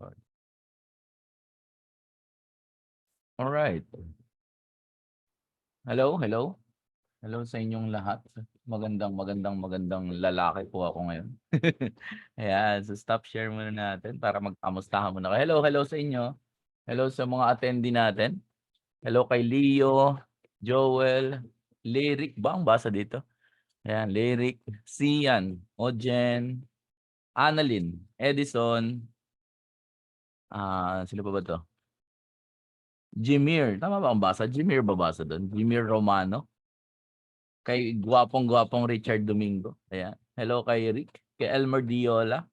record. Alright. Hello, hello. Hello sa inyong lahat. Magandang lalaki po ako ngayon. Ayan, so stop share muna natin para magkamustahan muna kayo. Hello, hello sa inyo. Hello sa mga attendee natin. Hello kay Leo, Joel, Lyric ba ang basa dito? Ayan, Lyric, Sian, Ojen, Annalyn, Edison, sino pa ba 'to? Jimir, tama ba ang basa? Jimir ba basa do'n? Jimir Romano? Kay gwapong-gwapong Richard Domingo, ayan. Hello kay Rick, kay Elmer Diola,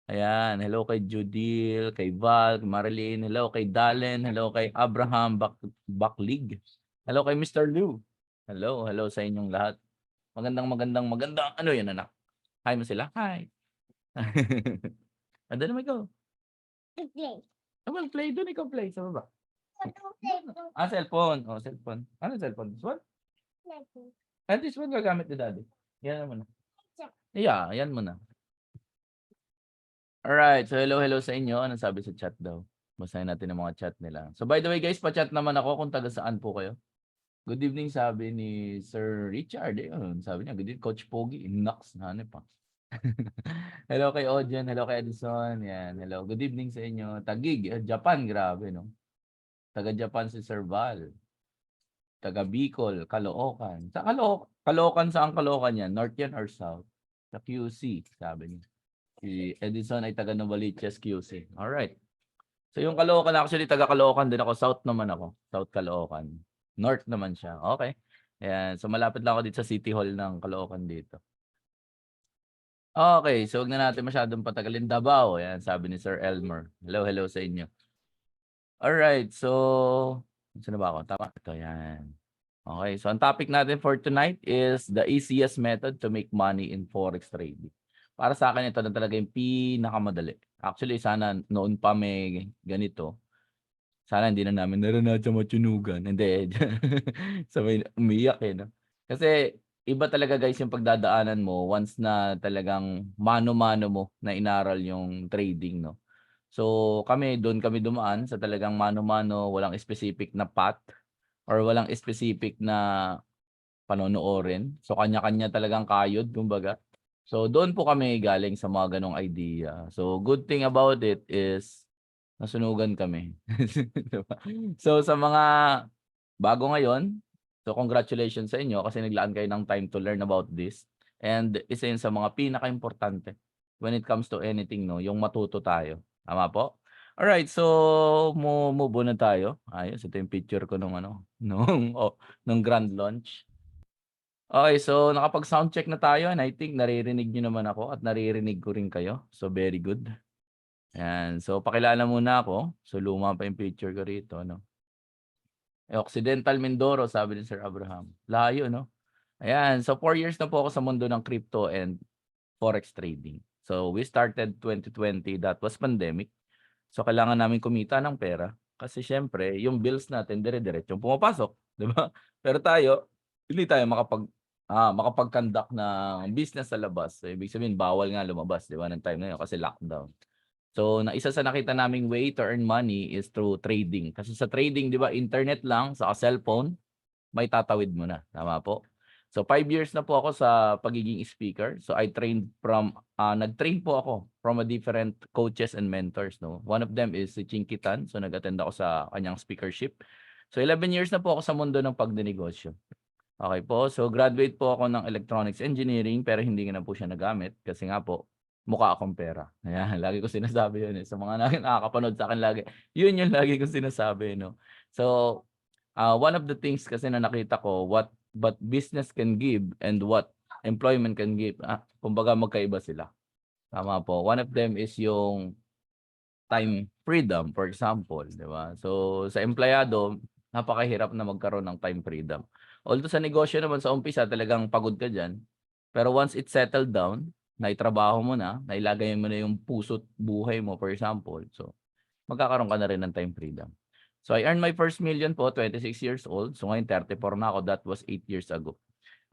ayan. Hello kay Judil, kay Val, Marilyn, hello kay Dalen, hello kay Abraham Baklig, hello kay Mr. Lou. Hello, hello sa inyong lahat. Magandang ano 'yan anak? Hi mo sila? Hi. Andiyan naman ikaw. Play. Well, play do'n, ikaw play sa baba. Play. Cellphone. Oh, cellphone. Ano cellphone? This one? This one gagamit ni daddy. Yan mo na. Yeah, yan mo na. Alright, so hello sa inyo. Anong sabi sa chat daw? Basahin natin ang mga chat nila. So by the way guys, pa-chat naman ako kung taga saan po kayo. Good evening sabi ni Sir Richard. Sabi niya, good evening Coach Pogi. Nox, hanep pa. Hello kay Ojen, hello kay Edison. Yan, hello. Good evening sa inyo. Tagig, Japan, grabe no. Taga Japan si Sir Val. Taga Bicol, Caloocan. Sa Caloocan, saan Caloocan yan? North yan or South? Sa QC, sabi niya. Si Edison ay taga Novaliches, QC. Alright. So yung Caloocan, actually taga Caloocan din ako. South naman ako. South Caloocan. North naman siya. Okay. Ayan. So malapit lang ako dito sa City Hall ng Caloocan dito. Okay. So huwag na natin masyadong patagalin. Davao. Ayan. Sabi ni Sir Elmer. Hello, hello sa inyo. Alright. So, saan na ba ako? Tama. Ito, yan. Okay. So ang topic natin for tonight is the easiest method to make money in Forex trading. Para sa akin, ito na talaga yung pinakamadali. Actually, sana noon pa may ganito. Sana hindi na namin naranasan matsunugan. Hindi. So may umiyak no? Kasi iba talaga guys yung pagdadaanan mo once na talagang mano-mano mo na inaral yung trading, no? So doon kami dumaan sa talagang mano-mano, walang specific na path or walang specific na panonoorin. So kanya-kanya talagang kayod kumbaga. So doon po kami galing sa mga ganong idea. So good thing about it is nasunugan kami. Diba? So sa mga bago ngayon, so congratulations sa inyo kasi naglaan kayo ng time to learn about this. And isa yun sa mga pinaka-importante when it comes to anything, no, yung matuto tayo. Tama po? Alright, so move on na tayo. Ayos, ito yung picture ko nung nung grand launch. Okay, so nakapag-sound check na tayo and I think naririnig niyo naman ako at naririnig ko rin kayo. So very good. Ayan, so pakilala muna ako. So luma pa yung picture ko rito, no. Occidental Mindoro, sabi ni Sir Abraham. Layo, no? Ayan, so 4 years na po ako sa mundo ng crypto and forex trading. So we started 2020, that was pandemic. So kailangan namin kumita ng pera kasi syempre yung bills natin dire-diretsong pumapasok, 'di ba? Pero tayo, hindi tayo makapag-conduct ng business sa labas. So, ibig sabihin bawal nga lumabas, 'di ba, ng time na yun kasi lockdown. So isa sa nakita naming way to earn money is through trading. Kasi sa trading, 'di ba, internet lang sa cellphone, may tatawid mo na, tama po? So 5 years na po ako sa pagiging speaker. So I trained nag-train po ako from a different coaches and mentors, no. One of them is si Chinky Tan. So nag-attend ako sa kanyang speakership. So 11 years na po ako sa mundo ng pagnenegosyo. Okay po. So graduate po ako ng electronics engineering pero hindi ko na po siya nagamit kasi nga po mukha akong pera. Ayan, lagi ko sinasabi yun sa mga nakakapanood sa akin lagi. Yun yung lagi ko sinasabi, no. So one of the things kasi na nakita ko what business can give and what employment can give, kumbaga magkaiba sila. Tama po. One of them is yung time freedom, for example, di ba? So sa empleyado, napakahirap na magkaroon ng time freedom. Although sa negosyo naman sa umpisa talagang pagod ka diyan. Pero once it settled down, naitrabaho mo na, nailagay mo na yung puso't buhay mo, for example. So magkakaroon ka na rin ng time freedom. So I earned my first million po, 26 years old. So ngayon 34 na ako. That was 8 years ago.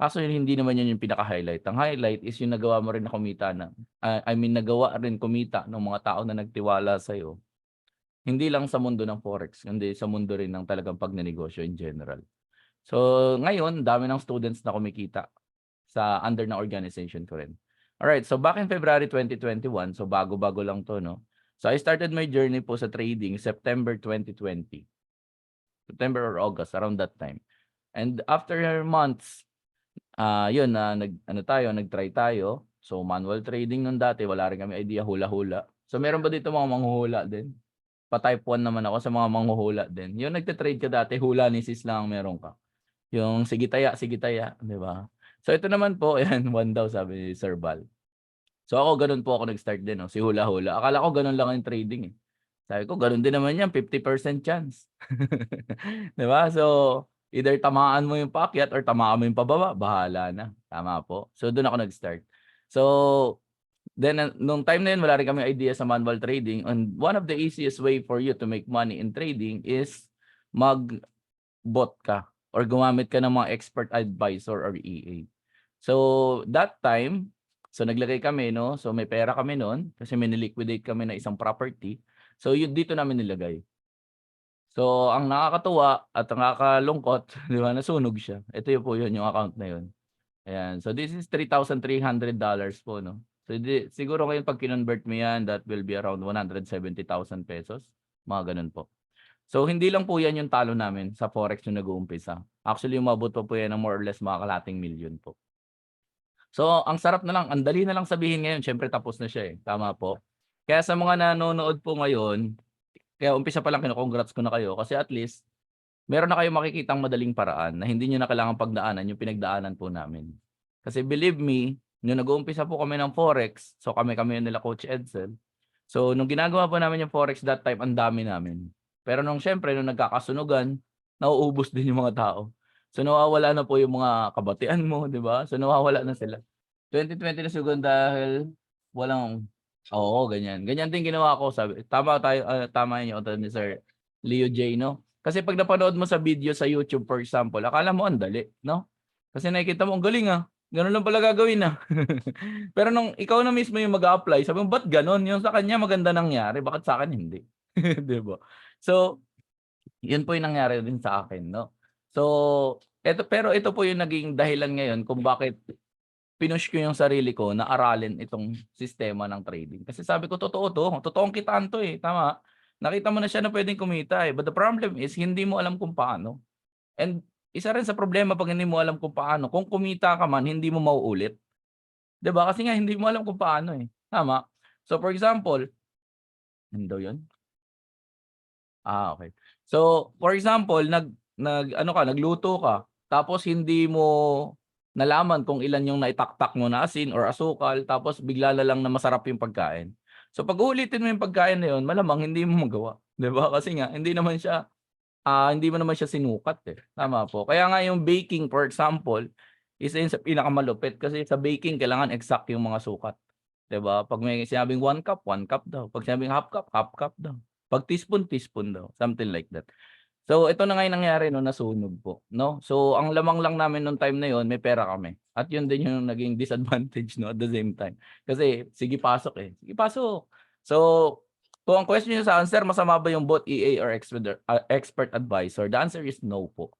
Kaso hindi naman yun yung pinaka-highlight. Ang highlight is yung nagawa mo rin na kumita nagawa rin kumita ng mga tao na nagtiwala sa'yo. Hindi lang sa mundo ng forex, kundi sa mundo rin ng talagang pagnenegosyo in general. So, ngayon dami ng students na kumikita sa under ng organization ko rin. Alright, so back in February 2021, so bago-bago lang 'to 'no. So I started my journey po sa trading September 2020. September or August, around that time. And after months, yun na nag-try tayo. So manual trading nun dati, wala rin kami idea, hula-hula. So meron ba dito mga manghuhula din? Pa-type 1 naman ako sa mga manghuhula din. Yung nagte-trade ka dati, hula ni sis lang ang meron ka. Yung sige taya, 'di ba? So ito naman po, ayan, 1 daw sabi ni Sir Val. So ako gano'n po ako nag-start din 'no, si hula-hula. Akala ko gano'n lang ang trading, eh. Sabi ko gano'n din naman 'yan, 50% chance. 'Di ba? So, either tamaan mo yung paakyat or tamaan mo yung pababa, bahala na. Tama po. So do'n ako nag-start. So, then nung time na yun wala rin kaming idea sa manual trading, and one of the easiest way for you to make money in trading is mag-bot ka or gumamit ka ng mga expert advisor or EA. So, that time, so naglagay kami 'no, so may pera kami nun kasi miniliquidate kami ng isang property. So, yun dito namin nilagay. So, ang nakakatuwa at nakakalungkot, 'di ba, nasunog siya. Ito yun po yun, yung account na yun. Ayan, so this is $3,300 po 'no. So, siguro ngayon 'pag kinonvert mo yan, that will be around 170,000 pesos, mga gano'n po. So, hindi lang po yan yung talo namin sa forex nung nag-uumpisa. Actually, umabot pa po yan ng more or less mga kalahating milyon po. So, ang sarap na lang, ang dali na lang sabihin ngayon, siyempre tapos na siya, eh, tama po. Kaya sa mga nanonood po ngayon, kaya umpisa pa lang kino-congrats ko na kayo kasi at least meron na kayong makikitang madaling paraan na hindi niyo na kailangang pagdaanan yung pinagdaanan po namin. Kasi believe me, nung nag-uumpisa po kami ng forex, so kami yun nila Coach Edsel. So, nung ginagawa po namin yung forex that time, ang dami namin. Pero nung siyempre, nung nagkakasunugan, nauubos din yung mga tao. So, nawawala na po yung mga kabatian mo, di ba? So, nawawala na sila. 2020 na siguro dahil walang oo, ganyan. Ganyan din ginawa ko, sabi tama yung utot ni Sir Leo J, 'no? Kasi 'pag napanood mo sa video sa YouTube, for example, akala mo ang dali, 'no? Kasi nakikita mo, ang galing, gano'n lang pala gagawin, Pero nung ikaw na mismo yung mag-a-apply, sabi mo, "Ba't gano'n? Yung sa kanya maganda nangyari, bakit sa akin hindi?" 'Di ba? So, yun po yung nangyari din sa akin, 'no? So, pero ito po yung naging dahilan ngayon kung bakit pinush ko yung sarili ko na aralin itong sistema ng trading. Kasi sabi ko, totoo 'to, totoong kitaan 'to, eh, tama? Nakita mo na siya na puwedeng kumita, eh, but the problem is hindi mo alam kung paano. And isa rin sa problema 'pag hindi mo alam kung paano, kung kumita ka man hindi mo mauulit, 'di ba? Kasi nga hindi mo alam kung paano, eh, tama? So, for example ano daw yun? Okay. So, for example, nag-ano ka, nagluto ka, tapos hindi mo nalaman kung ilan yung naitaktak mo na asin or asukal, tapos bigla na lang na masarap yung pagkain. So, pag uulitin mo yung pagkain na yun, malamang hindi mo magawa, 'di ba? Kasi nga hindi mo naman siya sinukat, eh, tama po. Kaya nga yung baking, for example, isa yun sa pinakamalupit kasi sa baking kailangan exact yung mga sukat, 'di ba? 'Pag may sinabing 1 cup daw. 'Pag sinabing half cup daw. 'Pag teaspoon, teaspoon daw, something like that. So, ito na nga yung nangyari 'no, nasunog po, 'no? So, ang lamang lang namin nung time na yun, may pera kami at yun din yung naging disadvantage 'no, at the same time. Kasi sige pasok, eh, sige pasok. So, kung ang question niyo sa answer, masama ba yung bot EA or expert advisor? The answer is no po.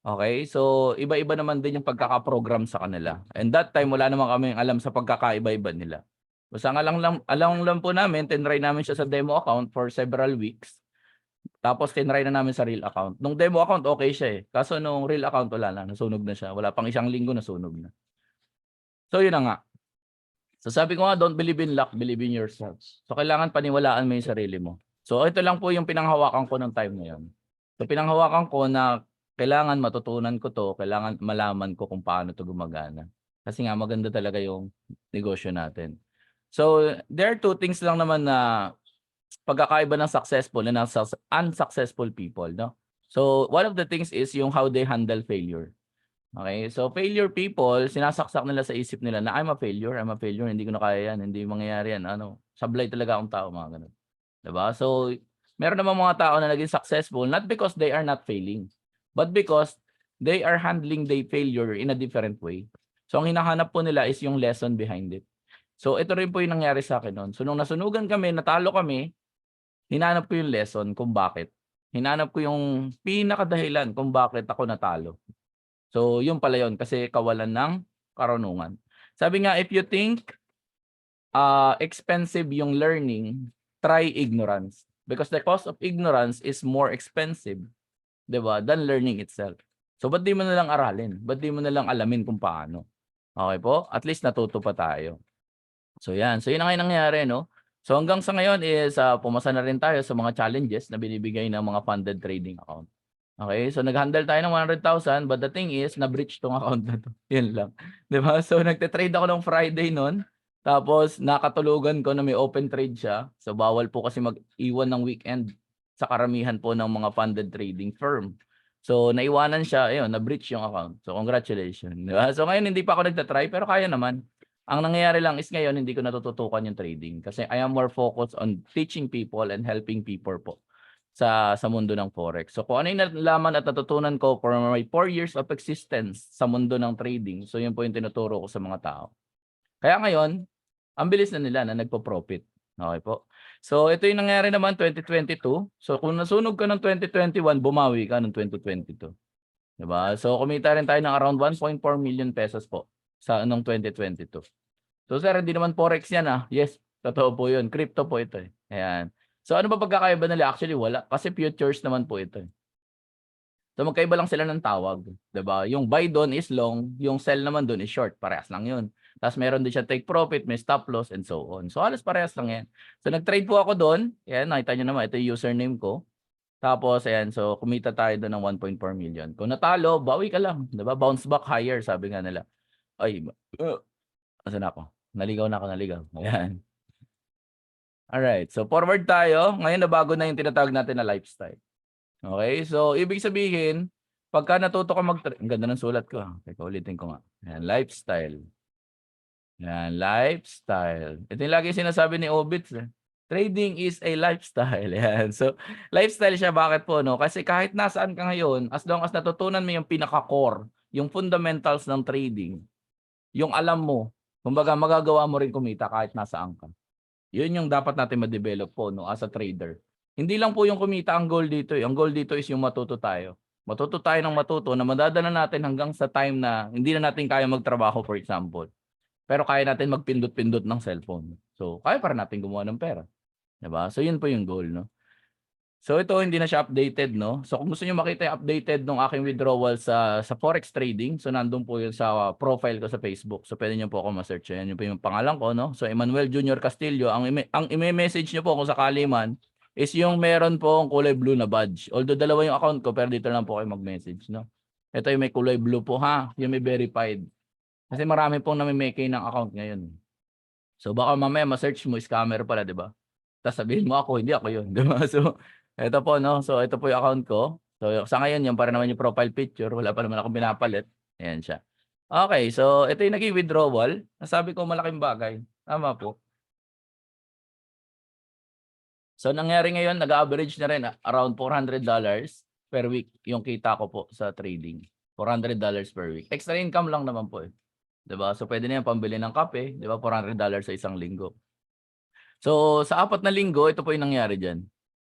Okay? So, iba-iba naman din yung pagkaka-program sa kanila. And that time, wala naman kaming alam sa pagkakaiba-iba nila. Basta ang alam lang po namin, tinry namin siya sa demo account for several weeks. Tapos tinry na namin sa real account. Nung demo account, okay siya, eh. Kaso nung real account, wala na. Nasunog na siya. Wala pang isang linggo, nasunog na. So, yun na nga. So sabi ko nga, don't believe in luck, believe in yourself. So kailangan paniwalaan mo yung sarili mo. So ito lang po yung pinanghawakan ko ng time na yun. So pinanghawakan ko na kailangan matutunan ko to, kailangan malaman ko kung paano to gumagana. Kasi nga maganda talaga yung negosyo natin. So there are two things lang naman na pagkakaiba ng successful and unsuccessful people, no? So one of the things is yung how they handle failure. Okay, so failure people, sinasaksak nila sa isip nila na I'm a failure, hindi ko na kaya yan, hindi mangyayari yan, sablay talaga akong tao, mga ganun. 'Di ba? So, meron namang mga tao na naging successful not because they are not failing, but because they are handling their failure in a different way. So ang hinahanap po nila is yung lesson behind it. So ito rin po yung nangyari sa akin noon. So nung nasunugan kami, natalo kami, hinanap ko yung lesson kung bakit. Hinanap ko yung pinakadahilan kung bakit ako natalo. So yun pala yun, kasi kawalan ng karunungan. Sabi nga, if you think expensive yung learning, try ignorance. Because the cost of ignorance is more expensive, 'di ba, than learning itself. So ba't di mo na lang aralin? Ba't di mo na lang alamin kung paano? Okay po? At least natuto pa tayo. So yan. So yun ang nangyari, no? So hanggang sa ngayon is pumasa na rin tayo sa mga challenges na binibigay ng mga funded trading account. Okay? So nag-handle tayo ng 100,000, but the thing is na-breach tong account na to. Yun lang. 'Di ba? So nagte-trade ako ng Friday noon. Tapos nakatulugan ko na may open trade siya. So bawal po kasi mag-iwan ng weekend sa karamihan po ng mga funded trading firm. So naiwanan siya, ayun, na-breach yung account. So congratulations. Di ba? So ngayon hindi pa ako nagta-try pero kaya naman. Ang nangyayari lang is ngayon hindi ko natututukan yung trading kasi I am more focused on teaching people and helping people po sa mundo ng forex. So kung ano yung nalaman at natutunan ko for my 4 years of existence sa mundo ng trading, so yun po yung tinuturo ko sa mga tao. Kaya ngayon, ang bilis na nila na nagpo-profit. Okay po. So ito yung nangyari naman 2022. So kung nasunog ka ng 2021, bumawi ka ng 2022. Diba? So kumita rin tayo ng around 1.4 million pesos po sa anong 2022. So sir, hindi naman forex yan ah. Yes, totoo po yun. Crypto po ito eh. Ayan. So ano ba pagkakaiba nila? Actually wala. Kasi futures naman po ito eh. So magkaiba lang sila ng tawag, 'di ba? Yung buy doon is long, yung sell naman doon is short, parehas lang 'yun. Tapos meron din siya take profit, may stop loss and so on. So halos parehas lang 'yan. So nag-trade po ako doon. Ayan, nakita niyo naman ito yung username ko. Tapos ayan, so kumita tayo doon ng 1.4 million. Kung natalo, bawi ka lang, 'di ba? Bounce back higher, sabi nga nila. Ay, asan ako? Naligaw na ako, naligaw. Ayan. Alright, so forward tayo. Ngayon nabago na yung tinatawag natin na lifestyle. Okay, so ibig sabihin, pagka natuto ka ang ganda ng sulat ko. Teka, ulitin ko nga. Yan, lifestyle. Yan, lifestyle. Ito yung lagi sinasabi ni Obits. Trading is a lifestyle. Yan. So, lifestyle siya. Bakit po? No? Kasi kahit nasaan ka ngayon, as long as natutunan mo yung pinaka-core, yung fundamentals ng trading, yung alam mo, kumbaga magagawa mo rin kumita kahit nasaan ka. Yun yung dapat natin ma-develop po no, as a trader. Hindi lang po yung kumita ang goal dito. Ang goal dito is yung matuto tayo. Matuto tayo ng matuto na madadala natin hanggang sa time na hindi na natin kaya magtrabaho, for example. Pero kaya natin magpindot-pindot ng cellphone. So, kaya para natin gumawa ng pera. Diba? So, yun po yung goal. No? So, ito hindi na siya updated. No? So, kung gusto nyo makita yung updated ng aking withdrawal sa forex trading, so nandun po yun sa profile ko sa Facebook. So, pwede nyo po ako ma-search. Yan yun po yung pangalan ko. No? So, Emmanuel Junior Castillo. Ang i-message nyo po kung sakali man is yung meron po ang kulay blue na badge. Although dalawa yung account ko, pero dito lang po kayo mag-message. No? Ito yung may kulay blue po ha. Yung may verified. Kasi marami pong namimake ng account ngayon. So baka mamaya ma-search mo, scammer pala, di ba? Tapos sabihin mo ako, hindi ako yun. Di ba? So ito po, no? So ito po yung account ko. So sa ngayon, yung para naman yung profile picture. Wala pa naman akong binapalit. Ayan siya. Okay, so ito yung naging withdrawal. Nasabi ko malaking bagay. Tama po. So nangyari ngayon, nag-average na rin around $400 per week yung kita ko po sa trading. $400 per week. Extra income lang naman po eh. 'Di ba? So pwede na yan pambili ng kape, 'di ba? $400 sa isang linggo. So sa 4 na linggo, ito po yung nangyari diyan.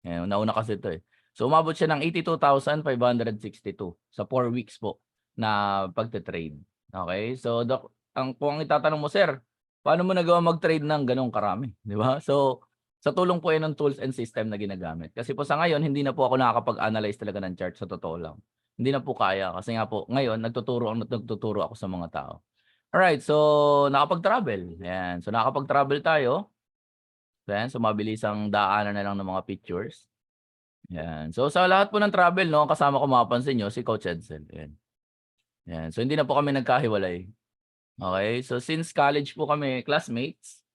Ngayon, nauna kasi ito eh. So umabot siya ng 82,562 sa 4 weeks po na pagte-trade. Okay? So kung itatanong mo, sir, paano mo nagawa mag-trade ng ganong karami? 'Di ba? So sa tulong po yan ng tools and system na ginagamit. Kasi po sa ngayon, hindi na po ako nakakapag-analyze talaga ng chart sa totoo lang. Hindi na po kaya. Kasi nga po, ngayon, nagtuturo ako sa mga tao. Alright, so nakapag-travel. Ayan. So nakapag-travel tayo. Ayan, so mabilisang daanan na lang ng mga pictures. Ayan. So sa lahat po ng travel, no, kasama ko mapapansin nyo, si Coach Edsel. Ayan. Ayan. So hindi na po kami nagkahiwalay. Okay, so since college po kami, classmates,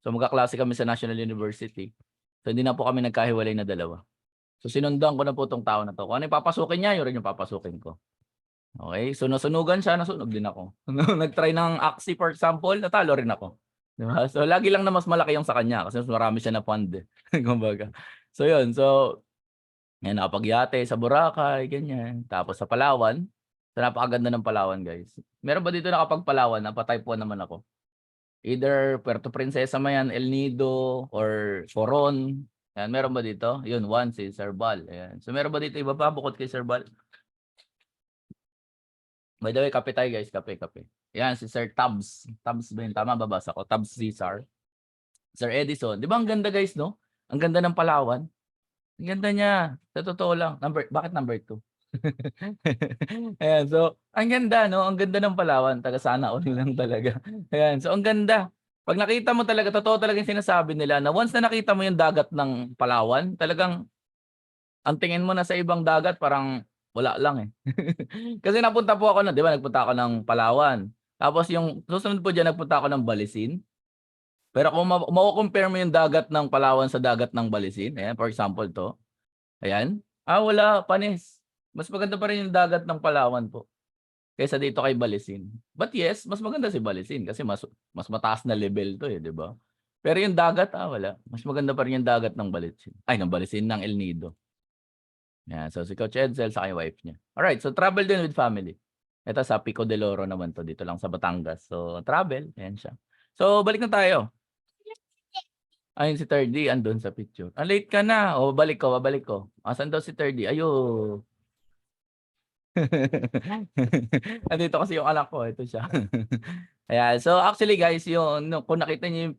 so magkaklase kami sa National University. So hindi na po kami nagkahiwalay na dalawa. So sinundan ko na po itong tao na to. Kung ano yung papasukin niya, yun rin yung papasukin ko. Okay, so nasunugan siya, nasunog din ako. Nag-try ng Axie, for example, natalo rin ako. Diba? So lagi lang na mas malaki yung sa kanya kasi mas marami siya na fund eh. Kumbaga. So yun, so yan, nakapagyate sa Boracay, ganyan. Tapos sa Palawan, So, napakaganda ng Palawan, guys. Meron ba dito nakapag-Palawan? Napa-type 1 naman ako. Either Puerto Princesa man yan, El Nido, or Coron. Yan, meron ba dito? Yun, 1 si Sir Bal. Ayan. So, meron ba dito iba pa bukod kay Sir Bal? By the way, kape tayo, guys. Kape. Yan, si Sir Tabs. Tabs ba yun? Tama, babasa ko. Tabs Cesar. Sir Edison. Di ba ang ganda, guys, no? Ang ganda ng Palawan. Ang ganda niya. Sa totoo lang. Bakit number 2? Ayan, so, ang ganda, no? Ang ganda ng Palawan. Taga sana all lang talaga. Ayan, so, ang ganda. Pag nakita mo talaga, totoo talaga yung sinasabi nila na once na nakita mo yung dagat ng Palawan, talagang ang tingin mo na sa ibang dagat, parang wala lang eh. Kasi napunta po ako di ba, nagpunta ako ng Palawan. Tapos yung susunod po dyan, nagpunta ako ng Balisin. Pero kung ma-compare mo yung dagat ng Palawan sa dagat ng Balisin, ayan, for example to, ayan, wala, panis. Mas maganda pa rin yung dagat ng Palawan po kaysa dito kay Balisin. But yes, mas maganda si Balisin kasi mas mataas na level to di ba? Pero yung dagat, wala. Mas maganda pa rin yung dagat ng Balisin. Ay, ng Balisin, ng El Nido. Yan, so si Coach Edsel sa kay wife niya. Alright, so travel din with family. Ito sa Pico de Loro naman to, dito lang sa Batangas. So travel, ayan siya. So balik na tayo. Ayun si 3D, andun sa picture. Late ka na. Babalik ko. Asan daw si 3D? Ayo. Andito kasi yung anak ko, ito siya. Ayan, so actually guys, kung nakita niyo yung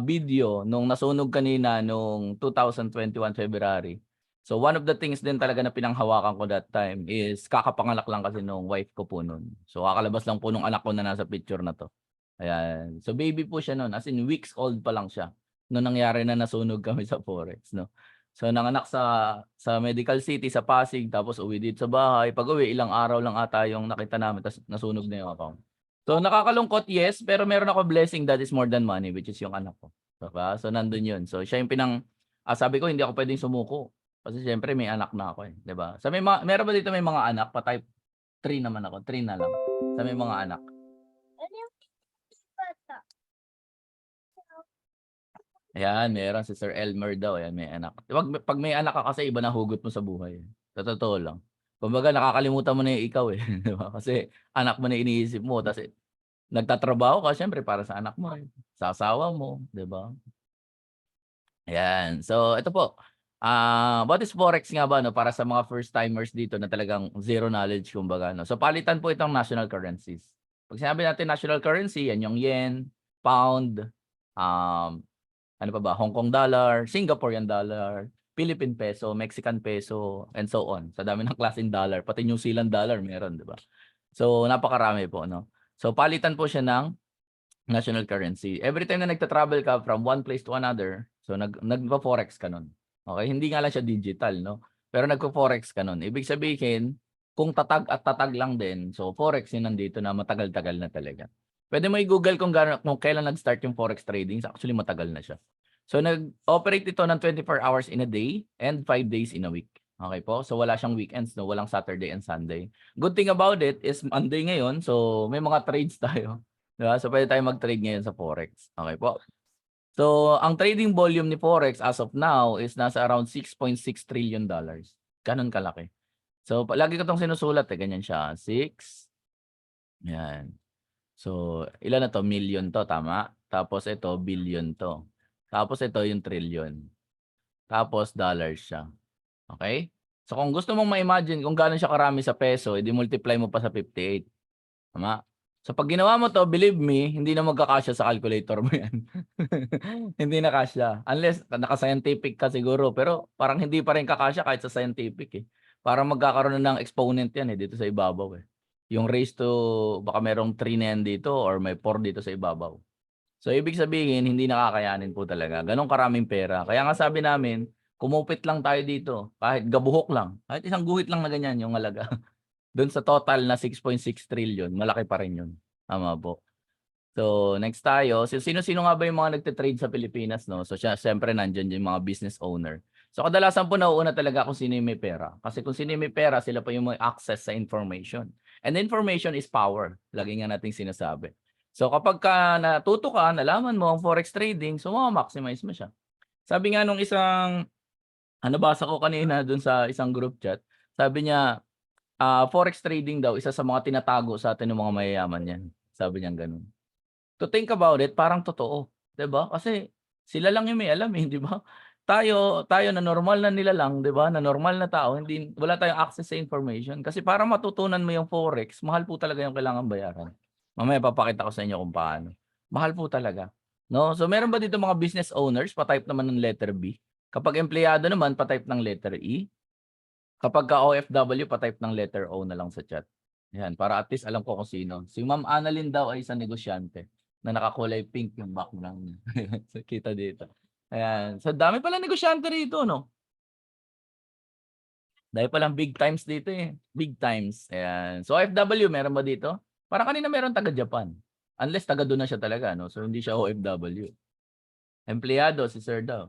video nung nasunog kanina nung 2021 February. So one of the things din talaga na pinanghawakan ko that time is kakapanganak lang kasi nung wife ko po nun. So kakalabas lang po nung anak ko na nasa picture na to. Ayan. So baby po siya nun, as in weeks old pa lang siya nung nangyari na nasunog kami sa Forex, no. So nanganak sa Medical City sa Pasig, tapos uwi dito sa bahay. Pag-uwi ilang araw lang ata yung nakita namin, tapos nasunog na yung account. So nakakalungkot, yes, pero meron ako blessing that is more than money, which is yung anak ko. Diba? So nandun yun. So siya yung sabi ko hindi ako pwedeng sumuko. Kasi syempre may anak na ako eh, 'di ba? So meron ba dito may mga anak? Pa type 3 naman ako, 3 na lang. Sa may mga anak. Ayan, meron si Sir Elmer daw, ayan may anak. Pag may anak ka kasi iba na hugot mo sa buhay. Sa totoo lang. Kumbaga nakakalimutan mo na yung ikaw eh, 'di ba? Kasi anak mo na iniisip mo, tapos nagtatrabaho ka syempre para sa anak mo, sa asawa mo, 'di ba? Ayan. So ito po. What is Forex nga ba, no, para sa mga first timers dito na talagang zero knowledge kumbaga, no. So palitan po itong national currencies. Pag sinabi natin national currency, yan yung yen, pound, ano pa ba, Hong Kong dollar, Singaporean dollar, Philippine peso, Mexican peso, and so on. Sa dami ng klaseng dollar, pati New Zealand dollar meron, 'di ba? So napakarami po, no. So palitan po siya ng national currency. Every time na nagta-travel ka from one place to another, so nagfa-forex ka nun. Okay, hindi nga lang siya digital, no? Pero nagfo-forex ka nun. Ibig sabihin, kung tatag at tatag lang din, so forex yun nandito na matagal-tagal na talaga. Pwede mo i-google kung kailan nag-start yung forex trading. Actually, matagal na siya. So nag-operate ito ng 24 hours in a day and 5 days in a week. Okay po? So wala siyang weekends, no? Walang Saturday and Sunday. Good thing about it is Monday ngayon, so may mga trades tayo. Diba? So pwede tayo mag-trade ngayon sa forex. Okay po? So, ang trading volume ni Forex as of now is nasa around $6.6 trillion. Ganun kalaki. So, lagi ko itong sinusulat ganyan siya. 6. Yan. So, ilan na to? Million to, tama? Tapos ito, billion to. Tapos ito yung trillion. Tapos dollars siya. Okay? So, kung gusto mong ma-imagine kung gaano siya karami sa peso, edi multiply mo pa sa 58. Tama? So pag ginawa mo to, believe me, hindi na magkakasya sa calculator mo yan. Hindi na kasya. Unless naka-scientific ka siguro, pero parang hindi pa rin kakasya kahit sa scientific eh. Parang magkakaroon na ng exponent yan eh, dito sa ibabaw eh. Yung raised to, baka merong 3 na yan dito or may 4 dito sa ibabaw. So ibig sabihin, hindi nakakayanin po talaga. Ganong karaming pera. Kaya nga sabi namin, kumupit lang tayo dito. Kahit gabuhok lang. Kahit isang guhit lang na ganyan yung halaga. Doon sa total na 6.6 trillion, malaki pa rin yun. Tama po. So, next tayo. Sino-sino nga ba yung mga nagte-trade sa Pilipinas, no? So, siyempre nandiyan yung mga business owner. So, kadalasan po nauuna talaga kung sino yung may pera. Kasi kung sino yung may pera, sila pa yung may access sa information. And information is power. Lagi nga nating sinasabi. So, kapag ka natuto ka, nalaman mo ang forex trading, so ma-maximize mo siya. Sabi nga nung isang, nabasa ko kanina dun sa isang group chat, sabi niya, Forex trading daw isa sa mga tinatago sa atin ng mga mayayaman yan. Sabi niyang gano'n. To think about it, parang totoo, 'di ba? Kasi sila lang yung may alam, eh, 'di ba? Tayo na normal na nilalang, 'di ba, na normal na tao, hindi wala tayong access sa information. Kasi para matutunan mo yung forex, mahal po talaga yung kailangang bayaran. Mamaya papakita ko sa inyo kung paano. Mahal po talaga, 'no? So meron ba dito mga business owners, pa-type naman ng letter B. Kapag empleyado naman, pa-type ng letter E. Kapagka OFW, pa-type ng letter O na lang sa chat. Yan, para at least alam ko kung sino. Si Ma'am Annalyn daw ay isang negosyante na nakakulay pink yung background niya. So, kita dito. Ayan. So, dami palang negosyante rito, no? Dahil palang big times dito eh. Big times. Ayan. So, OFW, meron ba dito? Parang kanina meron taga-Japan. Unless taga doon na siya talaga, no? So, hindi siya OFW. Empleyado, si Sir daw.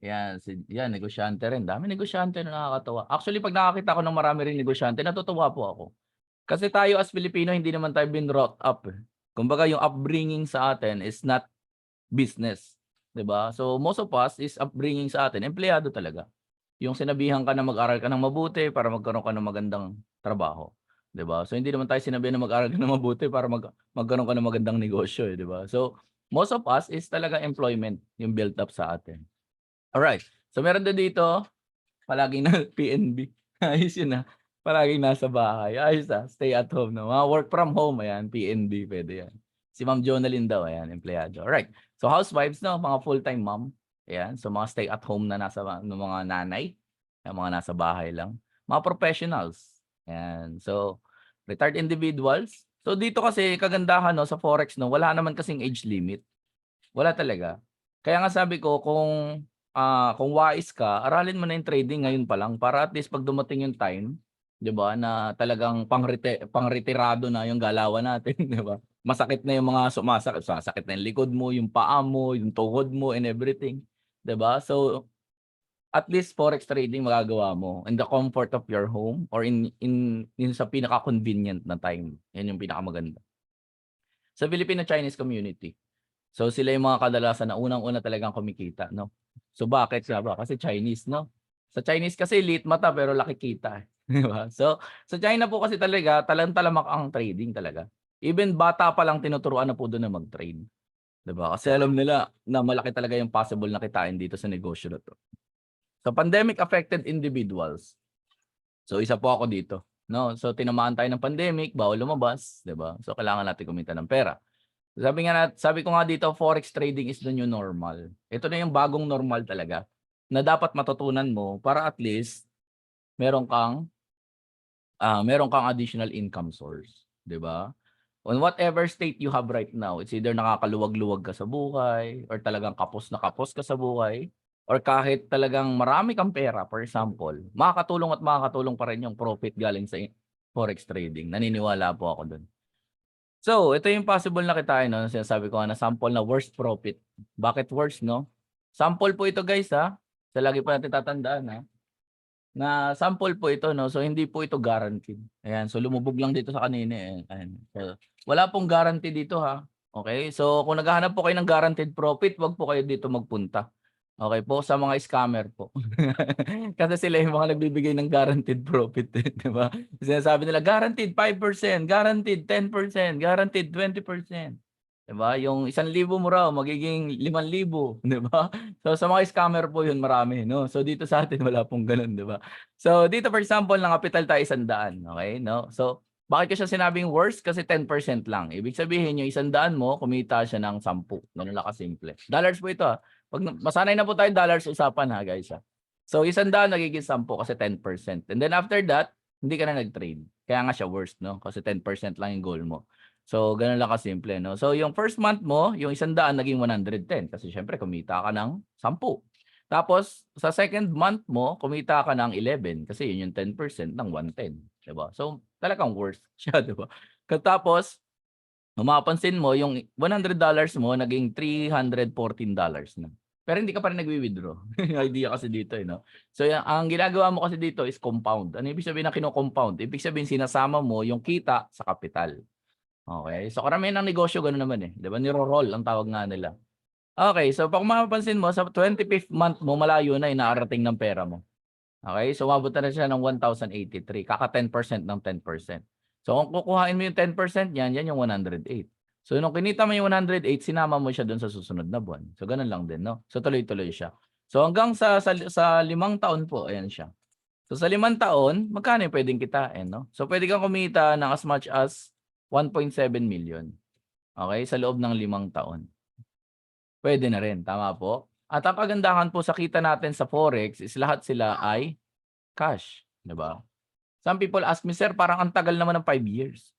Yan, yan, negosyante rin. Dami negosyante na nakakatawa. Actually, pag nakakita ko ng marami ring negosyante, natutuwa po ako. Kasi tayo as Filipino, hindi naman tayo been-brought up, eh. Kumbaga yung upbringing sa atin is not business, 'di ba? So most of us is upbringing sa atin, empleyado talaga. Yung sinabihan ka na mag-aral ka ng mabuti para magkaroon ka ng magandang trabaho, 'di ba? So hindi naman tayo sinabihan na mag-aral ka ng mabuti para magkaroon ka ng magandang negosyo, eh, 'di ba? So most of us is talaga employment yung built up sa atin. Alright. So meron din dito palaging na PNB. Ayos yun, palaging nasa bahay. Ayos, stay at home 'no. Mga work from home, ayan, PNB puwede yan. Si Ma'am Jonalyn daw, ayan, empleyado. Alright. So housewives 'no, mga full-time mom, ayan. So mga stay at home na nasa mga nanay, yung mga nasa bahay lang. Mga professionals, ayan. So retired individuals. So dito kasi kagandahan 'no, sa forex 'no, wala naman kasing age limit. Wala talaga. Kaya nga sabi ko kung wais ka, aralin mo na yung trading ngayon pa lang para at least 'pag dumating yung time, 'di ba, na talagang pangretirado na yung galawan natin, 'di ba? Masakit na yung mga sasakit na yung likod mo, yung paa mo, yung tuhod mo and everything, 'di ba? So, at least forex trading magagawa mo in the comfort of your home or in sa pinaka-convenient na time. Yan yung pinakamaganda. Sa Filipino-Chinese community. So sila yung mga kadalasan na unang-una talagang kumikita, 'no? So bakit nga ba? Kasi Chinese, 'no? Sa Chinese kasi liit mata pero laki kita, eh, 'di ba? So sa China po kasi talaga talang-talamak ang trading talaga. Even bata pa lang tinuturuan na po dun na mag-trade, 'di ba? Kasi alam nila na malaki talaga yung possible na kitain dito sa negosyo na 'to. So pandemic affected individuals. So isa po ako dito, 'no? So tinamaan tayo ng pandemic, bawal lumabas, 'di ba? So kailangan natin kumita ng pera. Sabi ko nga dito, forex trading is the new normal. Ito na yung bagong normal talaga na dapat matutunan mo para at least meron kang meron kang additional income source, 'di ba? On whatever state you have right now, it's either nakakaluwag-luwag ka sa buhay or talagang kapos na kapos ka sa buhay or kahit talagang marami kang pera, for example, makakatulong pa rin yung profit galing sa forex trading. Naniniwala po ako dun. So, ito yung possible na kitain 'no, sinasabi ko nga na sample na worst profit. Bakit worst 'no? Sample po ito guys, sa lagi po natin tatandaan, na sample po ito 'no, so hindi po ito guaranteed. Ayan, so lumubog lang dito sa kanina, eh, ayan. So, wala pong guarantee dito, okey? So, kung naghahanap po kayo ng guaranteed profit, 'wag po kayo dito magpunta. Okey po, sa mga scammer po. Kasi sila yung mga nagbibigay ng guaranteed profit, eh, 'di ba? Sinasabi nila guaranteed 5%, guaranteed 10%, guaranteed 20%. 'Di ba? Yung 1,000 mo raw magiging 5,000, 'di ba? So, sa mga scammer po yun marami 'no. So, dito sa atin wala pong gano'n, 'di ba? So, dito for example nangapital tayo 100, okey 'no? So, bakit ko siya sinabing worst? Kasi 10% lang. Ibig sabihin yung 100 mo kumita siya ng 10, gano'n lang kasimple. Dollars po ito, 'Pag masanay na po tayong dollars usapan guys, So 100 nagiging 10 kasi 10%. And then after that, hindi ka na nag-trade. Kaya nga siya worst 'no, kasi 10% lang yung goal mo. So gano'n lang kasimple 'no. So yung first month mo, yung 100 naging 110 kasi siyempre kumita ka ng 10. Tapos sa second month mo, kumita ka ng 11 kasi yun yung 10% ng 110, 'di ba? So talagang worst siya, 'di ba? Tapos kung mapapansin mo yung $100 mo naging $314 na. Pero hindi ka pa rin nagwi-withdraw. Yung idea kasi dito, eh, 'no. So ang ginagawa mo kasi dito is compound. Ano ibig sabihin ng kino-compound? Ibig sabihin sinasama mo yung kita sa kapital. Okey, so karamihan ng negosyo gano'n naman, eh, 'di ba, niro-roll ang tawag nga nila. Okey, so kung mapapansin mo sa 25th month mo malayo na inaarating ng pera mo. Okay? So, umabot na siya ng 1,083. Kaka 10% ng 10%. So, kung kukuhain mo yung 10% yan, yan yung 108. So, nung kinita mo yung 108, sinama mo siya doon sa susunod na buwan. So, ganun lang din, no? So, tuloy-tuloy siya. So, hanggang sa 5 taon po, ayan siya. So, sa 5 taon, magkano yung pwedeng kitain, no? So, pwede kang kumita ng as much as 1.7 million. Okay? Sa loob ng 5 taon. Pwede na rin, tama po? At ang kagandahan po sa kita natin sa Forex is lahat sila ay cash, 'di ba? Some people ask me, "Sir, parang ang tagal naman ng 5 years."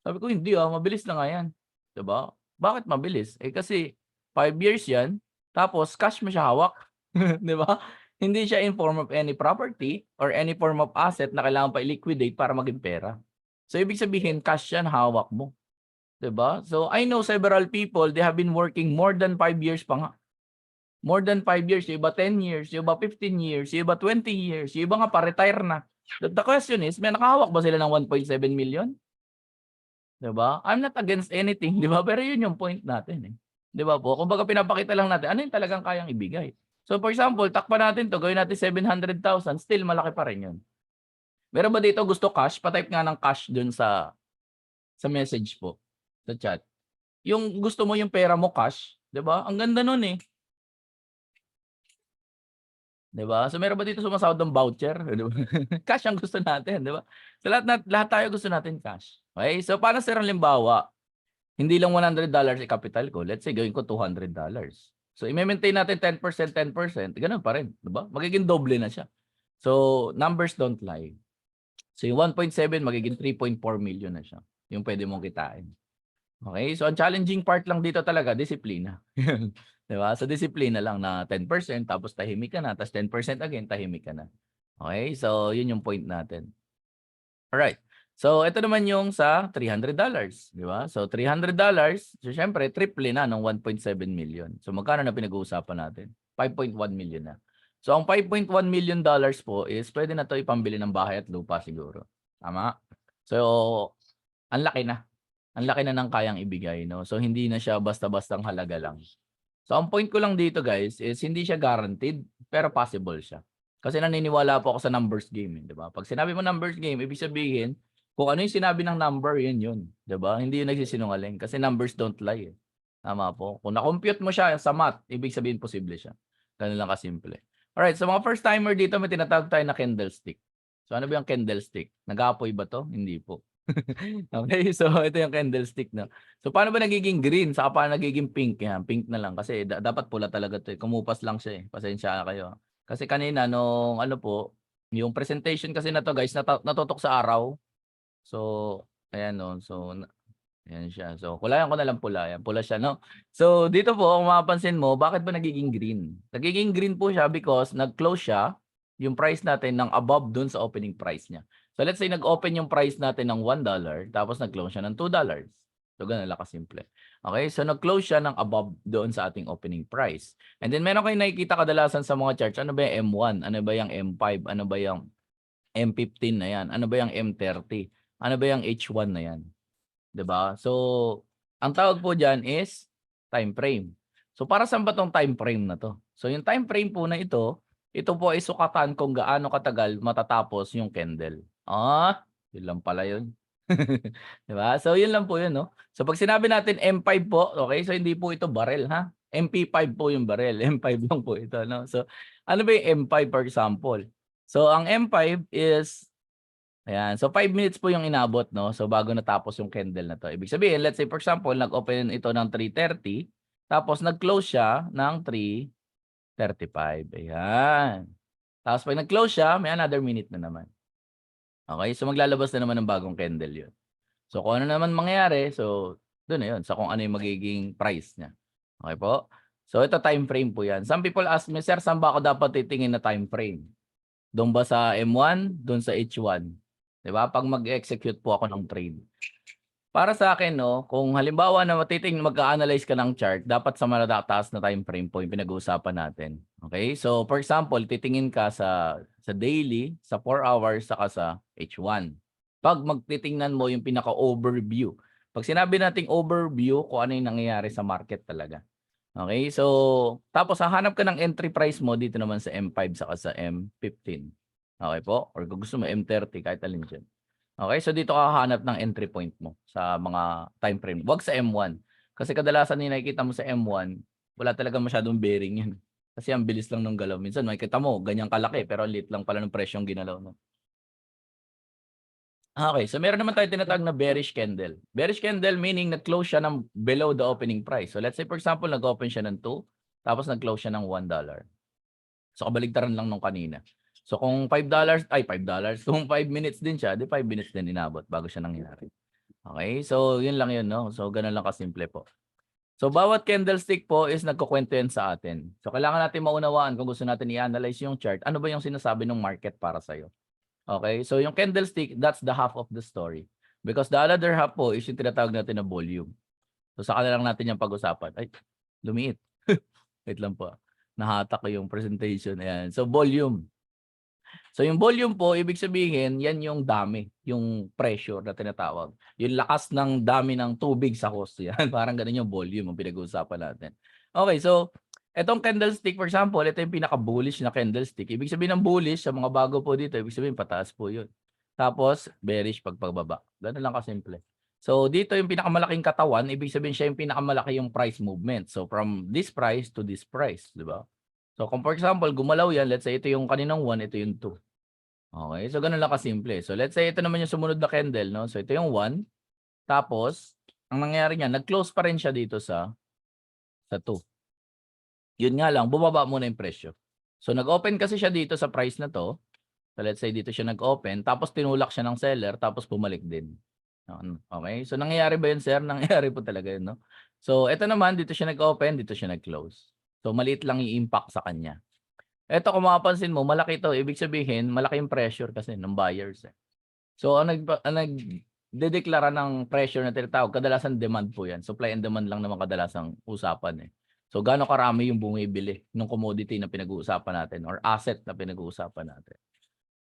Sabi ko, "Hindi mabilis na nga 'yan." 'Di ba? Bakit mabilis? Eh kasi 5 years 'yan, tapos cash mo siya hawak, 'di ba? Hindi siya in form of any property or any form of asset na kailangan pa i-liquidate para maging pera. So ibig sabihin cash 'yan hawak mo, 'di ba? So I know several people, they have been working more than 5 years pa nga. More than 5 years, yung iba 10 years, yung iba 15 years, yung iba 20 years, yung iba nga pa-retire na. The question is, may nakahawak ba sila ng 1.7 million? 'Di ba? I'm not against anything, 'di ba? Pero yun yung point natin, eh. 'Di ba po? Kumbaga pinapakita lang natin ano yung talagang kayang ibigay. So for example, takpan natin 'to, gawin natin 700,000, still malaki pa rin yun. Meron ba dito gusto cash? Pa-type nga ng cash dun sa message po, sa chat. Yung gusto mo yung pera mo cash, 'di ba? Ang ganda nun, eh. 'Di ba? So meron ba dito sumasahod ng voucher, 'di ba? Cash ang gusto natin, 'di ba? So lahat tayo gusto natin cash. Okay? So paano sir halimbawa, hindi lang $100 i-capital ko, let's say gawin ko $200. So i-maintain natin 10%, 10%, gano'n pa rin, 'di ba? Magiging doble na siya. So numbers don't lie. So yung 1.7 magiging 3.4 million na siya, yung pwede mong kitain. Okay, so ang challenging part lang dito talaga disiplina. 'Di ba? So disiplina lang na 10% tapos tahimik ka na, tapos 10% again, tahimik ka na. Okay, so yun yung point natin. Alright. So ito naman yung sa $300, 'di ba? So $300, so siyempre triple na ng 1.7 million. So magkano na pinag-uusapan natin? 5.1 million na. So ang 5.1 million dollars po is pwede na 'to ipambili ng bahay at lupa siguro. Tama? So ang laki na. Ang laki na ng kayang ibigay, 'no? So hindi na siya basta-bastang halaga lang. So ang point ko lang dito guys is hindi siya guaranteed, pero possible siya. Kasi naniniwala po ako sa numbers game, 'di ba? Pag sinabi mo numbers game, ibig sabihin kung ano yung sinabi ng number, yun, 'di ba? Hindi yun nagsisinungaling kasi numbers don't lie, eh. Tama po. Kung na-compute mo siya sa math, ibig sabihin posible siya. Gano'n lang kasimple. Alright, so mga first timer dito may tinatawag tayo na candlestick. So ano ba yung candlestick? Nag-aapoy ba 'to? Hindi po. Okay, so ito yung candlestick, 'no. So paano ba nagiging green saka paano nagiging pink? Yan, pink na lang kasi dapat pula talaga 'to, eh. Kumupas lang siya, eh. Pasensya na kayo. Kasi kanina nung ano po, yung presentation kasi na 'to guys natutok sa araw. So ayan 'no, so ayan siya. So kulayan ko na lang pula, ayan pula siya 'no. So dito po kung mapapansin mo, bakit ba nagiging green? Nagiging green po siya because nag-close siya, yung price natin ng above dun sa opening price niya. So let's say nag-open yung price natin ng $1 tapos nag-close siya ng $2. So gano'n lang kasimple. Okay, so nag-close siya ng above doon sa ating opening price. And then meron kayong nakikita kadalasan sa mga charts, ano ba yung M1, ano ba yung M5, ano ba yung M15 na yan, ano ba yung M30, ano ba yung H1 na yan. 'Di ba? So, ang tawag po diyan is time frame. So, para saan ba 'tong time frame na 'to? So, yung time frame po na ito po ay sukatan kung gaano katagal matatapos yung candle. Yun lang pala yun. 'Di ba? So, yun lang po yun, 'no? So, pag sinabi natin M5 po, okay? So, hindi po ito barrel, ha? MP5 po yung barrel, M5 lang po ito, 'no? So, ano ba yung M5 for example? So, ang M5 is ayan. So 5 minutes po yung inabot, 'no? So bago natapos yung candle na 'to. Ibig sabihin, let's say for example, nag-open ito ng 3:30, tapos nag-close siya ng 3:35. Ayan. Tapos pag nag-close siya, may another minute na naman. Okay? So maglalabas na naman ng bagong candle 'yun. So kung ano naman mangyayari, so do'n na 'yun sa kung ano yung magiging price niya. Okay po? So ito time frame po 'yan. Some people ask me, "Sir, saan ba ako dapat titingin na time frame? Do'n ba sa M1, do'n sa H1?" 'Di ba? 'Pag mag-e-execute po ako ng trade. Para sa akin 'no, kung halimbawa na mag-a-analyze ka ng chart, dapat sa matataas na time frame po yung pinag-uusapan natin. Okay? So for example, titingin ka sa daily, sa 4 hours, saka sa H1. 'Pag magtitingnan mo yung pinaka-overview. 'Pag sinabi nating overview, kung ano yung nangyayari sa market talaga. Okay, so tapos hahanap ka ng entry price mo dito naman sa M5 saka sa M15. Okay po? Or kung gusto mo M30 kahit alin diyan. Okay, so dito ka hahanap ng entry point mo sa mga time frame. Wag sa M1. Kasi kadalasan yung nakikita mo sa M1, wala talaga masyadong bearing yun. Kasi ang bilis lang ng galaw. Minsan makikita mo, ganyan kalaki, pero ang liit lang pala ng presyong ginalaw mo. Okay, so meron naman tayo tinatawag na bearish candle. Bearish candle meaning nag-close siya ng below the opening price. So let's say for example, nag-open siya ng 2, tapos nag-close siya ng $1. So kabaligtaran lang nung kanina. So kung $5, ay $5, kung 5 minutes din siya, di 5 minutes din inabot bago siya nangyari. Okay, so yun lang yun, no? So ganun lang kasimple po. So bawat candlestick po is nagkukwento yan sa atin. So kailangan natin maunawaan kung gusto natin i-analyze yung chart, ano ba yung sinasabi ng market para sa'yo. Okay, so yung candlestick, that's the half of the story. Because the other half po is yung tinatawag natin na volume. So saka na lang natin yung pag-usapan. Ay, lumiit. Wait lang po. Nahatak ko yung presentation. Ayan. So volume. So yung volume po, ibig sabihin, yan yung dami, yung pressure na tinatawag. Yung lakas ng dami ng tubig sa hose. Yan. Parang ganun yung volume ang pinag-uusapan natin. Okay, so etong candlestick, for example, ito yung pinaka-bullish na candlestick. Ibig sabihin ng bullish, sa mga bago po dito, ibig sabihin pataas po yun. Tapos, bearish pag pagbaba. Ganun lang kasimple. So, dito yung pinakamalaking katawan, ibig sabihin siya yung pinakamalaki yung price movement. So, from this price to this price, di ba? So, kung for example, gumalaw yan, let's say ito yung kaninang 1, ito yung 2. Okay, so ganun lang kasimple. So, let's say ito naman yung sumunod na candle, no? So, ito yung 1. Tapos, ang nangyari niya, nag-close pa rin siya dito sa 2. Yun nga lang, bumaba muna yung presyo. So, nag-open kasi siya dito sa price na to. So, let's say dito siya nag-open, tapos tinulak siya ng seller, tapos bumalik din. Okay? So, nangyayari ba yun, sir? Nangyayari po talaga yun, no? So, ito naman, dito siya nag-open, dito siya nag-close. So, maliit lang yung impact sa kanya. Ito, kung mapapansin mo, malaki ito. Ibig sabihin, malaki yung pressure kasi ng buyers. So, ang nagdedeklara ng pressure na tinatawag, kadalasan demand po yan. Supply and demand lang naman kadalasang usapan. So, gaano karami yung bumibili ng commodity na pinag-uusapan natin or asset na pinag-uusapan natin.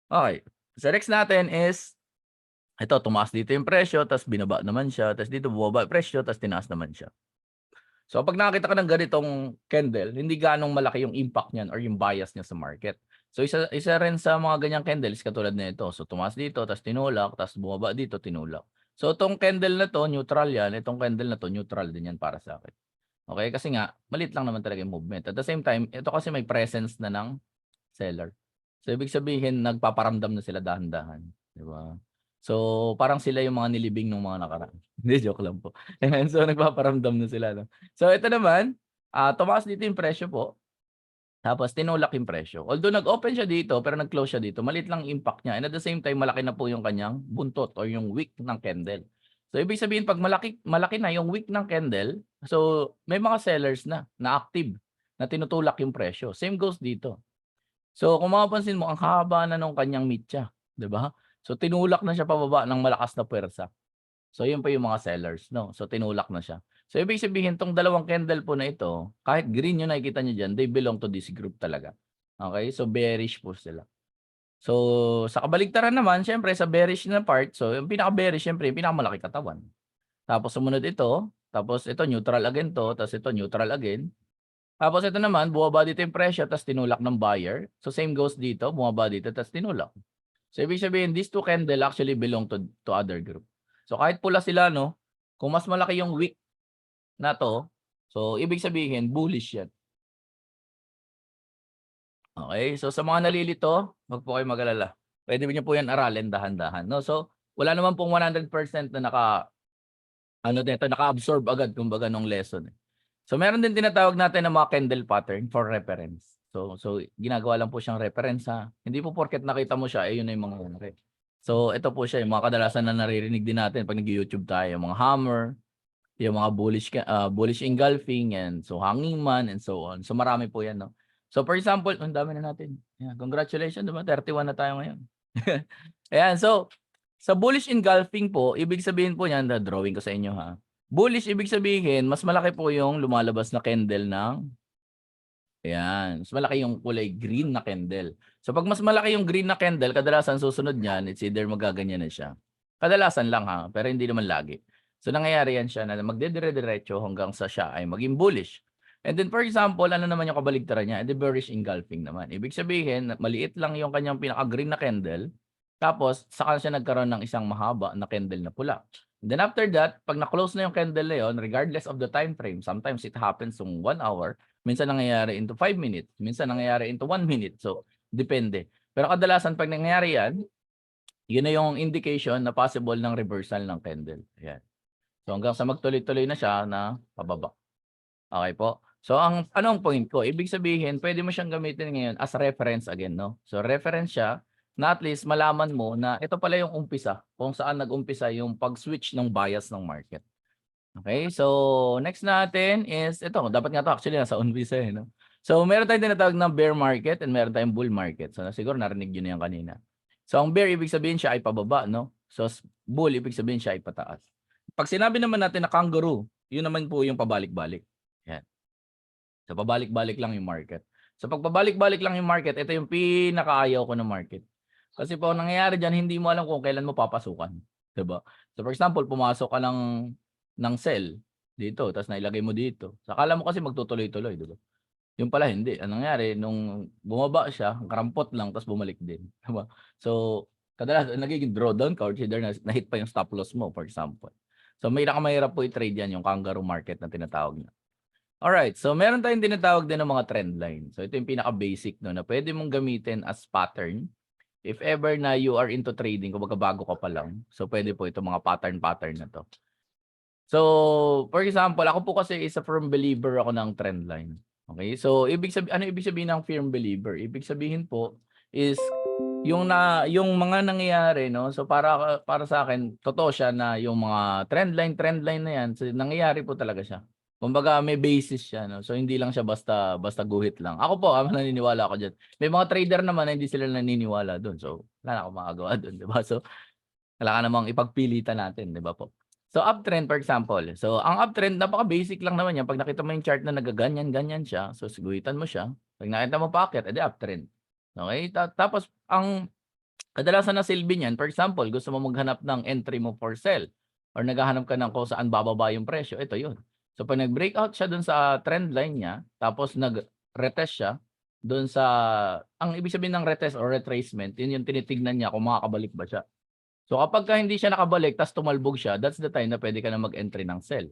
Okay. So, next natin is, ito, tumaas dito yung presyo, tapos binaba naman siya, tapos dito bumaba yung presyo, tapos tinaas naman siya. So, pag nakakita ka ng ganitong candle, hindi ganong malaki yung impact niyan or yung bias niya sa market. So, isa rin sa mga ganyang candles katulad nito. So, tumaas dito, tapos tinulak, tapos bumaba dito, tinulak. So, itong candle na to, neutral yan. Itong candle na to, neutral din yan para sa akin. Okay? Kasi nga, maliit lang naman talaga yung movement. At the same time, ito kasi may presence na ng seller. So, ibig sabihin, nagpaparamdam na sila dahan-dahan. Di ba? So, parang sila yung mga nilibing ng mga nakaraan. Hindi, joke lang po. Ayan, so, nagpaparamdam na sila. No? So, ito naman, tumaas dito yung presyo po. Tapos, tinulak yung presyo. Although, nag-open siya dito, pero nag-close siya dito, maliit lang impact niya. And at the same time, malaki na po yung kanyang buntot or yung wick ng candle. So, ibig sabihin, pag malaki na yung wick ng candle, so, may mga sellers na active, na tinutulak yung presyo. Same goes dito. So, kung mapapansin mo, ang haba na nung kanyang mitya. 'Di ba? So, tinulak na siya pababa ng malakas na puwersa. So, yun pa yung mga sellers, no? So, tinulak na siya. So, ibig sabihin, tong dalawang candle po na ito, kahit green yung nakikita nyo dyan, they belong to this group talaga. Okay? So, bearish po sila. So, sa kabaligtaran naman, syempre, sa bearish na part, so, yung pinaka-bearish, syempre, yung pinakamalaki katawan. Tapos, sumunod ito, tapos ito, neutral again to, tapos ito, neutral again. Tapos ito naman, bumaba dito yung presyo, tapos tinulak ng buyer. So, same goes dito, bumaba dito, tapos tinulak. So, ibig sabihin, these two candle actually belong to other group. So, kahit pula sila, no, kung mas malaki yung wick na to, so, ibig sabihin, bullish yan. Okay? So, sa mga nalilito, wag po kayo mag-alala. Pwede niyo po yan aralin dahan-dahan. No? So, wala naman pong 100% na naka-absorb agad, kumbaga, nung lesson. So, meron din tinatawag natin na mga candle pattern for reference. So ginagawa lang po siyang reference ha. Hindi po porket nakita mo siya, yun na yung mga nangyari. So, ito po siya, yung mga kadalasan na naririnig din natin pag nag-YouTube tayo, yung mga hammer, yung mga bullish engulfing, and so hanging man, and so on. So, marami po yan, no? So, for example, ang dami na natin. Yeah, congratulations, diba? 31 na tayo ngayon. Ayan, so, sa bullish engulfing po, ibig sabihin po yan, drawing ko sa inyo ha. Bullish, ibig sabihin, mas malaki po yung lumalabas na candle ng, ayan, mas malaki yung kulay green na candle. So, pag mas malaki yung green na candle, kadalasan susunod niyan, it's either magaganyan na siya. Kadalasan lang ha, pero hindi naman lagi. So, nangyayari yan siya na magdedire-diretso hanggang sa siya ay maging bullish. And then for example, ano naman yung kabaligtaran niya? The bearish engulfing naman. Ibig sabihin, maliit lang yung kanyang pinaka-green na candle, tapos saka siya nagkaroon ng isang mahaba na candle na pula. And then after that, pag na-close na yung candle na yun, regardless of the time frame, sometimes it happens in 1 hour, minsan nangyayari into 5 minutes, minsan nangyayari into 1 minute. So, depende. Pero kadalasan pag nangyayari yan, yun na yung indication na possible ng reversal ng candle. Ayan. So hanggang sa magtuloy-tuloy na siya na pababa. Okay po. So anong point ko? Ibig sabihin, pwede mo siyang gamitin ngayon as reference again, no? So reference siya na at least malaman mo na ito pala yung umpisa, kung saan nag-umpisa yung pag-switch ng bias ng market. Okay? So next natin is ito, dapat nga to actually nasa umpisa eh, no? So meron tayong tinatawag na bear market and meron tayong bull market. So siguro narinig niyo na yan kanina. So ang bear ibig sabihin siya ay pababa, no? So bull ibig sabihin siya ay pataas. Pag sinabi naman natin na kangaroo, yun naman po yung pabalik-balik. Yan. So pabalik-balik lang yung market. So pag pabalik-balik lang yung market, ito yung pinakaayaw ko ng market. Kasi po ang nangyayari diyan, hindi mo alam kung kailan mo papasukan, 'di ba? So for example, pumasok ka ng sell dito, tapos nailagay mo dito. So akala mo kasi magtutuloy-tuloy, 'di ba? Yung pala hindi. Anong nangyari nung bumaba siya, karampot lang tapos bumalik din, 'di ba? So kadalasan nagiging drawdown ka or either na-hit pa yung stop loss mo, for example. So mahirap po i-trade yan, yung kangaroo market na tinatawag niya. Alright, so meron tayong tinatawag din ng mga trend line. So ito yung pinaka-basic no, na pwede mong gamitin as pattern. If ever na you are into trading, kumbaga bago ka pa lang, so pwede po itong mga pattern na to. So, for example, ako po kasi is a firm believer ako ng trend line. Okay? So, ano ibig sabihin ng firm believer? Ibig sabihin po is yung mga nangyayari, no? So para sa akin, totoo siya na yung mga trend line na yan, so, nangyayari po talaga siya. Kumbaga may basis siya, no? So hindi lang siya basta guhit lang. Ako po, naniniwala ako diyan. May mga trader naman na hindi sila naniniwala doon. So wala na akong magagawa doon, 'di ba? So kailangan namang ipagpilitan natin, 'di ba po? So uptrend for example. So ang uptrend napaka-basic lang naman yan. Pag nakita mo yung chart na nagaganyan-ganyan siya, so siguhitan mo siya. Pag nakita mo paakyat, edi uptrend. Okay? Tapos ang kadalasan na silbi niyan, for example, gusto mo maghanap ng entry mo for sell or naghahanap ka ng kung saan bababa yung presyo, ito yun. So pag nag-breakout siya dun sa trend line niya, tapos nag-retest siya dun sa, ang ibig sabihin ng retest or retracement, yun yung tinitignan niya kung makakabalik ba siya. So kapag hindi siya nakabalik, tapos tumalbog siya, that's the time na pwede ka na mag-entry ng sell.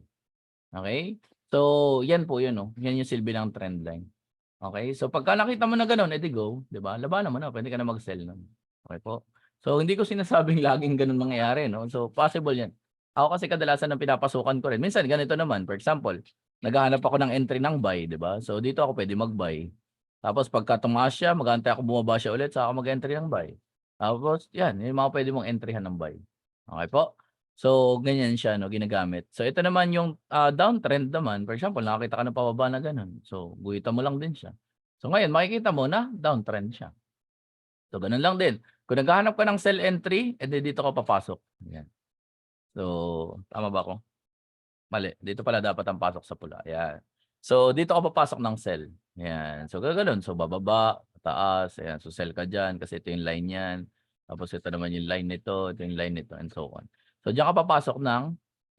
Okay? So yan po yun, no? Yan yung silbi ng trend line. Okay? So pagka nakita mo na gano'n, edi go, 'di ba? Labanan mo na, pwede ka na mag-sell nun. Okay po. So hindi ko sinasabing laging gano'n mangyayari, no? So possible 'yan. Ako kasi kadalasan ng pinapasukan ko rin. Minsan ganito naman, for example, naghahanap ako ng entry ng buy, 'di ba? So dito ako pwede mag-buy. Tapos pagka tumaas siya, mag-aantay ako bumaba siya ulit, saka ako mag-entry ng buy. Tapos 'yan, yung mga pwede mong entryhan ng buy. Okay po? So ganyan siya, no, ginagamit. So ito naman yung downtrend naman, for example, nakakita ka ng pababa na gano'n. So guhitan mo lang din siya. So ngayon makikita mo na downtrend siya. So gano'n lang din. Kung naghahanap ka ng sell entry, edi dito ka papasok. Ayan. So tama ba ako? Mali. Dito pala dapat ang pasok sa pula. Ayan. So dito ka papasok ng sell. Ayan. So gano'n. So bababa, taas. Ayan. So sell ka dyan kasi ito yung line yan. Tapos ito naman yung line nito, ito yung line nito, and so on. So diyan ka papasok ng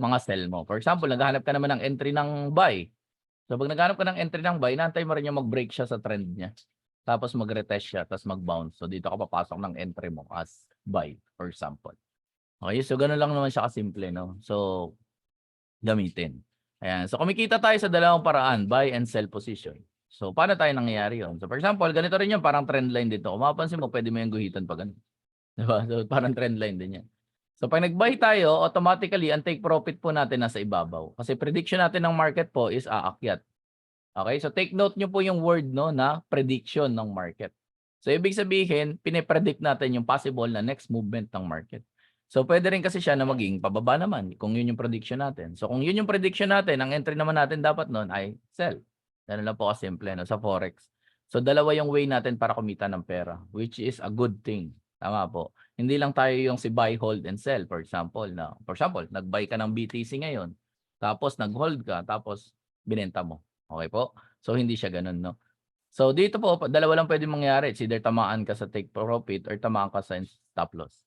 mga sell mo. For example, naghahanap ka naman ng entry ng buy. So pag naghahanap ka ng entry ng buy, inaantay mo rin yung mag-break siya sa trend niya. Tapos mag-retest siya, tapos mag-bounce. So dito ka papasok ng entry mo as buy, for example. Okay, so gano'n lang naman siya kasimple, no? So gamitin. Ayan. So kumikita tayo sa dalawang paraan, buy and sell position. So paano tayo nangyayari yun? So for example, ganito rin yun, parang trend line dito. Kung mapapansin mo, pwede mo yung guhitan pa ganun. Diba? So parang trend line din yan. So pag nag-buy tayo, automatically, ang take profit po natin nasa ibabaw. Kasi prediction natin ng market po is aakyat. Okay? So take note nyo po yung word, no, na prediction ng market. So ibig sabihin, pinipredict natin yung possible na next movement ng market. So pwede rin kasi siya na maging pababa naman kung yun yung prediction natin. So kung yun yung prediction natin, ang entry naman natin dapat noon ay sell. Ganun lang po kasimple, no, sa Forex. So dalawa yung way natin para kumita ng pera, which is a good thing. Tama po. Hindi lang tayo yung si buy, hold, and sell. For example, nag-buy ka ng BTC ngayon, tapos nag-hold ka, tapos binenta mo. Okay po? So hindi siya ganun, no? So dito po, dalawa lang pwede mangyari. It's either tamaan ka sa take profit or tamaan ka sa stop loss.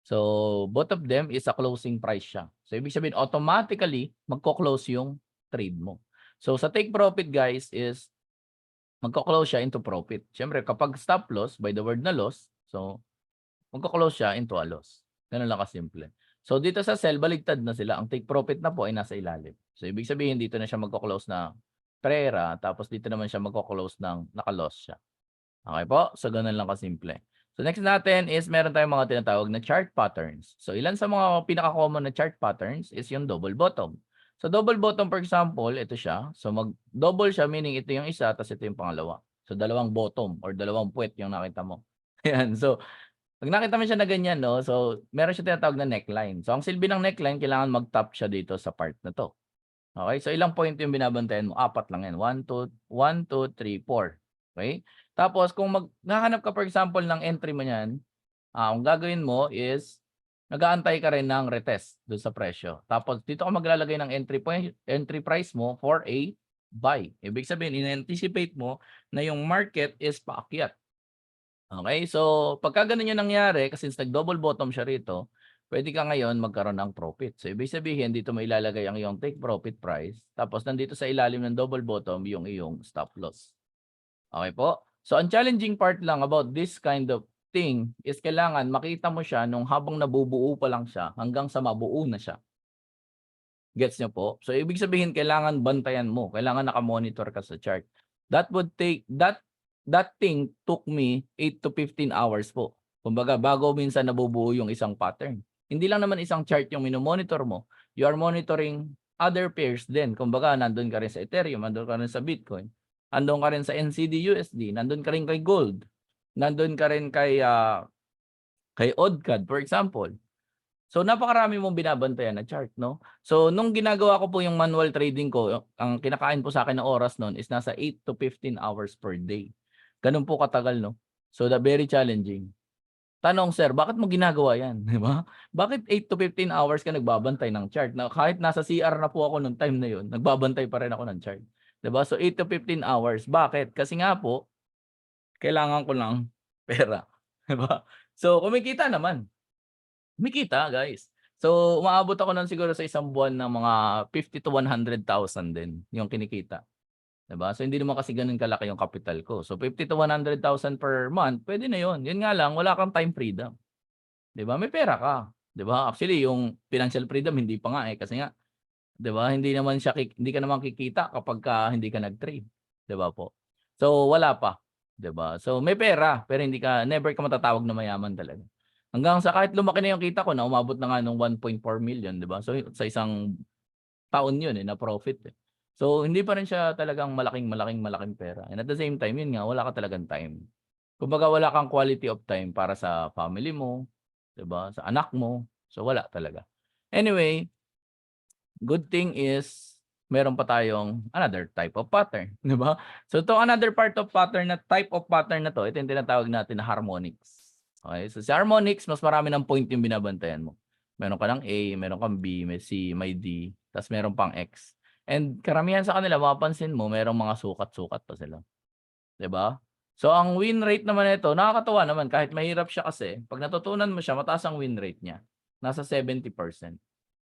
So both of them is a closing price siya. So ibig sabihin automatically magko-close yung trade mo. So sa take profit guys is magko-close siya into profit. Siyempre kapag stop loss, by the word na loss, so magko-close siya into a loss. Gano'n lang kasimple. So dito sa sell, baligtad na sila. Ang take profit na po ay nasa ilalim. So ibig sabihin dito na siya magko-close na pera, tapos dito naman siya magko-close ng naka-loss siya. Okay po? So gano'n lang kasimple. So next natin is meron tayong mga tinatawag na chart patterns. So ilan sa mga pinaka-common na chart patterns is yung double bottom. So double bottom for example, ito siya. So mag-double siya meaning ito yung isa tapos ito yung pangalawa. So dalawang bottom or dalawang puwet yung nakita mo. Ayan. So pag nakita mo siya na ganyan 'no, so meron siya tinatawag na neckline. So ang silbi ng neckline kailangan mag-top siya dito sa part na 'to. Okay? So ilang point yung binabantayan mo? 4 lang 'yan. 1, 2, 1, 2, 3, 4. Okay? Tapos kung naghahanap ka for example ng entry mo niyan, ang gagawin mo is nag-aantay ka rin ng retest do'n sa presyo. Tapos dito ka maglalagay ng entry price mo for a buy. Ibig sabihin in-anticipate mo na yung market is paakyat. Okay, so pagka gano'n yung nangyari, kasi since nag-double bottom siya rito, puwede ka ngayon magkaroon ng profit. So ibig sabihin dito mo ilalagay ang iyong take profit price, tapos nandito sa ilalim ng double bottom yung iyong stop loss. Okay po? So ang challenging part lang about this kind of thing is kailangan makita mo siya nung habang nabubuo pa lang siya hanggang sa mabuo na siya. Gets niyo po? So ibig sabihin kailangan bantayan mo, kailangan naka-monitor ka sa chart. That thing took me 8 to 15 hours po. Kumbaga bago minsan nabubuo yung isang pattern. Hindi lang naman isang chart yung mino-monitor mo. You are monitoring other pairs din. Kumbaga nandun ka rin sa Ethereum, nandun ka rin sa Bitcoin, nandun ka rin sa NCD-USD, nandun ka rin kay gold, nandun ka rin kay ODCAD for example. So napakarami mong binabantayan na chart, no? So nung ginagawa ko po yung manual trading ko, ang kinakain po sa akin ng oras noon is nasa 8 to 15 hours per day. Gano'n po katagal, no? So very challenging. Tanong, sir, bakit mo ginagawa 'yan, 'di ba? Bakit 8 to 15 hours ka nagbabantay ng chart na kahit nasa CR na po ako nung time na 'yon, nagbabantay pa rin ako ng chart, 'di ba? So 8 to 15 hours. Bakit? Kasi nga po kailangan ko ng pera, 'di ba? So kumikita naman. Kumikita, guys. So, umaabot ako ng siguro sa isang buwan ng mga 50 to 100,000 din yung kinikita, 'di ba? So, hindi naman kasi gano'n kalaki yung capital ko. So, 50 to 100,000 per month, puwede na 'yun. 'Yun nga lang wala kang time freedom, 'di ba? May pera ka, 'di ba? Actually, yung financial freedom hindi pa nga, eh, kasi nga 'di ba, hindi ka naman kikita kapagka hindi ka nag-trade, 'di ba po? So, wala pa, 'di ba? So, may pera pero never ka matatawag na mayaman talaga. Hanggang sa kahit lumaki na yung kita ko na umabot na nga nung 1.4 million, 'di ba? So, sa isang taon 'yun, na profit, eh. So, hindi pa rin siya talagang malaking pera and at the same time, 'yun nga, wala ka talagang time. Kumbaga wala kang quality of time para sa family mo, 'di ba, sa anak mo. So, wala talaga. Anyway, good thing is meron pa tayong another type of pattern, 'di ba? So, itong another type of pattern na 'to, ito yung tinatawag natin na harmonics. Okay, so sa harmonics mas marami ng point yung binabantayan mo. Meron ka ng A, meron kang B, may C, may D, ta's meron pang X. And karamihan sa kanila mapapansin mo merong mga sukat-sukat pa sila, 'di ba? So, ang win rate naman nito nakakatuwa naman kahit mahirap siya kasi 'pag natutunan mo siya mataas ang win rate niya, nasa 70%.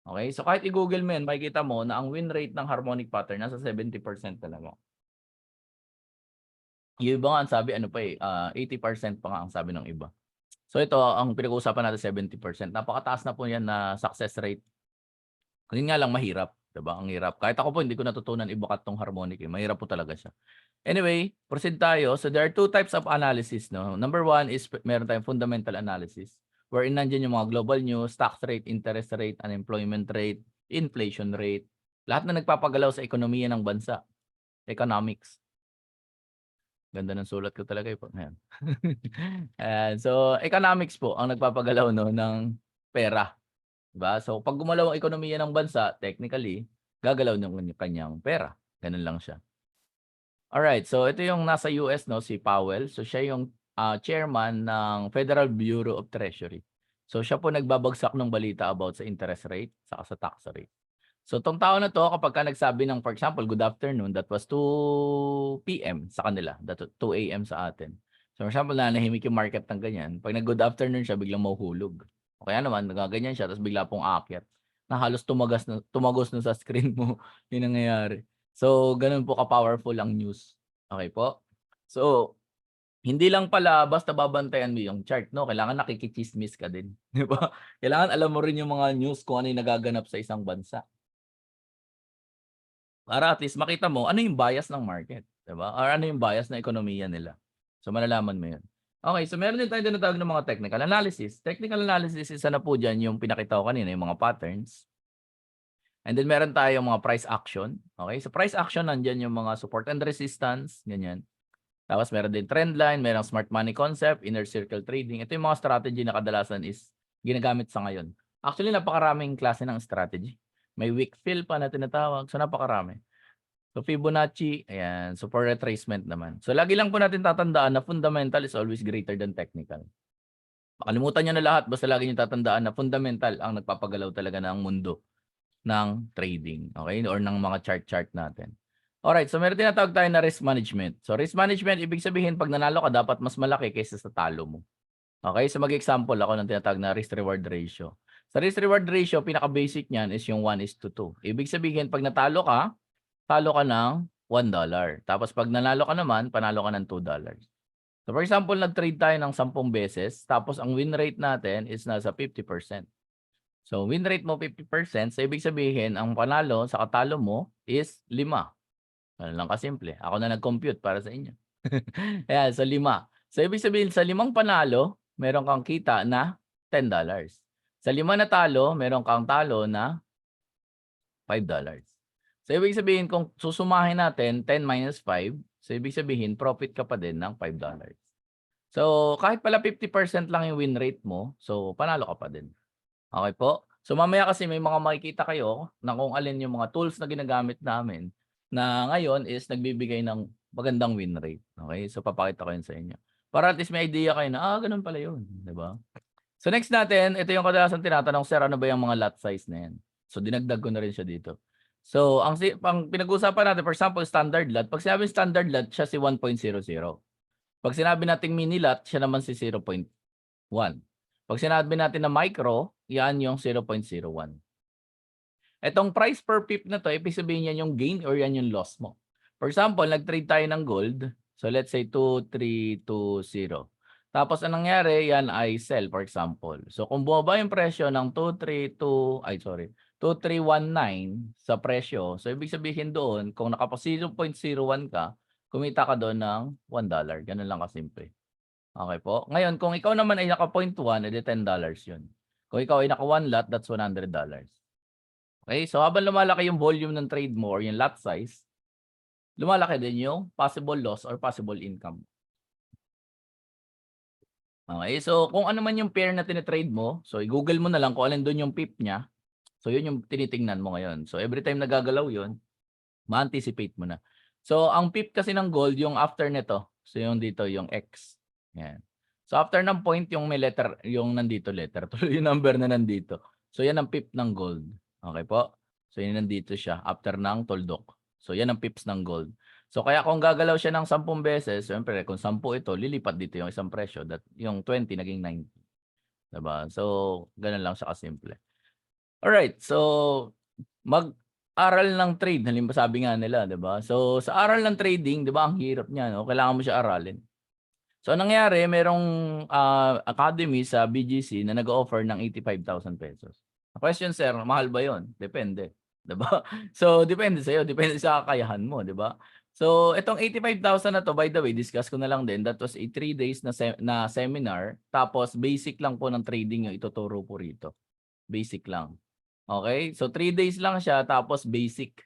Okay, so kahit i-Google mo 'yan makikita mo na ang win rate ng harmonic pattern nasa 70% talaga. Yung iba nga ang sabi ano pa, 80% pa nga ang sabi ng iba. So ito ang pinag-uusapan natin 70%, napakataas na po 'yan na success rate. Yun nga lang mahirap, 'di ba? Ang hirap. Kahit ako po hindi ko natutunan i-bukat 'tong harmonic, eh, mahirap po talaga siya. Anyway, proceed tayo. So there are two types of analysis, no. Number one is meron tayong fundamental analysis, wherein nandiyan yung mga global news, tax rate, interest rate, unemployment rate, inflation rate, lahat na nagpapagalaw sa ekonomiya ng bansa, economics. Ganda ng sulat ko talaga, eh, ayan. Ayan, so economics po ang nagpapagalaw 'no ng pera, 'di ba? So 'pag gumalaw ang ekonomiya ng bansa, technically gagalaw yung kanyang pera, gano'n lang siya. Alright, so ito yung nasa US 'no, si Powell. So siya yung, chairman ng Federal Bureau of Treasury. So siya po nagbabagsak ng balita about sa interest rate saka sa tax rate. So 'tong tao na 'to kapagka nagsabi ng for example, "Good afternoon," that was 2 PM sa kanila, 2 AM sa atin. So for example, nanahimik yung market ng ganyan, 'pag nag-good afternoon siya biglang mahuhulog. O kaya naman nagaganyan siya tapos bigla pong aakyat na halos tumagos na sa screen mo, yung nangyayari. So, ganun po ka-powerful ang news. Okay po? So, hindi lang pala basta babantayan mo yung chart, no? Kailangan nakikichismis ka din, 'di ba? Kailangan alam mo rin yung mga news kung ano yung nagaganap sa isang bansa. Para at least makita mo ano yung bias ng market, 'di ba? Or ano yung bias ng ekonomiya nila. So, malalaman mo yun. Okay, so meron din tayong tinatawag na mga technical analysis. Technical analysis, isa na po diyan yung pinakita ko kanina, yung mga patterns. And then meron tayong mga price action. Okay, so price action nandiyan yung mga support and resistance, ganyan. Tapos meron din trend line, merong smart money concept, inner circle trading. Ito yung mga strategy na kadalasan is ginagamit sa ngayon. Actually, napakaraming klase ng strategy. May weak fill pa na tinatawag. So, napakarami. So, Fibonacci, ayan. So, for retracement naman. So, lagi lang po natin tatandaan na fundamental is always greater than technical. Makalimutan nyo na lahat. Basta lagi nyo tatandaan na fundamental ang nagpapagalaw talaga ng mundo ng trading. Okay? Or ng mga chart-chart natin. Alright, so meron tinatawag tayo na risk management. So risk management, ibig sabihin pag nanalo ka, dapat mas malaki kaysa sa talo mo. Okay, so mag-example ako ng tinatawag na risk-reward ratio. Sa risk-reward ratio, pinaka-basic niyan is yung 1:2. Ibig sabihin, pag natalo ka, talo ka ng $1. Tapos pag nanalo ka naman, panalo ka ng $2. So for example, nag-trade tayo ng 10 beses, tapos ang win rate natin is nasa 50%. So win rate mo 50%, so ibig sabihin, ang panalo sa katalo mo is 5. Ganun lang kasimple. Ako na nag-compute para sa inyo. Ayan, so 5. So ibig sabihin sa 5 panalo, meron kang kita na $10. Sa 5 na talo, meron kang talo na $5. So ibig sabihin kung susumahin natin 10 minus 5, so ibig sabihin profit ka pa din ng $5. So kahit pala 50% lang yung win rate mo, so panalo ka pa din. Okay po? So mamaya kasi may mga makikita kayo na kung alin yung mga tools na ginagamit namin na ngayon is nagbibigay ng magandang win rate. Okay? So papakita ko yun sa inyo. Para at least may idea kayo na, ganun pala yun. Di ba? So next natin, ito yung kadalasan tinatanong, sir, ano ba yung mga lot size na yan? So dinagdag ko na rin siya dito. So ang pinag-uusapan natin, for example, standard lot. Pag sinabi standard lot, siya si 1.00. Pag sinabi nating mini lot, siya naman si 0.1. Pag sinabi natin na micro, yan yung 0.01. Etong price per pip na to, ibig sabihin yan yung gain or yan yung loss mo. For example, nag-trade tayo ng gold. So let's say 2320. Tapos anong nangyari, yan ay sell for example. So kung bumaba yung presyo ng 2319 sa presyo, so ibig sabihin doon, kung nakapa 0.01 ka, kumita ka doon ng $1. Ganun lang kasimple. Okay po. Ngayon, kung ikaw naman ay naka 0.1, edi $10 yun. Kung ikaw ay naka 1 lot, that's $100. Okay? So, habang lumalaki yung volume ng trade mo or yung lot size, lumalaki din yung possible loss or possible income. Okay? So, kung ano man yung pair na tinitrade mo, so i-google mo na lang kung alin doon yung pip niya. So, yun yung tinitingnan mo ngayon. So, every time nagagalaw yun, ma-anticipate mo na. So, ang pip kasi ng gold, yung after nito. So, yung dito, yung X. Yan. So, after ng point, yung may letter, yung nandito letter, tuloy yung number na nandito. So, yan ang pip ng gold. Okay po? So, yun nandito siya after ng tuldok. So, yan ang pips ng gold. So, kaya kung gagalaw siya ng 10 beses, syempre, kung 10 ito, lilipat dito yung isang presyo. That, yung 20 naging 90. Diba? So, ganun lang siya kasimple. Alright, so, mag-aral ng trade, halimbawa sabi nga nila, 'di ba? So sa aral ng trading, 'di ba, ang hirap niya, no? Kailangan mo siya aralin. So anong nangyari, merong academy sa BGC na nag-o-offer ng 85,000 pesos. Question, sir, mahal ba 'yon? Depende, 'di ba? So depende sa iyo, depende sa kakayahan mo, 'di ba? So itong 85,000 na to, by the way, discuss ko na lang din, that was a 3 days na seminar, tapos basic lang po ng trading yung ituturo po rito. Basic lang. Okay? So 3 days lang siya tapos basic.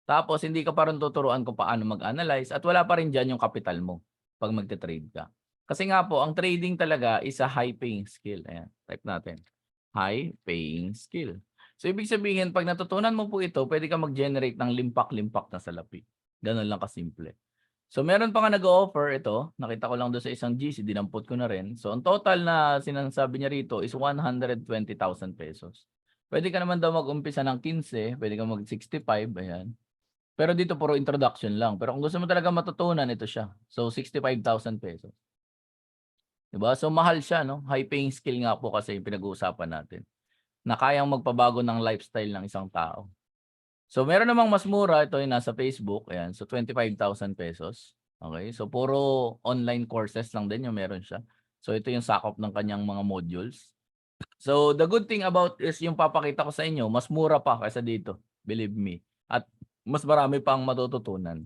Tapos hindi ka pa rin tuturuan kung paano mag-analyze at wala pa rin diyan yung capital mo pag magte-trade ka. Kasi nga po, ang trading talaga is a high paying skill. Ayan, type natin. High paying skill. So ibig sabihin, pag natutunan mo po ito, pwede ka mag-generate ng limpak-limpak na salapi. Ganun lang kasimple. So meron pa nga nag-o-offer ito, nakita ko lang doon sa isang GC, dinampot ko na rin. So ang total na sinasabi niya rito is 120,000 pesos. Pwede ka naman daw mag-umpisa ng 15, pwede ka mag-65, ayan. Pero dito puro introduction lang. Pero kung gusto mo talaga matutunan, ito siya. So 65,000 pesos. Diba? So mahal siya, no? High paying skill nga po kasi yung pinag-uusapan natin. Na kayang magpabago ng lifestyle ng isang tao. So, meron namang mas mura. Ito yung nasa Facebook. Ayan. So, 25,000 pesos. Okay. So, puro online courses lang din yung meron siya. So, ito yung sakop ng kanyang mga modules. So, the good thing about is yung papakita ko sa inyo, mas mura pa kaysa dito. Believe me. At mas marami pang matututunan.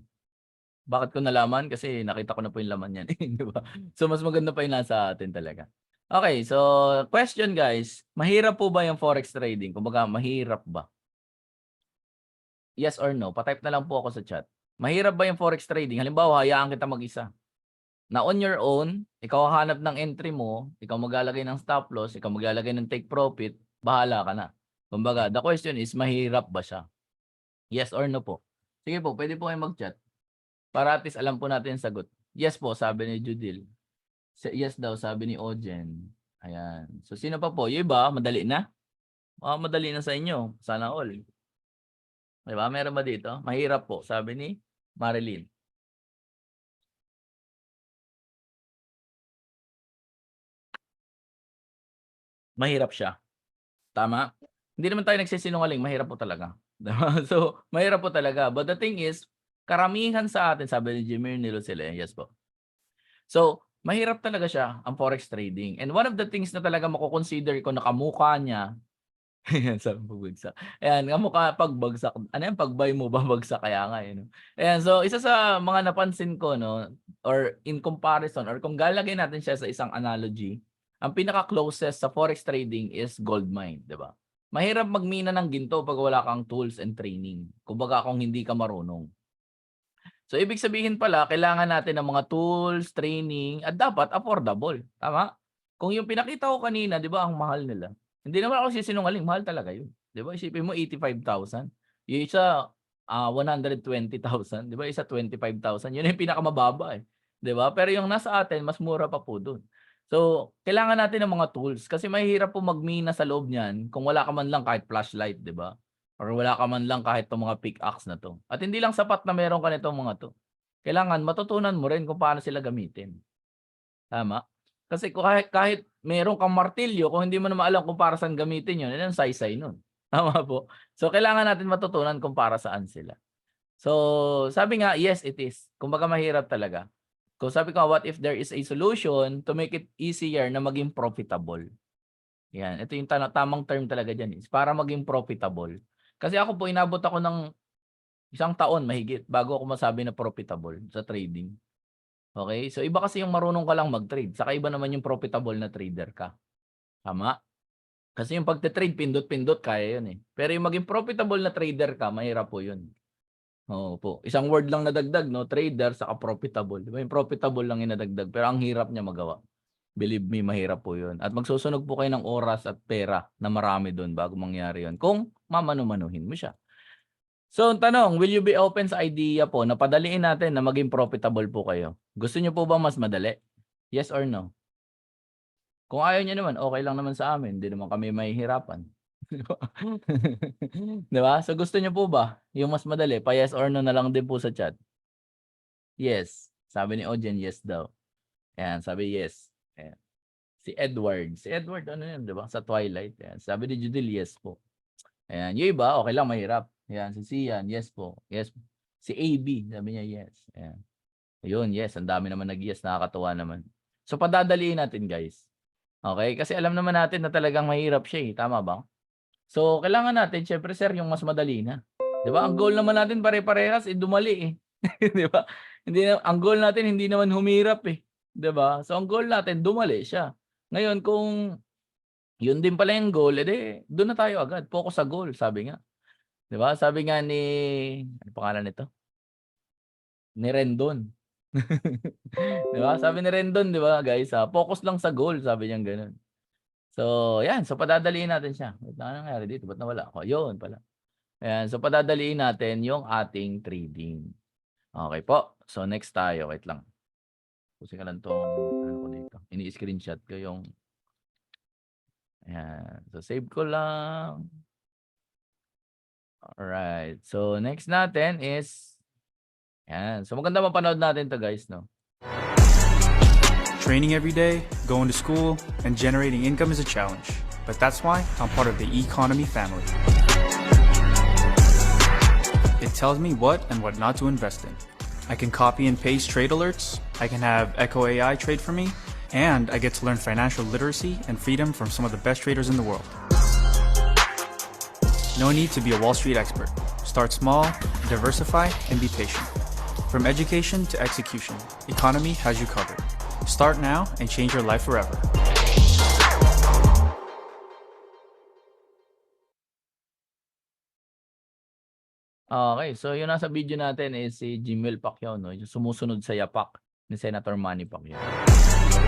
Bakit ko nalaman? Kasi nakita ko na po yung laman yan. Di ba? So, mas maganda pa yung nasa atin talaga. Okay. So, question guys. Mahirap po ba yung forex trading? Kumbaga, mahirap ba? Yes or no? Patype na lang po ako sa chat. Mahirap ba yung forex trading? Halimbawa, hayaan kita mag-isa. Na on your own, ikaw hanap ng entry mo, ikaw maglalagay ng stop loss, ikaw maglalagay ng take profit, bahala ka na. Kumbaga, the question is, mahirap ba siya? Yes or no po? Sige po, pwede po kayo mag-chat. Para at least alam po natin yung sagot. Yes po, sabi ni Judil. Yes daw, sabi ni Ojen. Ayan. So, sino pa po? Yung iba, madali na? Madali na sa inyo. Sana all. Diba? Meron ba dito? Mahirap po, sabi ni Marilyn. Mahirap siya. Tama? Hindi naman tayo nagsisinungaling, mahirap po talaga. Diba? So, mahirap po talaga. But the thing is, karamihan sa atin, sabi ni Jimmy Nilosile, yes po. So, mahirap talaga siya, ang forex trading. And one of the things na talaga makukonsider ko na kamukha niya, ayan, sabi pagbagsak. Ayan, kamukha pagbagsak. Ano yan, pag-buy mo, babagsak kaya nga. No? Ayan, so isa sa mga napansin ko, no, or in comparison, or kung galagay natin siya sa isang analogy, ang pinaka-closest sa forex trading is gold mine, di ba? Mahirap magmina ng ginto pag wala kang tools and training. Kumbaga kung hindi ka marunong. So, ibig sabihin pala, kailangan natin ng mga tools, training, at dapat affordable. Tama? Kung yung pinakita ko kanina, di ba, ang mahal nila. Hindi naman ako sisinungaling, mahal talaga yun. Di ba? Isipin mo, 85,000. Yung isa, 120,000. Di ba? Isa, 25,000. Yun yung pinakamababa eh. Di ba? Pero yung nasa atin, mas mura pa po dun. So, kailangan natin ng mga tools kasi mahirap po magmina sa loob niyan kung wala ka man lang kahit flashlight, di ba? Or wala ka man lang kahit itong mga pickaxe na to. At hindi lang sapat na meron ka nitong mga to. Kailangan matutunan mo rin kung paano sila gamitin. Tama? Kasi kahit meron kang martilyo, kung hindi mo na maalam kung para saan gamitin yun, yun ang saysay nun. Tama po? So, kailangan natin matutunan kung para saan sila. So, sabi nga, yes, it is. Kumbaga mahirap talaga. Kung sabi ko, what if there is a solution to make it easier na maging profitable? Yan. Ito yung tamang term talaga dyan. Para maging profitable. Kasi ako po, inabot ako ng 1 taon mahigit bago ako masabi na profitable sa trading. Okay? So, iba kasi yung marunong ka lang mag-trade. Saka iba naman yung profitable na trader ka. Tama? Kasi yung pagte-trade, pindot-pindot, kaya yun eh. Pero yung maging profitable na trader ka, mahirap po yun. Oo po. Isang word lang nadagdag, no? Trader, saka profitable. Diba? Yung profitable lang yung nadagdag. Pero ang hirap niya magawa. Believe me, mahirap po yun. At magsusunog po kayo ng oras at pera na marami doon bago mangyari yun. Kung mamanu-manuhin mo siya. So, tanong, will you be open sa idea po na padaliin natin na maging profitable po kayo? Gusto niyo po ba mas madali? Yes or no? Kung ayaw niyo naman, okay lang naman sa amin. Hindi naman kami mahihirapan. Diba? So, gusto niyo po ba yung mas madali? Pa yes or no na lang din po sa chat. Yes. Sabi ni Ojen, yes daw. Ayan, sabi yes. Ayan. Si Edward, ano yun, diba? Sa Twilight. Ayan. Sabi ni Judil, yes po. Ayan. Yung iba, okay lang, mahirap. Ayan, si Sian, yes po. Yes. Si AB, sabi niya, yes. Ayan. Ayun, yes. Ang dami naman nag-yes. Nakakatuwa naman. So, padadaliin natin, guys. Okay? Kasi alam naman natin na talagang mahirap siya eh. Tama ba? So, kailangan natin, syempre, sir, yung mas madali na. Diba? Ang goal naman natin pare-parehas, dumali eh. Diba? Ang goal natin, hindi naman humirap eh. Diba? So, ang goal natin, dumali siya. Ngayon, kung yun din pala yung goal, edi, doon na tayo agad. Focus sa goal, sabi nga. Diba? Sabi nga ni, ano pangalan nito? Ni Rendon. Diba? Sabi ni Rendon, diba, guys? Focus lang sa goal, sabi niya ganun. So, yan. So, padadaliin natin siya. Ano nangyari dito? Ba't nawala ako? Yun pala. Ayan. So, padadaliin natin yung ating trading. Okay po. So, next tayo. Wait lang. Pusin ka lang itong, ano ko dito. Ini-screenshot ko yung, ayan. So, save ko lang. Alright. So, next natin is, ayan. So, maganda mapanood natin to guys, no? Training every day, going to school, and generating income is a challenge. But that's why I'm part of the economy family. It tells me what and what not to invest in. I can copy and paste trade alerts, I can have Echo AI trade for me, and I get to learn financial literacy and freedom from some of the best traders in the world. No need to be a Wall Street expert. Start small, diversify, and be patient. From education to execution, Economy has you covered. Start now and change your life forever. Okay, so yung nasa video natin is si Jimel Pacquiao, no? Yung sumusunod sa yapak ni Senator Manny Pacquiao.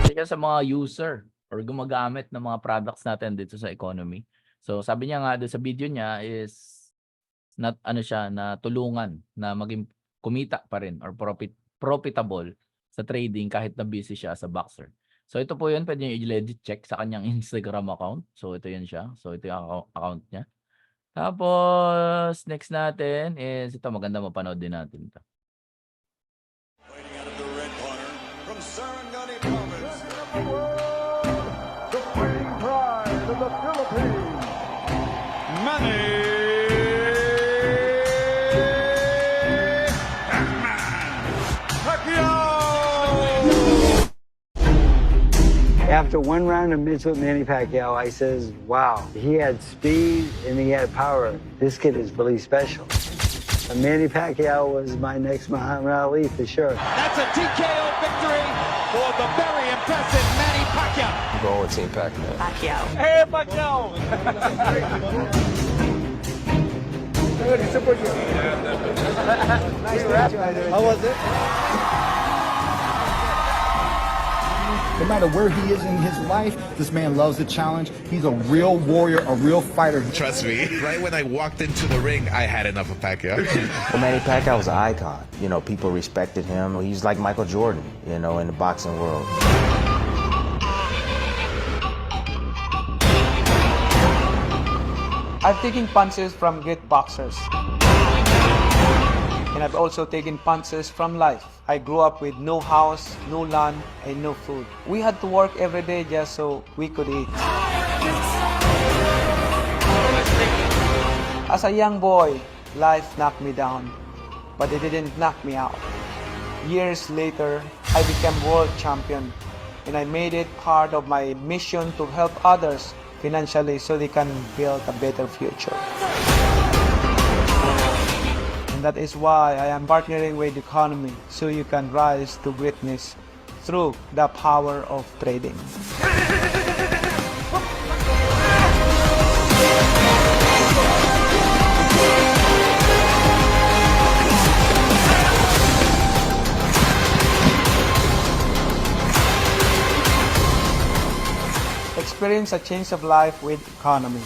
Kaya sa mga user or gumagamit ng mga products natin dito sa economy. So sabi niya nga doon sa video niya is not ano siya na tulungan na maging kumita pa rin or profitable sa trading kahit na busy siya sa boxer. So ito po yun, pwede nyo i-legit check sa kanyang Instagram account. So ito yun siya. So ito yung account niya. Tapos, next natin is ito, maganda mapanood din natin ito. Fighting out of the red corner from Sarangani Province. The fighting pride of the Philippines, Manny Pacquiao! After one round of mitts with Manny Pacquiao, I says, wow, he had speed and he had power. This kid is really special. And Manny Pacquiao was my next Muhammad Ali for sure. That's a TKO victory for the very impressive Manny Pacquiao. Go with Team Pacquiao. Pacquiao. Hey, Pacquiao! How was it? no matter where he is in his life, this man loves the challenge. He's a real warrior, a real fighter. Trust me, right when I walked into the ring, I had enough of Pacquiao. Well, Manny Pacquiao was an icon. You know, people respected him. He's like Michael Jordan, you know, in the boxing world. I've taken punches from great boxers. And I've also taken punches from life. I grew up with no house, no land, and no food. We had to work every day just so we could eat. As a young boy, life knocked me down, but it didn't knock me out. Years later, I became world champion, and I made it part of my mission to help others financially so they can build a better future. And that is why I am partnering with Economy so you can rise to greatness through the power of trading. Experience a change of life with Economy.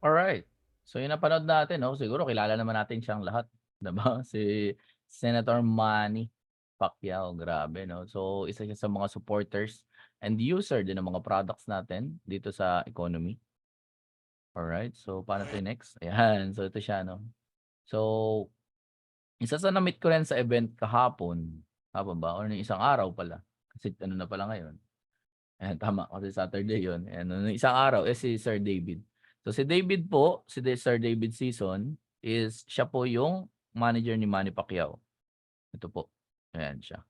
Alright. So yung napanood natin, no? Siguro kilala naman natin siyang lahat. Diba? Si Senator Manny Pacquiao. Grabe, no? So isa siya sa mga supporters and user din ng mga products natin dito sa economy. Alright. So paano tayo next? Ayan. So ito siya, no? So isa sa na-meet ko rin sa event kahapon. Hapon ba? O nung isang araw pala. Kasi ano na pala ngayon. Ayan, tama. Kasi Saturday yun. Ayan, nung isang araw, si Sir David. So si David po, si Sir David Season, is siya po yung manager ni Manny Pacquiao. Ito po. Ayan siya.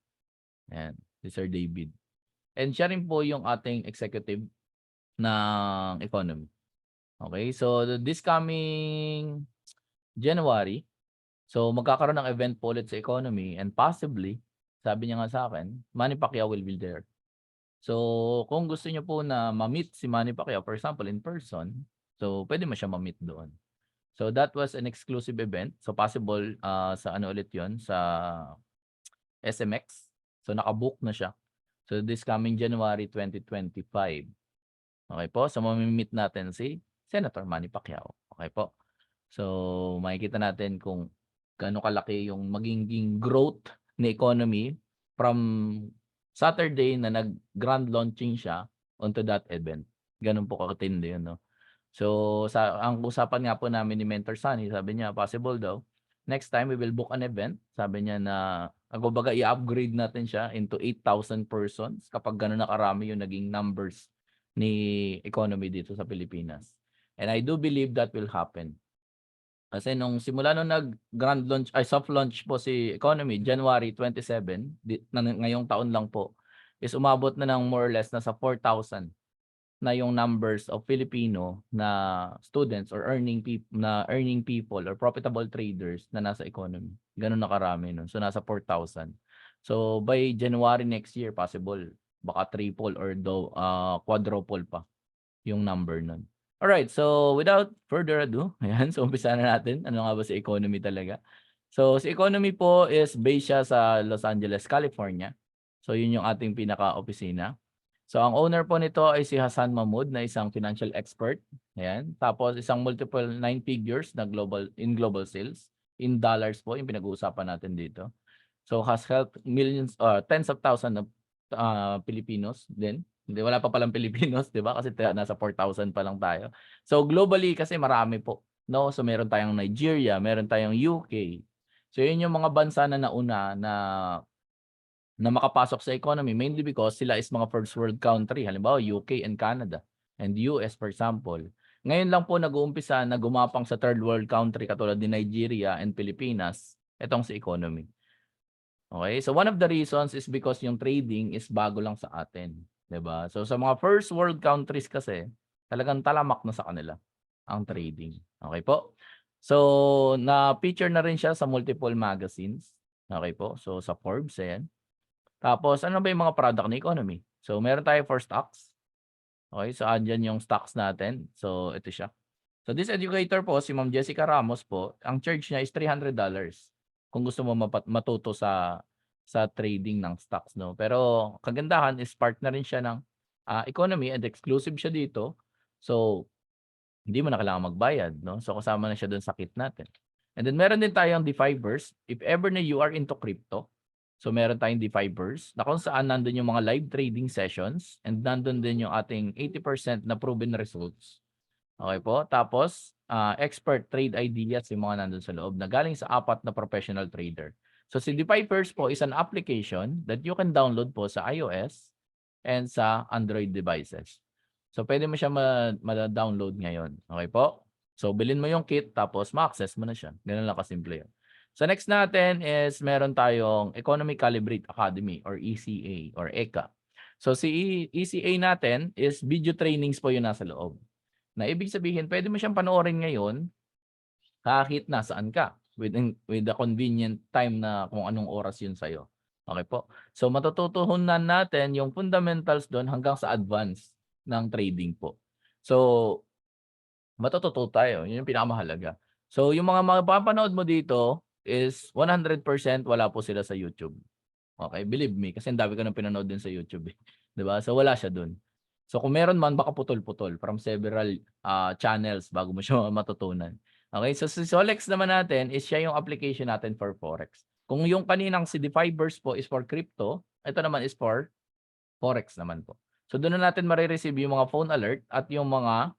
Ayan, si Sir David. And siya rin po yung ating executive ng economy. Okay, so this coming January, so magkakaroon ng event po ulit sa economy and possibly, sabi niya nga sa akin, Manny Pacquiao will be there. So kung gusto niyo po na ma-meet si Manny Pacquiao, for example, in person, so pwede mo siya ma-meet doon. So that was an exclusive event. So possible sa ano ulit yun, sa SMX. So nakabook na siya. So this coming January 2025. Okay po, so mamimit natin si Senator Manny Pacquiao. Okay po. So makikita natin kung gaano kalaki yung magiging growth ni economy from Saturday na nag-grand launching siya onto that event. Ganun po kakatindi yun, no? So, ang usapan nga po namin ni Mentor Sunny, sabi niya, possible daw, next time we will book an event. Sabi niya na, kumbaga i-upgrade natin siya into 8,000 persons kapag gano'n na karami yung naging numbers ni economy dito sa Pilipinas. And I do believe that will happen. Kasi nung simula nung nag-grand launch, ay soft launch po si economy, January 27, ngayong taon lang po, is umabot na ng more or less na sa 4,000 na yung numbers of Filipino na students or earning people or profitable traders na nasa economy. Ganun na karami nun. So nasa 4,000. So by January next year possible baka triple or quadruple pa yung number nun. Alright, so without further ado, ayan, so umpisa na natin. Ano nga ba si economy talaga? So si economy po is based siya sa Los Angeles, California. So yun yung ating pinaka-opisina. So ang owner po nito ay si Hassan Mahmoud na isang financial expert. Ayan. Tapos isang multiple 9 figures na global sales. In dollars po yung pinag-uusapan natin dito. So has helped millions tens of thousands of Filipinos din. Hindi, wala pa palang Pilipinos, di ba? Kasi nasa 4,000 pa lang tayo. So globally kasi marami po. No? So meron tayong Nigeria, meron tayong UK. So yun yung mga bansa na nauna na makapasok sa economy mainly because sila is mga first world country. Halimbawa, UK and Canada and US for example. Ngayon lang po nag-uumpisa na gumapang sa third world country katulad ni Nigeria and Pilipinas, itong sa economy. Okay? So one of the reasons is because yung trading is bago lang sa atin. Diba? So sa mga first world countries kasi, talagang talamak na sa kanila ang trading. Okay po? So na-feature na rin siya sa multiple magazines. Okay po? So sa Forbes, ayan. Tapos, ano ba yung mga product ng economy? So, meron tayo for stocks. Okay, so andyan yung stocks natin. So, ito siya. So, this educator po, si Ma'am Jessica Ramos po, ang charge niya is $300 kung gusto mo matuto sa trading ng stocks. No? Pero, kagandahan is part na rin siya ng economy and exclusive siya dito. So, hindi mo na kailangan magbayad. No? So, kasama na siya dun sa kit natin. And then, meron din tayong DeFibers. If ever na you are into crypto, so meron tayong DeFibers na kung saan nandun yung mga live trading sessions and nandun din yung ating 80% na proven results. Okay po? Tapos, expert trade ideas yung mga nandun sa loob na galing sa 4 na professional trader. So si DeFibers po is an application that you can download po sa iOS and sa Android devices. So pwede mo siya ma-download ngayon. Okay po? So bilhin mo yung kit tapos ma-access mo na siya. Ganun lang kasimple yun. So next natin is meron tayong Economic Calibrate Academy or ECA or ECA. So si ECA natin is video trainings po yung nasa loob. Na ibig sabihin, pwede mo siyang panoorin ngayon kahit nasaan ka with the convenient time na kung anong oras yun sa'yo. Okay po? So matututunan natin yung fundamentals doon hanggang sa advance ng trading po. So matututo tayo. Yun yung pinakamahalaga. So yung mga mapapanood mo dito, is 100% wala po sila sa YouTube. Okay, believe me kasi ang dami ko nang pinanood din sa YouTube, 'di ba? So wala siya doon. So kung meron man baka putol-putol from several channels bago mo siya matutunan. Okay, so si Solex naman natin is siya yung application natin for forex. Kung yung kaninang si DeFibers po is for crypto, ito naman is for forex naman po. So doon na natin marireceive yung mga phone alert at yung mga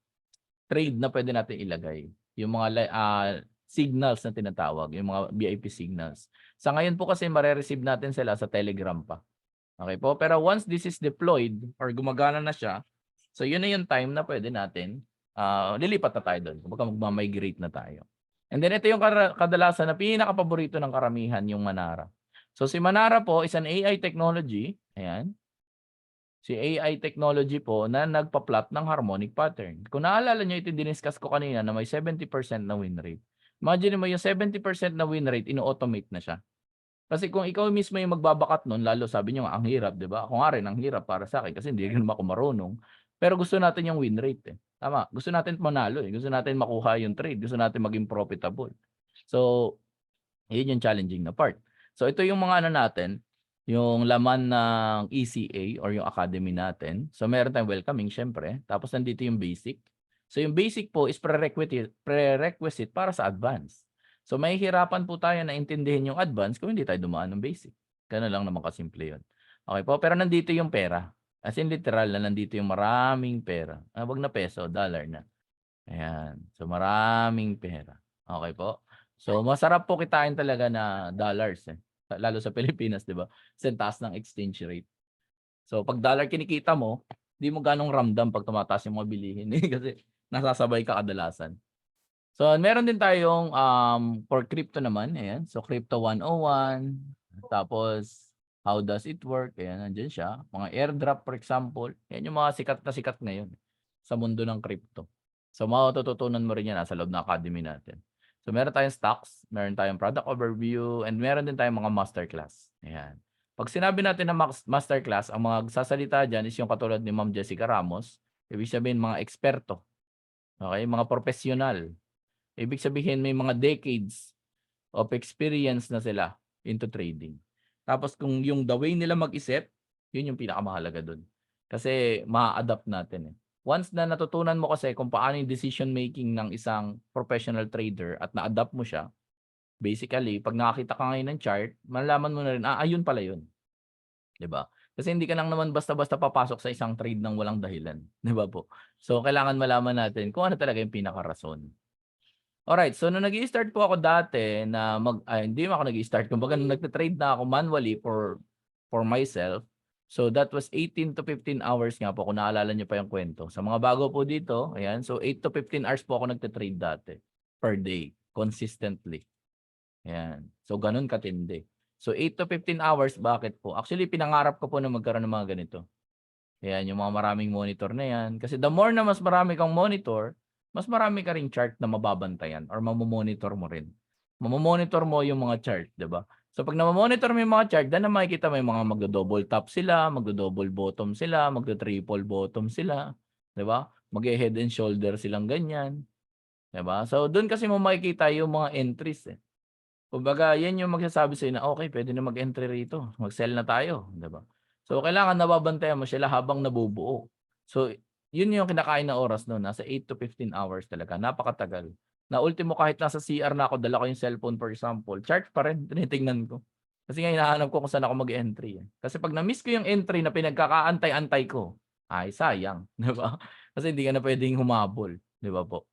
trade na pwede natin ilagay. Yung mga signals na tinatawag, yung mga VIP signals. Sa ngayon po kasi mare-receive natin sila sa Telegram pa. Okay po? Pero once this is deployed or gumagana na siya, so yun na yung time na pwede natin, lilipat na tayo doon. Kumbaga magmamigrate na tayo. And then ito yung kadalasan na pinaka-paborito ng karamihan, yung Manara. So si Manara po is an AI technology. Ayan. Si AI technology po na nagpa-plot ng harmonic pattern. Kung naalala nyo, ito diniscuss ko kanina na may 70% na win rate. Imagine mo yung 70% na win rate, ino-automate na siya. Kasi kung ikaw mismo yung magbabakat nun, lalo sabi nyo ang hirap, di ba? Ako nga rin, ang hirap para sa akin kasi hindi rin ako marunong. Pero gusto natin yung win rate. Tama, gusto natin manalo. Gusto natin makuha yung trade. Gusto natin maging profitable. So, yun yung challenging na part. So, ito yung mga ano natin, yung laman ng ECA or yung academy natin. So, meron tayong welcoming, syempre. Tapos, nandito yung basic. So, yung basic po is prerequisite para sa advance. So, may hirapan po tayo na intindihin yung advance kung hindi tayo dumaan ng basic. Ganun lang naman kasimple yun. Okay po, pero nandito yung pera. As in literal na nandito yung maraming pera. Wag na peso, dollar na. Ayan. So, maraming pera. Okay po. So, masarap po kitain talaga na dollars. Lalo sa Pilipinas, di ba? Kasi taas ng exchange rate. So, pag dollar kinikita mo, Hindi mo ganong ramdam pag tumataas yung mga bilihin eh, kasi nasasabay ka kadalasan. So, meron din tayong for crypto naman, ayan. So, Crypto 101, tapos how does it work? Ayan, nandiyan siya. Mga airdrop, for example. Yan yung mga sikat na sikat ngayon sa mundo ng crypto. So, matututunan mo rin yan sa loob ng academy natin. So, meron tayong stocks, meron tayong product overview, and meron din tayong mga masterclass. Ayan. Pag sinabi natin na masterclass, ang mga sasalita dyan is yung katulad ni Ma'am Jessica Ramos. Ibig sabihin, mga eksperto. Okay? Mga profesional. Ibig sabihin, may mga decades of experience na sila into trading. Tapos kung yung the way nila mag-isip, yun yung pinakamahalaga dun. Kasi ma-adapt natin eh. Once na natutunan mo kasi kung paano yung decision making ng isang professional trader at na-adapt mo siya, basically, pag nakakita ka ngayon ng chart, malalaman mo na rin, ayun pala yun. 'Di ba? Kasi hindi ka lang naman basta-basta papasok sa isang trade ng walang dahilan. 'Di ba po? So, kailangan malaman natin kung ano talaga yung pinaka-rason. Alright, so nung nag-i-start po ako dati na hindi ako nag-i-start. Kumbaga, nung nagte-trade na ako manually for myself, so that was 18 to 15 hours nga po, kung naalala niyo pa yung kwento. Sa mga bago po dito, ayan, so 8 to 15 hours po ako nagte-trade dati per day, consistently. Ayan. So, ganun katindi. So, 8 to 15 hours, bakit po? Actually, pinangarap ko po na magkaroon ng mga ganito. Ayan, yung mga maraming monitor na yan. Kasi the more na mas marami kang monitor, mas marami ka ring chart na mababantayan or mamomonitor mo rin. Mamomonitor mo yung mga chart, di ba? So, pag namomonitor mo yung mga chart, dan na makikita mo yung mga magdo-double top sila, magdo-double bottom sila, magdo-triple bottom sila, di ba? Mag-head and shoulder silang ganyan. Di ba? So, doon kasi mo makikita yung mga entries eh. Kumbaga, yan yung magsasabi sa'yo na, okay, pwede na mag-entry rito. Mag-sell na tayo. Diba? So, kailangan nababantayan mo sila habang nabubuo. So, yun yung kinakain na oras noon. Nasa 8 to 15 hours talaga. Napakatagal. Na ultimo, kahit nasa CR na ako, dala ko yung cellphone, for example, chart pa rin, tinitingnan ko. Kasi nga, hinahanap ko kung saan ako mag-entry. Kasi pag na-miss ko yung entry na pinagkakaantay-antay ko, ay, sayang. Diba? Kasi hindi ka na pwedeng humabol. Diba po?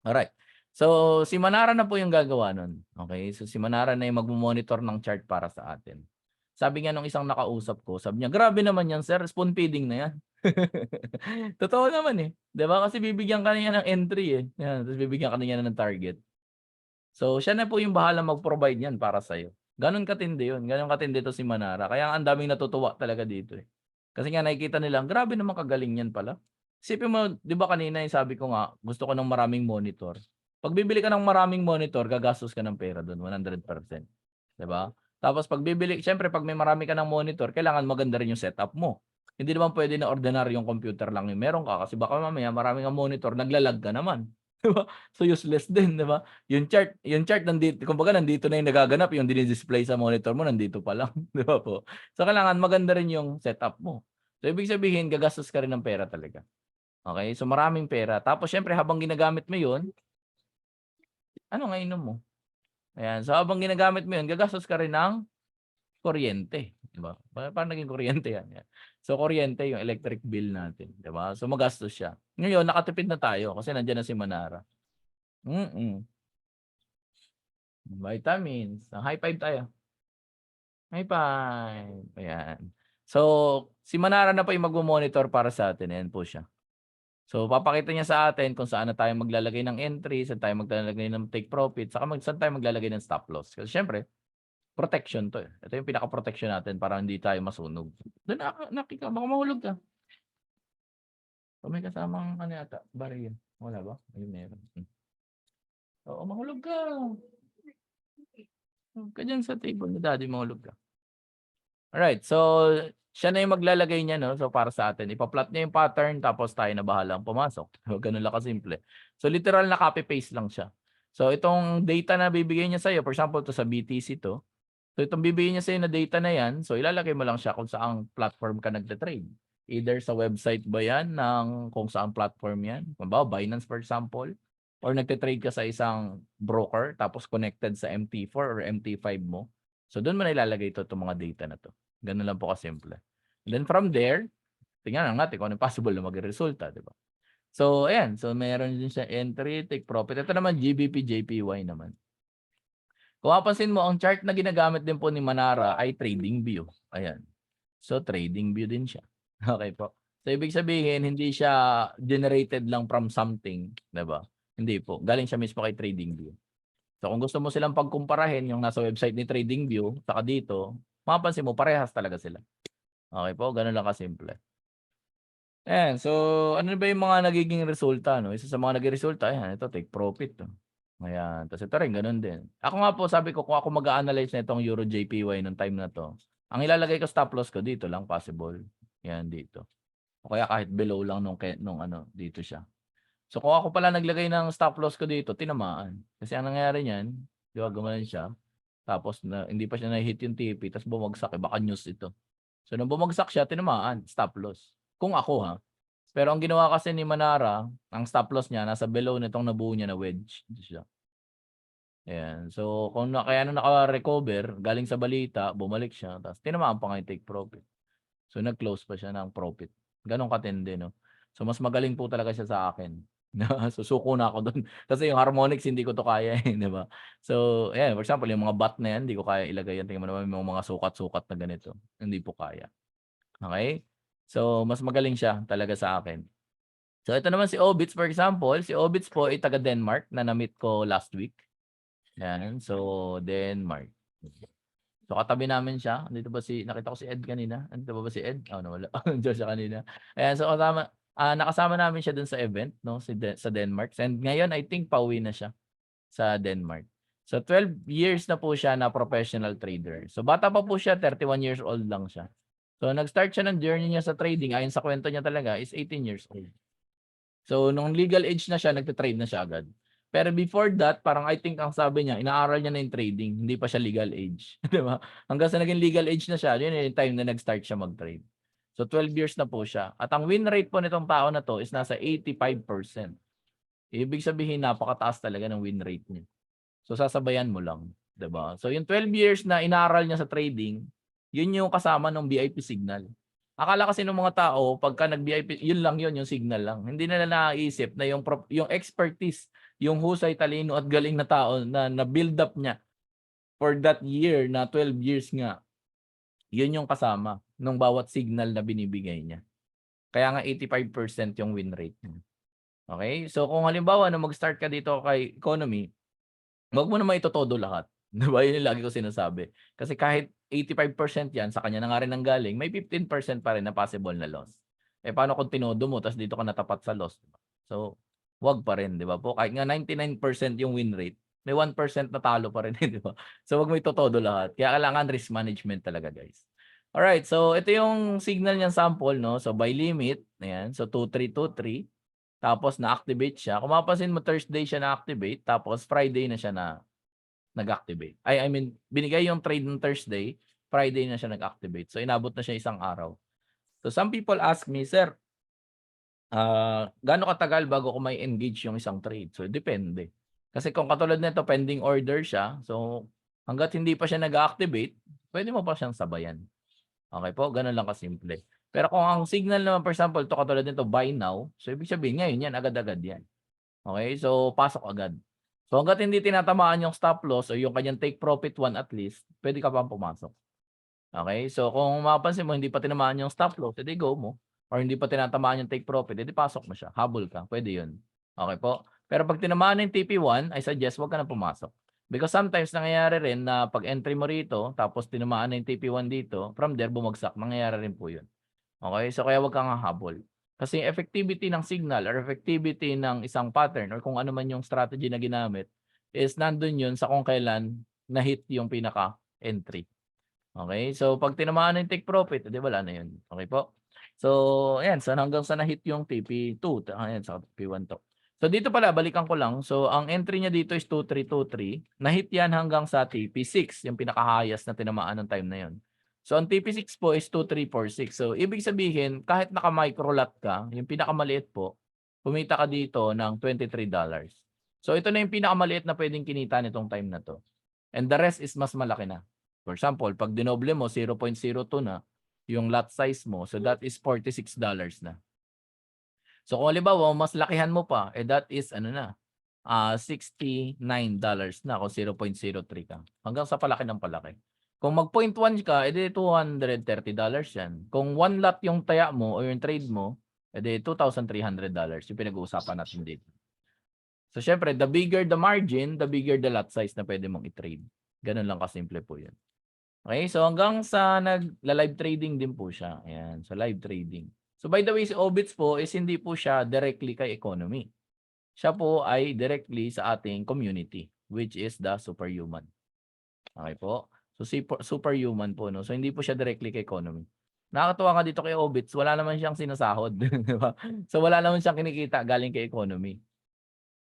Alright. So, si Manara na po yung gagawa nun. Okay? So, si Manara na yung mag-monitor ng chart para sa atin. Sabi nga nung isang nakausap ko, sabi niya, grabe naman yan, sir. Spoon feeding na yan. Totoo naman eh. Diba? Kasi bibigyan ka niya ng entry eh. Yan. Tapos bibigyan ka niya ng target. So, siya na po yung bahala mag-provide yan para sa'yo. Ganon katindi yun. Ganon katindi to si Manara. Kaya ang daming natutuwa talaga dito eh. Kasi nga nakikita nila, grabe naman kagaling yan pala. Isipin mo, di ba kanina yung sabi ko nga, gusto ko ng maraming monitor. Pag bibili ka ng maraming monitor, gagastos ka ng pera doon, 100%. Diba? Tapos pag bibili, syempre pag may marami ka ng monitor, kailangan maganda rin yung setup mo. Hindi naman pwede na ordinaryong computer lang yung meron ka kasi baka mamaya marami kang monitor, naglalag ka naman. Diba? So useless din, diba? Yung chart nandito, kumbaga nandito na yung nagaganap, yung dinidisplay sa monitor mo, nandito pa lang. Diba po? So kailangan maganda rin yung setup mo. So ibig sabihin, gagastos ka rin ng pera talaga. Okay? So maraming pera. Tapos syempre habang ginagamit mo yun, ano nga inom mo? Ayan. So, habang ginagamit mo yun, gagastos ka rin ng kuryente. Diba? Paano naging kuryente yan? So, kuryente yung electric bill natin. Diba? So, magastos siya. Ngayon, nakatipid na tayo kasi nandiyan na si Manara. Vitamins. High five tayo. High five. Ayan. So, si Manara na po yung mag-monitor para sa atin. Ayan po siya. So, papakita niya sa atin kung saan na tayo maglalagay ng entry, saan tayo maglalagay ng take profit, saan tayo maglalagay ng stop loss. Kasi syempre, protection to eh. Ito yung pinaka-protection natin para hindi tayo masunog. Doon nakika, baka mahulog ka. O may kasamang ano yata, baril. Wala ba? Ayun, meron. Oo, mahulog ka. Kadyan sa table ni daddy, mahulog ka. Alright, so siya na yung maglalagay niya, no? So, para sa atin, ipa-plot niya yung pattern, tapos tayo na bahalang pumasok. Ganun lang kasimple. So, literal na copy-paste lang siya. So, itong data na bibigay niya sa'yo, for example, to sa BTC to. So, itong bibigay niya sa'yo na data na yan, so, ilalagay mo lang siya kung saang platform ka nagte-trade. Either sa website ba yan, ng kung saang platform yan. Kumbawa, Binance, for example. Or nagte-trade ka sa isang broker, tapos connected sa MT4 or MT5 mo. So, doon mo na ilalagay ito, itong mga data na to. Ganun lang po kasimple. And then from there, tingnan lang natin kung ano possible na mag-resulta, di ba? So, ayan. So, meron din siya entry, take profit. Ito naman, GBP, JPY naman. Kung mapansin mo, ang chart na ginagamit din po ni Manara ay trading view. Ayan. So, trading view din siya. Okay po. So, ibig sabihin, hindi siya generated lang from something, 'di ba? Hindi po. Galing siya mismo kay TradingView. So, kung gusto mo silang pagkumparahin yung nasa website ni TradingView saka dito, mapapansin mo parehas talaga sila. Okay po, gano'n lang kasimple. Ayan, so ano ba yung mga nagiging resulta, no? Isa sa mga naging resulta, ayan, ito, take profit. No? Ayan, tapos ito rin, ganun din. Ako nga po, sabi ko, kung ako mag-a-analyze na itong Euro JPY nung time na to, ang ilalagay ko stop loss ko dito lang, possible. Yan, dito. O kaya kahit below lang nung ano, dito siya. So kung ako pala naglagay ng stop loss ko dito, tinamaan. Kasi ang nangyayari niyan, di ba, gumanon siya. Tapos hindi pa siya na-hit yung TP, tapos bumagsak, baka news ito. So nung bumagsak siya, tinamaan, stop loss. Kung ako ha. Pero ang ginawa kasi ni Manara, ang stop loss niya, nasa below nitong nabuo niya na wedge. Ito siya. Ayan. So kung kaya nung naka-recover, galing sa balita, bumalik siya, tapos tinamaan pa nga yung take profit. So nag-close pa siya ng profit. Ganon katindi, no? So mas magaling po talaga siya sa akin. Susuko na ako doon. Kasi yung harmonics hindi ko to kaya, di ba? So, yeah, for example, yung mga bot na yan, hindi ko kaya ilagay yan. Tingnan mo naman yung mga sukat-sukat na ganito. Hindi po kaya. Okay? So, mas magaling siya talaga sa akin. So, ito naman si Obits, for example. Si Obits po ay taga Denmark na na-meet ko last week. Yan. So, Denmark. So, katabi namin siya. Dito ba nakita ko si Ed kanina? Dito ba si Ed? Oh, nawala. Diyan siya kanina. Ayan, so nakasama namin siya dun sa event, no, sa Denmark. And ngayon, I think pauwi na siya sa Denmark. So 12 years na po siya na professional trader. So bata pa po siya, 31 years old lang siya. So nag-start siya ng journey niya sa trading, ayon sa kwento niya talaga, is 18 years old. So nung legal age na siya, nagte-trade na siya agad. Pero before that, parang I think ang sabi niya, inaaral niya na yung trading, hindi pa siya legal age. Di ba? Hanggang sa naging legal age na siya, yun yung time na nag-start siya mag-trade. So 12 years na po siya. At ang win rate po nitong tao na to is nasa 85%. Ibig sabihin, napakataas talaga ng win rate niya. So sasabayan mo lang, 'di ba? So yung 12 years na inaaral niya sa trading, yun yung kasama ng VIP signal. Akala kasi ng mga tao, pagka nag-VIP, yun lang yun, yung signal lang. Hindi nila naisip na yung expertise, yung husay, talino at galing na tao na build up niya for that year na 12 years nga. Yun yung kasama nung bawat signal na binibigay niya. Kaya nga 85% yung win rate niya. Okay? So kung halimbawa na mag-start ka dito kay economy, wag mo na maitotodo lahat. Diba? Yun yung lagi ko sinasabi. Kasi kahit 85% yan, sa kanya na nga rin nanggaling, may 15% pa rin na possible na loss. Eh paano kung tinodo mo, tapos dito ka natapat sa loss? Diba? So, wag pa rin, di ba po? Kahit nga 99% yung win rate, may 1% na talo pa rin, di ba? So, wag mo itotodo lahat. Kaya kailangan risk management talaga, guys. Alright, so ito yung signal niyang sample, no? So, by limit, ayan, so 2323, tapos na-activate siya. Kung mapapansin mo, Thursday siya na-activate, tapos Friday na siya nag-activate. I mean, binigay yung trade ng Thursday, Friday na siya nag-activate. So, inabot na siya isang araw. So, some people ask me, sir, gaano katagal bago ko may engage yung isang trade? So, depende. Kasi kung katulad nito, pending order siya, so hanggat hindi pa siya nag-activate, pwede mo pa siyang sabayan. Okay po? Ganun lang kasimple. Pero kung ang signal naman, for example, ito katulad nito, buy now, so ibig sabihin ngayon yan, agad-agad yan. Okay? So, pasok agad. So, hanggat hindi tinatamaan yung stop loss o yung kanyang take profit one at least, pwede ka pang pumasok. Okay? So, kung mapapansin mo, hindi pa tinamaan yung stop loss, edi go mo. Or hindi pa tinatamaan yung take profit, edi pasok mo siya. Habol ka. Pwede yun. Okay po? Pero pag tinamaan yung TP1, I suggest wag ka na pumasok. Because sometimes nangyayari rin na pag entry mo rito, tapos tinamaan na yung TP1 dito, from there bumagsak. Nangyayari rin po yun. Okay? So, kaya wag kang hahabol. Kasi effectivity ng signal or effectivity ng isang pattern or kung ano man yung strategy na ginamit is nandun yun sa kung kailan na-hit yung pinaka-entry. Okay? So, pag tinamaan ng take profit, edi wala na yun. Okay po? So, ayan. So, hanggang sa na-hit yung TP2. Ayan, sa TP1 to. So, dito pala, balikan ko lang. So, ang entry niya dito is 2323. Na-hit yan hanggang sa TP6, yung pinaka-highest na tinamaan ng time na yun. So, ang TP6 po is 2346. So, ibig sabihin, kahit naka-micro lot ka, yung pinakamaliit po, kumita ka dito ng $23. So, ito na yung pinakamaliit na pwedeng kinita nitong time na to. And the rest is mas malaki na. For example, pag dinoble mo, 0.02 na yung lot size mo. So, that is $46 na. So, kung halimbawa, mas lakihan mo pa, that is, $69 na kung 0.03 ka. Hanggang sa palaki ng palaki. Kung mag 0.1 ka, edi $230 yan. Kung 1 lot yung taya mo o yung trade mo, edi $2,300 yung pinag-uusapan natin dito. So, syempre, the bigger the margin, the bigger the lot size na pwede mong i-trade. Ganun lang kasimple po yun. Okay, so hanggang sa nag-live trading din po siya. Ayan, so live trading. So, by the way, si Obits po is hindi po siya directly kay economy. Siya po ay directly sa ating community, which is the superhuman. Okay po? So, superhuman po, no? So, hindi po siya directly kay economy. Nakakatuwa nga dito kay Obits, wala naman siyang sinasahod. Di ba? So, wala naman siyang kinikita galing kay economy.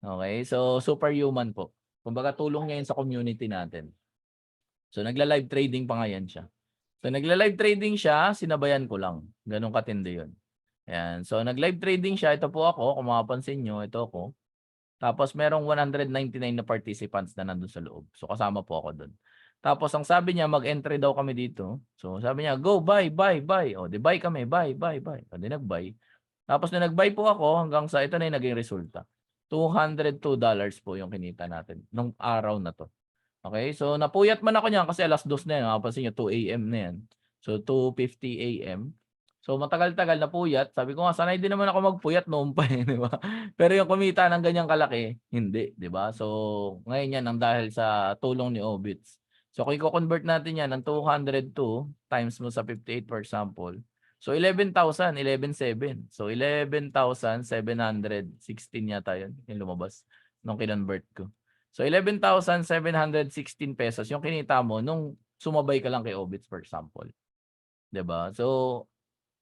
Okay? So, superhuman po. Kumbaga, tulong niya yun sa community natin. So, nagla-live trading pa nga yan siya. So, nagla-live trading siya, sinabayan ko lang. Ganun katindi yun. Ayan. So, nag-live trading siya. Ito po ako. Kung mapapansin nyo, ito ako. Tapos, merong 199 na participants na nandun sa loob. So, kasama po ako dun. Tapos, ang sabi niya, mag-entry daw kami dito. So, sabi niya, go, buy. O, di buy kami. Buy. O, di nag-buy. Tapos, nung nag-buy po ako, hanggang sa ito na yung naging resulta. $202 po yung kinita natin nung araw na to. Okay? So, napuyat man ako niyan kasi alas 2 na yan. Mapapansin nyo, 2 a.m. na yan. So, 2:50 a.m. So, matagal-tagal na puyat. Sabi ko nga, sanay din naman ako magpuyat noon pa di ba? Pero yung kumita ng ganyang kalaki, hindi, di ba? So, ngayon yan ang dahil sa tulong ni Obits. So, kung i-convert natin yan ng 202 times mo sa 58 for example, so 11,000, 11,700. So 11,716 yata yun, yung lumabas nung kinonvert ko. So 11,716 pesos yung kinita mo nung sumabay ka lang kay Obits for example. 'Di ba? So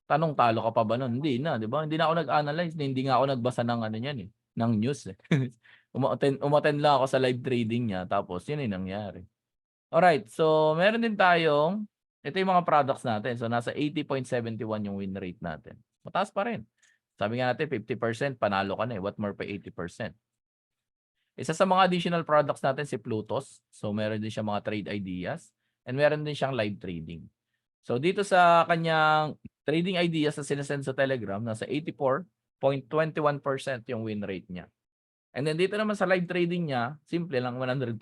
tanong talo ka pa ba nun? Hindi na, 'di ba? Hindi na ako nag-analyze, hindi nga ako nagbasa ng ano niyan eh, ng news eh. Umattend lang ako sa live trading niya tapos yun yung nangyari. Alright, so meron din tayong ito yung mga products natin. So, nasa 80.71 yung win rate natin. Mataas pa rin. Sabi nga natin, 50%, panalo ka na eh. What more pa 80%? Isa sa mga additional products natin, si Plutos. So, meron din siya mga trade ideas. And meron din siyang live trading. So, dito sa kanyang trading ideas na sinasend sa Telegram, nasa 84.21% yung win rate niya. And then, dito naman sa live trading niya, simple lang, 100%.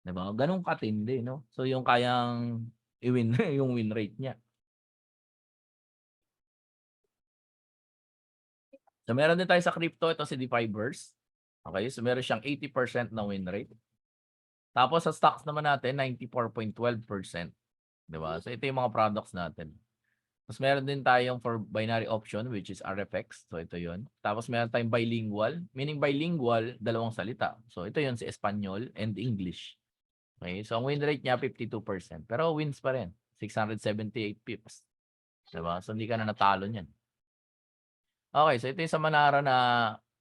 Diba? Ganun katindi, no? So, yung kayang i-win yung win rate niya. So, meron din tayo sa crypto. Ito si DeFi-verse. Okay, so meron siyang 80% na win rate. Tapos sa stocks naman natin, 94.12%. Diba? So, ito yung mga products natin. Tapos meron din tayong for binary option, which is RFX. So, ito yun. Tapos meron tayong bilingual. Meaning bilingual, dalawang salita. So, ito yun si Espanyol and English. Okay, so ang win rate niya 52%. Pero wins pa rin. 678 pips. Diba? So hindi ka na natalo niyan. Okay, so ito yung sa Manara na,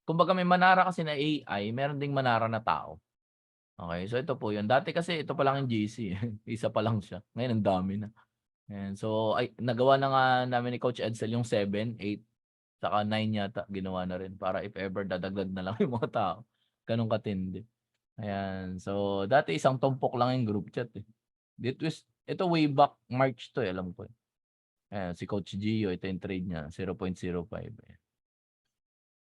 kumbaga may Manara kasi na AI, meron ding Manara na tao. Okay, so ito po yun. Dati kasi ito pa lang yung GC. Isa pa lang siya. Ngayon ang dami na. And so nagawa na nga namin ni Coach Edsel yung 7, 8, saka 9 yata ginawa na rin. Para if ever dadagdag na lang yung mga tao. Ganun katindi. Ayan. So, dati isang tumpok lang yung group chat eh. Ito way back March to eh, alam ko eh. Ayan, si Coach Gio, ito yung trade niya, 0.05. Eh.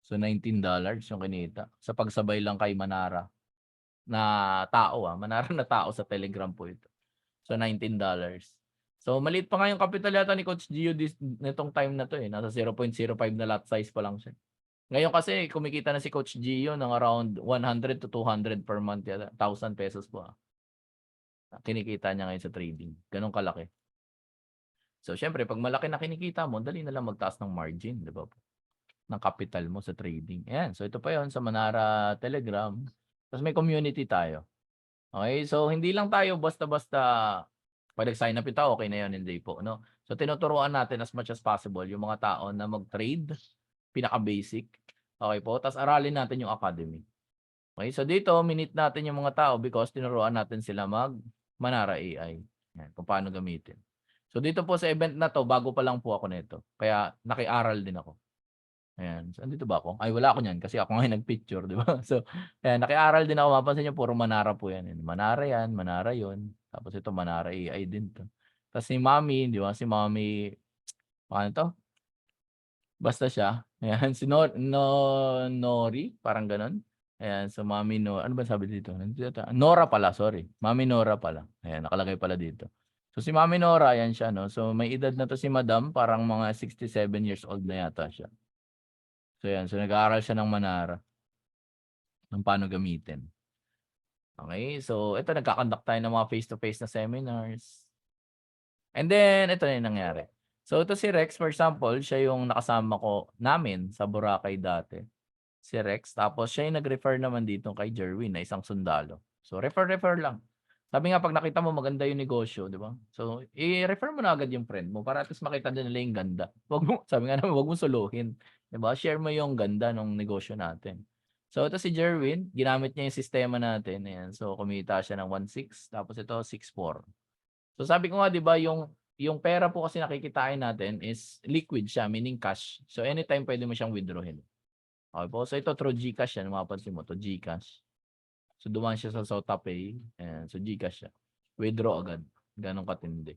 So, $19 yung kinita. Sa pagsabay lang kay Manara na tao Manara na tao sa Telegram po ito. So, $19. So, maliit pa nga yung capital yata ni Coach Gio nitong time na to eh. Nasa 0.05 na lot size pa lang siya. Ngayon kasi kumikita na si Coach Gio ng around 100 to 200 per month yata. 1,000 pesos po. Kinikita niya ngayon sa trading. Ganun kalaki. So, syempre, pag malaki na kinikita mo, dali na lang magtaas ng margin, di ba? Ng capital mo sa trading. Ayan. So, ito pa yon sa Manara Telegram. Tapos may community tayo. Okay? So, hindi lang tayo basta-basta pag nag-sign up ito, okay na yun, hindi po. No? So, tinuturuan natin as much as possible yung mga tao na mag-trade, pinaka-basic. Okay po? Tapos aralin natin yung academy. Okay? So dito, minute natin yung mga tao because tinuruan natin sila Manara AI. Yan, kung paano gamitin. So dito po sa event na to, bago pa lang po ako nito. Kaya nakiaral din ako. Ayan. So andito ba ako? Ay, wala ako niyan kasi ako ngayon nag-picture, di ba? So, ayan, nakiaral din ako. Mapansin niyo, puro Manara po yan. Manara yan, Manara yun. Tapos ito, Manara AI din to. Tapos si Mami, di ba? Si Mami, paano to? Basta siya. Ayan, si Nori, parang ganun. Ayan, so Mami Nora. Ano ba sabi dito? Nora pala, sorry. Mami Nora pala. Ayan, nakalagay pala dito. So si Mami Nora, ayan siya, no? So may edad na to si Madam, parang mga 67 years old na yata siya. So ayan, so nag-aaral siya ng Manara. Ng paano gamitin. Okay, so ito nagkakandak tayo ng mga face-to-face na seminars. And then, ito na yung nangyari. So ito si Rex, for example, siya yung nakasama ko namin sa Boracay dati. Si Rex. Tapos siya yung nag-refer naman dito kay Jerwin na isang sundalo. So refer lang. Sabi nga pag nakita mo maganda yung negosyo, di ba? So i-refer mo na agad yung friend mo para at least makita din nila yung ganda. Wag mo, sabi nga naman, wag mo suluhin. Di ba? Share mo yung ganda ng negosyo natin. So ito si Jerwin, ginamit niya yung sistema natin. Ayan. So kumita siya ng 1.6, tapos ito 6.4. So sabi ko nga, di ba, yung pera po kasi nakikitain natin is liquid siya, meaning cash. So anytime pwede mo siyang withdrawin. Okay po. So ito through GCash yan. Mapapansin mo to GCash. So dumaan siya sa SotaPay. Ayan. So GCash siya. Withdraw agad. Ganong katindi.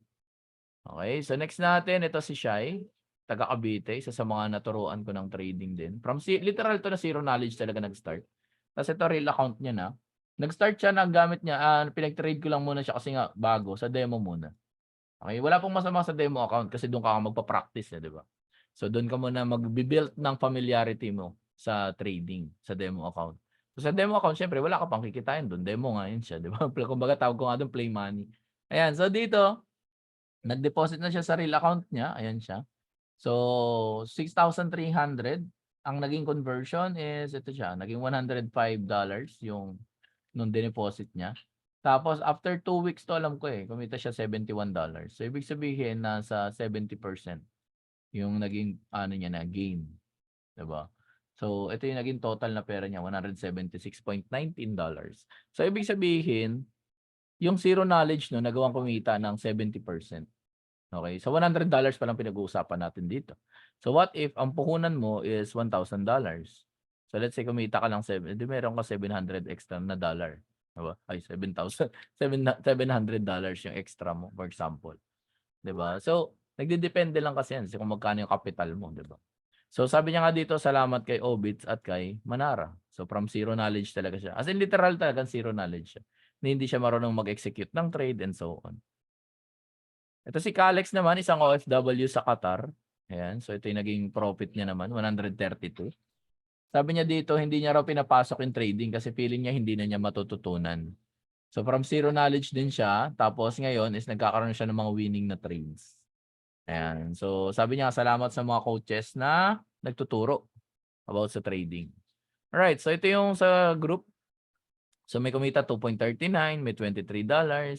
Okay. So next natin, ito si Shai. Taga Cavite. Isa sa mga naturuan ko ng trading din. From literal to na zero knowledge talaga nag-start. Tapos ito real account niya na. Nag-start siya ng gamit niya. Pinag-trade ko lang muna siya kasi nga bago. Sa demo muna. Okay. Wala pong masama sa demo account kasi doon ka magpa-practice. Di ba? So doon ka muna mag-build ng familiarity mo sa trading, sa demo account. So sa demo account, syempre, wala ka pang kikitain doon. Demo nga yun siya, di ba? Kumbaga tawag ko nga doon, play money. Ayan, so dito, nag-deposit na siya sa real account niya. Ayan siya. So, 6,300. Ang naging conversion is, ito siya, naging $105 yung nung dineposit niya. Tapos, after 2 weeks to, alam ko kumita siya $71. So, ibig sabihin, nasa 70% yung naging, niya na, gain. Diba? So, ito yung naging total na pera niya, $176.19. So, ibig sabihin, yung zero knowledge no, nagawang kumita ng 70%. Okay? So, $100 pa lang pinag-uusapan natin dito. So, what if ang puhunan mo is $1,000? So, let's say kumita ka lang meron ka 700 extra na dollar. Diba? Ay, $700 yung extra mo, for example. Diba? So, nagdidepende lang kasi yan kung magkano yung capital mo. Diba? So, sabi niya nga dito, salamat kay Obits at kay Manara. So, from zero knowledge talaga siya. As in, literal talaga, zero knowledge siya. Na hindi siya marunong mag-execute ng trade and so on. Ito si Kalex naman, isang OFW sa Qatar. Ayan. So, ito yung naging profit niya naman, 132. Sabi niya dito, hindi niya raw pinapasok yung trading kasi feeling niya hindi na niya matututunan. So, from zero knowledge din siya. Tapos, ngayon is nagkakaroon siya ng mga winning na trades. Ayan. So, sabi niya, salamat sa mga coaches na nagtuturo about sa trading. Alright. So, ito yung sa group. So, may kumita 2.39, may $23,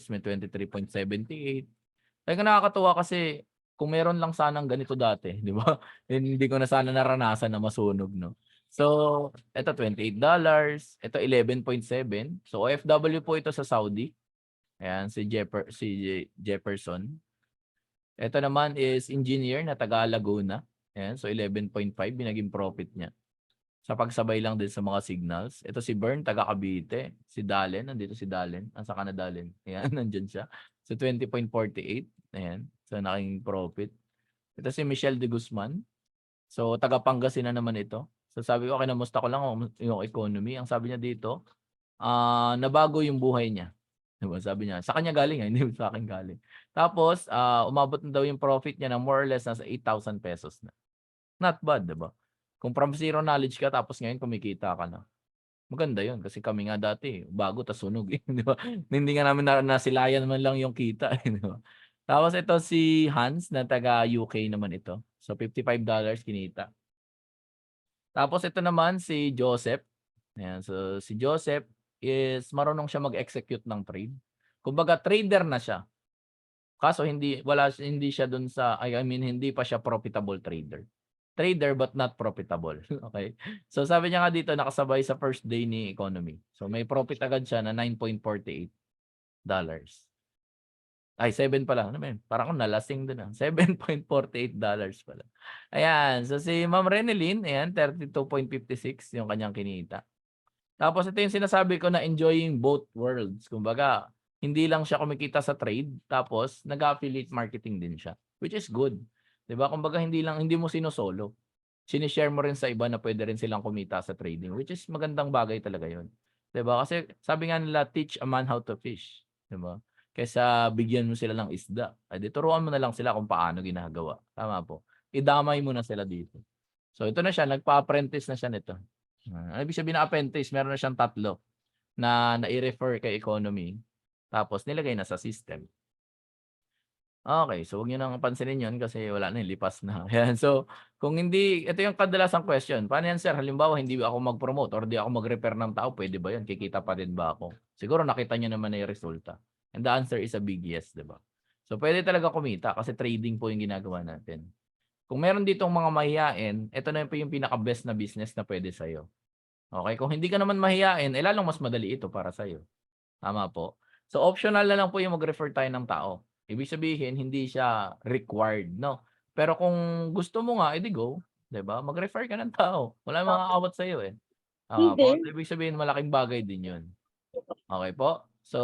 may 23.78. Kaya nakakatuwa kasi kung meron lang sanang ganito dati, di ba? Hindi ko na sana naranasan na masunog, no? So, ito $28, ito 11.7. So, OFW po ito sa Saudi. Ayan, si Jefferson. Ito naman is engineer na taga Laguna. Ayan, so 11.5 binaging profit niya. Sa pagsabay lang din sa mga signals. Ito si Bern, taga Cavite. Si Dalen, nandito si Dalen. Asa ka na Dalen? Ayan, nandyan siya. So 20.48. Ayan, so naging profit. Ito si Michelle de Guzman. So taga Pangasinan naman ito. So sabi ko, kinamusta ko lang yung economy. Ang sabi niya dito, nabago yung buhay niya. Diba? Sabi niya, sa kanya galing, hindi sa akin galing. Tapos, umabot na daw yung profit niya na more or less nasa 8,000 pesos na. Not bad, diba? Kung from zero knowledge ka, tapos ngayon kumikita ka na. Maganda yun. Kasi kami nga dati, bago tas sunog. Diba? Hindi nga namin nasilayan naman lang yung kita. Diba? Tapos ito si Hans, na taga UK naman ito. So, $55 kinita. Tapos ito naman si Joseph. Ayan, so, si Joseph, is marunong siya mag-execute ng trade. Kumbaga trader na siya. Kaso hindi siya dun sa hindi pa siya profitable trader. Trader but not profitable. Okay? So sabi niya nga dito nakasabay sa first day ni economy. So may profit agad siya na $9.48. Ay, 7 pala. Ano ba yun? Parang akong nalasing dun. $7.48 pala. Ayan. So si Ma'am Renelyn, ayan, 32.56 yung kanyang kinita. Tapos ito yung sinasabi ko na enjoying both worlds. Kumbaga, hindi lang siya kumikita sa trade, tapos nag-affiliate marketing din siya, which is good. 'Di ba? Kumbaga hindi mo sinosolo. sinishare mo rin sa iba na pwede rin silang kumita sa trading, which is magandang bagay talaga yun. 'Di ba? Kasi sabi nga nila, teach a man how to fish. 'Di ba? Kaysa bigyan mo sila ng isda. Ay di turuan mo na lang sila kung paano ginagawa. Tama po. Idamay mo na sila dito. So ito na siya, nagpa-apprentice na siya nito. Ano ibig sabihin na apprentice? Meron na siyang 3 na nai-refer kay economy. Tapos nilagay na sa system. Okay, so huwag niyo nang pansinin 'yon kasi wala na, lipas na. Ayan, so kung hindi, ito yung kadalasang question. Paano yan, sir? Halimbawa, hindi ako mag-promote or di ako mag-refer ng tao, pwede ba yun? Kikita pa din ba ako? Siguro nakita niyo naman na yung resulta. And the answer is a big yes, di ba? So pwede talaga kumita kasi trading po yung ginagawa natin. Kung meron ditong mga mahiyain, ito na po yung pinaka-best na business na pwede sa'yo. Okay? Kung hindi ka naman mahiyain, lalong mas madali ito para sa'yo. Tama po. So optional na lang po yung mag-refer tayo ng tao. Ibig sabihin, hindi siya required, no? Pero kung gusto mo nga, edi go. 'Di ba? Mag-refer ka ng tao. Wala mga awat sa'yo eh. Po. So, ibig sabihin, malaking bagay din yun. Okay po? So,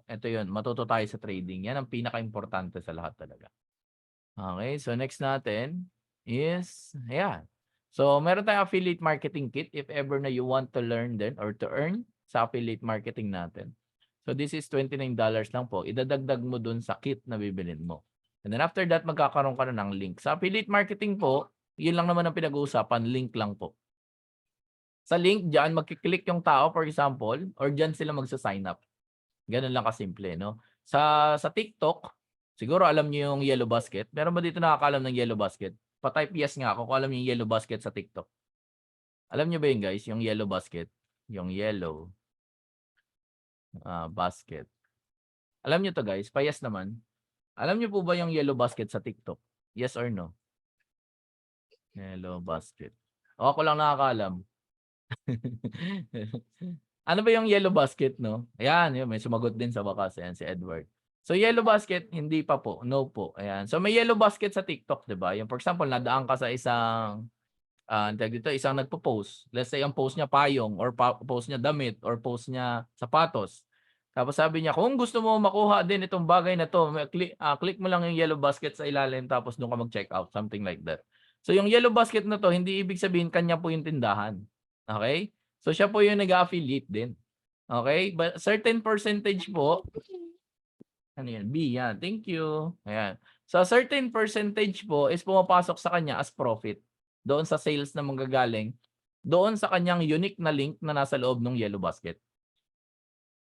ito yun. Matuto tayo sa trading. Yan ang pinaka-importante sa lahat talaga. Okay, so next natin is, ayan. So, meron tayong affiliate marketing kit if ever na you want to learn din or to earn sa affiliate marketing natin. So, this is $29 lang po. Idadagdag mo dun sa kit na bibilin mo. And then after that, magkakaroon ka na ng link. Sa affiliate marketing po, yun lang naman ang pinag-uusapan, link lang po. Sa link, dyan magkiklik yung tao, for example, or dyan sila magsa-sign up. Ganun lang kasimple, no? Sa TikTok, siguro alam niyo yung Yellow Basket. Meron ba dito nakakaalam ng Yellow Basket? Pa-type yes nga ako kung alam niyo yung Yellow Basket sa TikTok. Alam niyo ba yun, guys? Yung Yellow Basket. Yung Yellow Basket. Alam niyo to, guys? Pa-yes naman. Alam niyo po ba yung Yellow Basket sa TikTok? Yes or no? Yellow Basket. O ako lang nakakaalam. Ano ba yung Yellow Basket, no? Ayan, yun, may sumagot din sa wakas. Ayan, si Edward. So, Yellow Basket, hindi pa po. No po. Ayan. So, may Yellow Basket sa TikTok, di ba? Yung, for example, nadaan ka sa isang isang nagpo-post. Let's say, ang post niya payong or post niya damit or post niya sapatos. Tapos sabi niya, kung gusto mo makuha din itong bagay na to, click mo lang yung Yellow Basket sa ilalim tapos doon ka mag-check out. Something like that. So, yung Yellow Basket na to, hindi ibig sabihin kanya po yung tindahan. Okay? So, siya po yung nag-affiliate din. Okay? But certain percentage po, ano yan? B, yan. Thank you. Ayan. So, certain percentage po is pumapasok sa kanya as profit. Doon sa sales na manggagaling, doon sa kanyang unique na link na nasa loob ng Yellow Basket.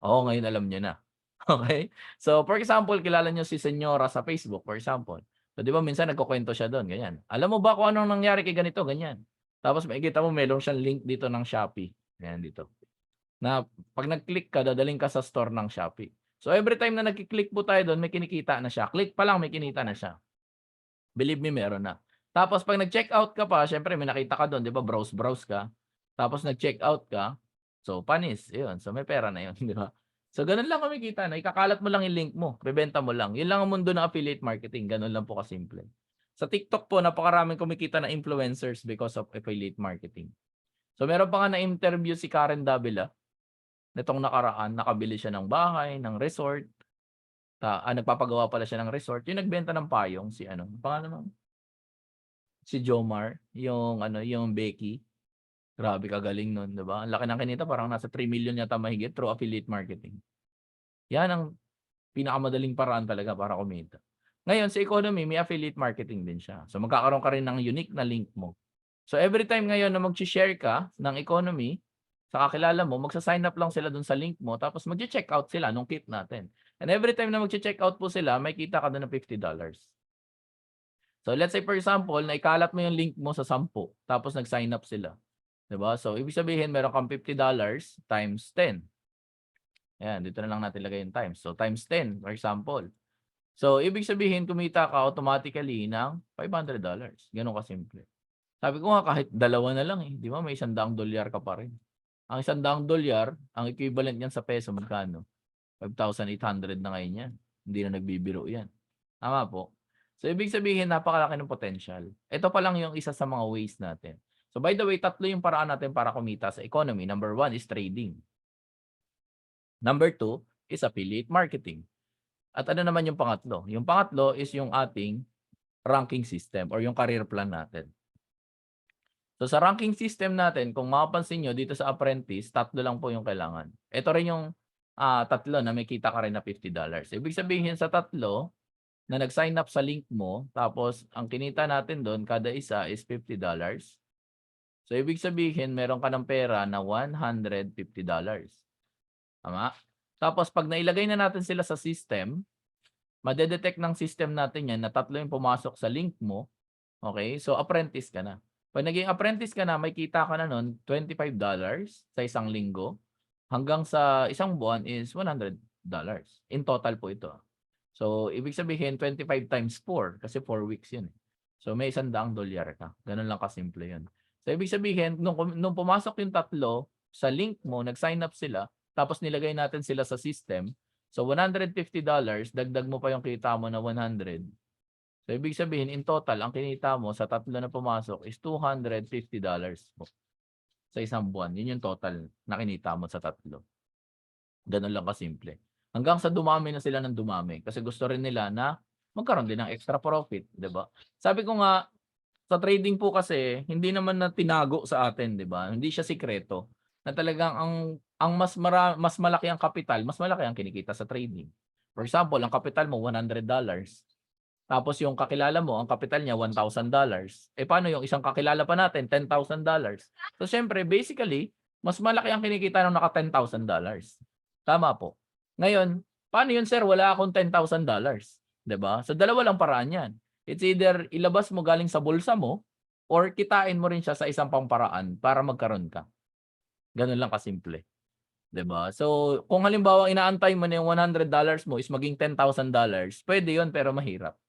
Oo, ngayon alam niyo na. Okay? So, for example, kilala niyo si Senyora sa Facebook, for example. So, di ba, minsan nagkukwento siya doon, ganyan. Alam mo ba kung anong nangyari kay ganito, ganyan. Tapos, makikita mo, meron siyang link dito ng Shopee. Ganyan dito. Na, pag nag-click ka, dadaling ka sa store ng Shopee. So, every time na nag-click po tayo doon, may kinikita na siya. Click pa lang, may kinita na siya. Believe me, meron na. Tapos, pag nag-check out ka pa, syempre, may nakita ka doon, di ba, browse ka. Tapos, nag-check out ka. So, panis. Yun. So, may pera na yun, di ba? So, ganun lang kumikita na. Ikakalat mo lang yung link mo. Bebenta mo lang. Yun lang ang mundo ng affiliate marketing. Ganun lang po kasimple. Sa TikTok po, napakaraming kumikita na influencers because of affiliate marketing. So, meron pa nga na-interview si Karen Davila. Nitong nakaraan, nakabili siya ng bahay, ng resort. Nagpapagawa pala siya ng resort. Yung nagbenta ng payong, si ano, pangalan mo? Si Jomar, yung Becky. Grabe kagaling nun, 'di ba? Ang laki ng kinita, parang nasa 3 million yata mahigit through affiliate marketing. Yan ang pinakamadaling paraan talaga para kumita. Ngayon, sa economy, may affiliate marketing din siya. So, magkakaroon ka rin ng unique na link mo. So, every time ngayon na mag-share ka ng economy, sa kakilala mo, magsa-sign up lang sila dun sa link mo, tapos mag-check out sila nung kit natin. And every time na mag-check out po sila, may kita ka doon ng $50. So, let's say for example, na ikalat mo yung link mo sa 10, tapos nag-sign up sila. Diba? So, ibig sabihin, meron kang $50 times 10. Ayan, dito na lang natin lagay yung times. So, times 10, for example. So, ibig sabihin, kumita ka automatically ng $500. Ganun kasimple. Sabi ko nga, kahit dalawa na lang eh. Di ba? May $100 ka pa rin. Ang $100, ang equivalent niyan sa peso, magkano? 5,800 na ngayon yan. Hindi na nagbibiro yan. Tama po. So, ibig sabihin, napakalaki ng potential. Ito pa lang yung isa sa mga ways natin. So, by the way, 3 yung paraan natin para kumita sa economy. Number 1 is trading. Number 2 is affiliate marketing. At ano naman yung pangatlo? Yung pangatlo is yung ating ranking system or yung career plan natin. So sa ranking system natin, kung mapapansin nyo dito sa apprentice, 3 lang po yung kailangan. Ito rin yung 3 na may kita ka rin na $50. Ibig sabihin sa 3 na nag-sign up sa link mo, tapos ang kinita natin doon, kada isa is $50. So ibig sabihin, meron ka ng pera na $150. Tama? Tapos pag nailagay na natin sila sa system, madedetect ng system natin yan na 3 yung pumasok sa link mo. Okay? So apprentice ka na. Pag naging apprentice ka na, may kita ka na nun $25 sa isang linggo. Hanggang sa isang buwan is $100. In total po ito. So, ibig sabihin, 25 times 4. Kasi 4 weeks yun. So, may $100 ka. Ganun lang kasimple yun. So, ibig sabihin, nung pumasok yung 3 sa link mo, nag-sign up sila, tapos nilagay natin sila sa system. So, $150, dagdag mo pa yung kita mo na 100. So, ibig sabihin, in total, ang kinita mo sa 3 na pumasok is $250 po sa isang buwan. Yun yung total na kinita mo sa 3. Ganun lang kasimple. Hanggang sa dumami na sila ng dumami. Kasi gusto rin nila na magkaroon din ng extra profit. Diba? Sabi ko nga, sa trading po kasi, hindi naman na tinago sa atin. Diba? Hindi siya sikreto. Na talagang ang mas malaki ang kapital, mas malaki ang kinikita sa trading. For example, ang kapital mo $100. Tapos yung kakilala mo, ang kapital niya $1,000. Eh paano yung isang kakilala pa natin, $10,000? So syempre, basically, mas malaki ang kinikita ng naka $10,000. Tama po. Ngayon, paano yun sir? Wala akong $10,000. Diba? So dalawa lang paraan yan. It's either ilabas mo galing sa bulsa mo or kitain mo rin siya sa isang pamparaan para magkaroon ka. Ganun lang kasimple. Diba? So kung halimbawa inaantay mo na yung $100 mo is maging $10,000, pwede yun pero mahirap.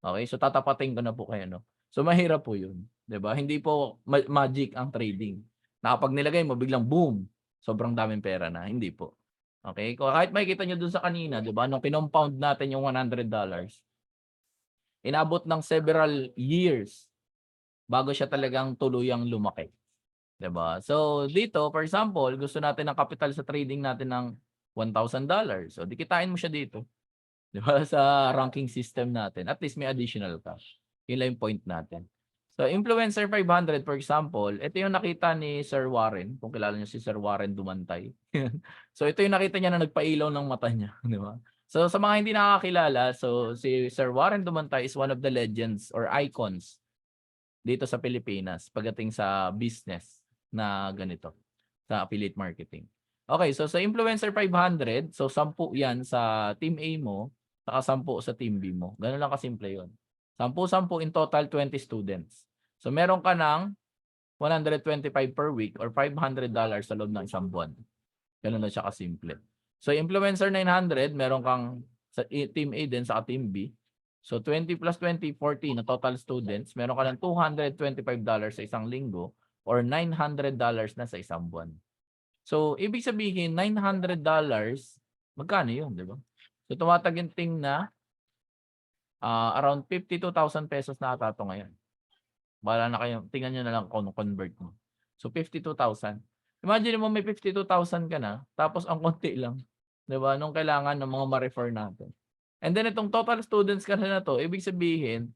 Okay, so tatapatin ko na po kayo, no? So mahirap po 'yun, 'di ba? Hindi po magic ang trading. Na kapag nilagay mo biglang boom, sobrang daming pera na, hindi po. Okay? Kahit makikita niyo dun sa kanina, 'di ba? Nung kinompound natin yung $100, inabot ng several years bago siya talagang tuluyang lumaki. 'Di ba? So dito, for example, gusto natin ng capital sa trading natin ng $1,000. So di kitain mo siya dito. Diba? Sa ranking system natin, at least may additional cash. Yun lang yung point natin. So, Influencer 500, for example, ito yung nakita ni Sir Warren. Kung kilala niyo si Sir Warren Dumantay. So, ito yung nakita niya na nagpailaw ng mata niya. Diba? So, sa mga hindi nakakilala, so si Sir Warren Dumantay is one of the legends or icons dito sa Pilipinas pagdating sa business na ganito, sa affiliate marketing. Okay, so sa Influencer 500, so 10 yan sa Team A mo, saka 10 sa Team B mo. Ganun lang kasimple yun. 10-10 in total, 20 students. So meron ka ng $125 per week or $500 sa loob ng isang buwan. Ganun lang siya kasimple. So Influencer 900, meron kang sa Team A din sa Team B. So 20 plus 20, 40 na total students. Meron ka ng $225 sa isang linggo or $900 na sa isang buwan. So, ibig sabihin, $900, magkano yun, di ba? So, tumataginting na around 52,000 pesos na ata ito ngayon. Bala na kayo, tingnan nyo na lang kung convert mo. So, 52,000. Imagine mo may 52,000 ka na, tapos ang konti lang. Di ba? Nung kailangan ng mga ma-refer natin. And then, itong total students ka na to, ibig sabihin,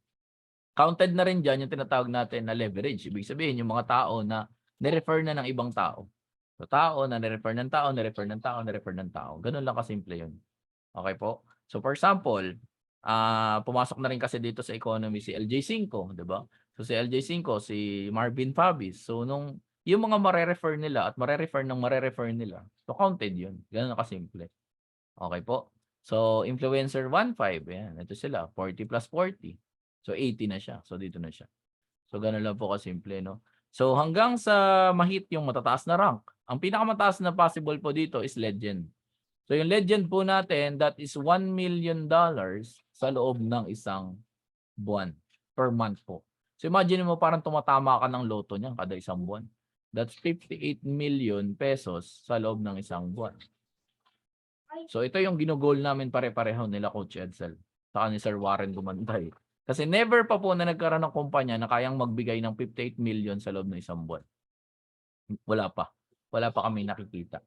counted na rin dyan yung tinatawag natin na leverage. Ibig sabihin, yung mga tao na nirefer na ng ibang tao. So, tao na nirefer ng tao, nirefer ng tao, nirefer ng tao. Ganun lang kasimple yun. Okay po? So, for example, pumasok na rin kasi dito sa economy si LJ5, di ba? So, si LJ5, si Marvin Fabis. So, yung mga marerefer nila at marerefer nila, so counted yun. Ganun lang kasimple. Okay po? So, Influencer 1.5, yan. Ito sila, 40 plus 40. So, 80 na siya. So, dito na siya. So, ganun lang po kasimple, no? So, hanggang sa mahit yung matataas na rank, ang pinakamataas na possible po dito is Legend. So, yung Legend po natin, that is $1 million sa loob ng isang buwan per month po. So, imagine mo parang tumatama ka ng loto niyan kada isang buwan. That's 58 million pesos sa loob ng isang buwan. So, ito yung ginugol namin pare-pareho nila Coach Edsel saka ni Sir Warren Dumantay. Kasi never pa po na nagkaroon ng kumpanya na kayang magbigay ng 58 million sa loob ng isang buwan. Wala pa. Wala pa kami nakikita.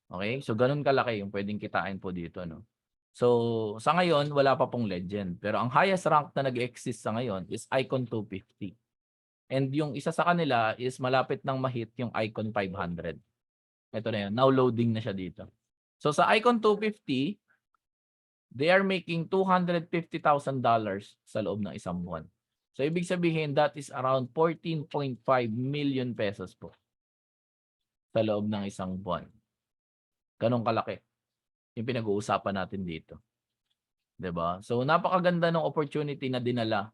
Okay? So, ganun kalaki yung pwedeng kitain po dito, no? So, sa ngayon, wala pa pong Legend. Pero ang highest rank na nag-exist sa ngayon is Icon 250. And yung isa sa kanila is malapit nang ma-hit yung Icon 500. Ito na yun. Now loading na siya dito. So sa Icon 250, they are making $250,000 sa loob ng isang buwan. So ibig sabihin that is around 14.5 million pesos po sa loob ng isang buwan. Ganong kalaki yung pinag-uusapan natin dito. 'Di ba? So napakaganda ng opportunity na dinala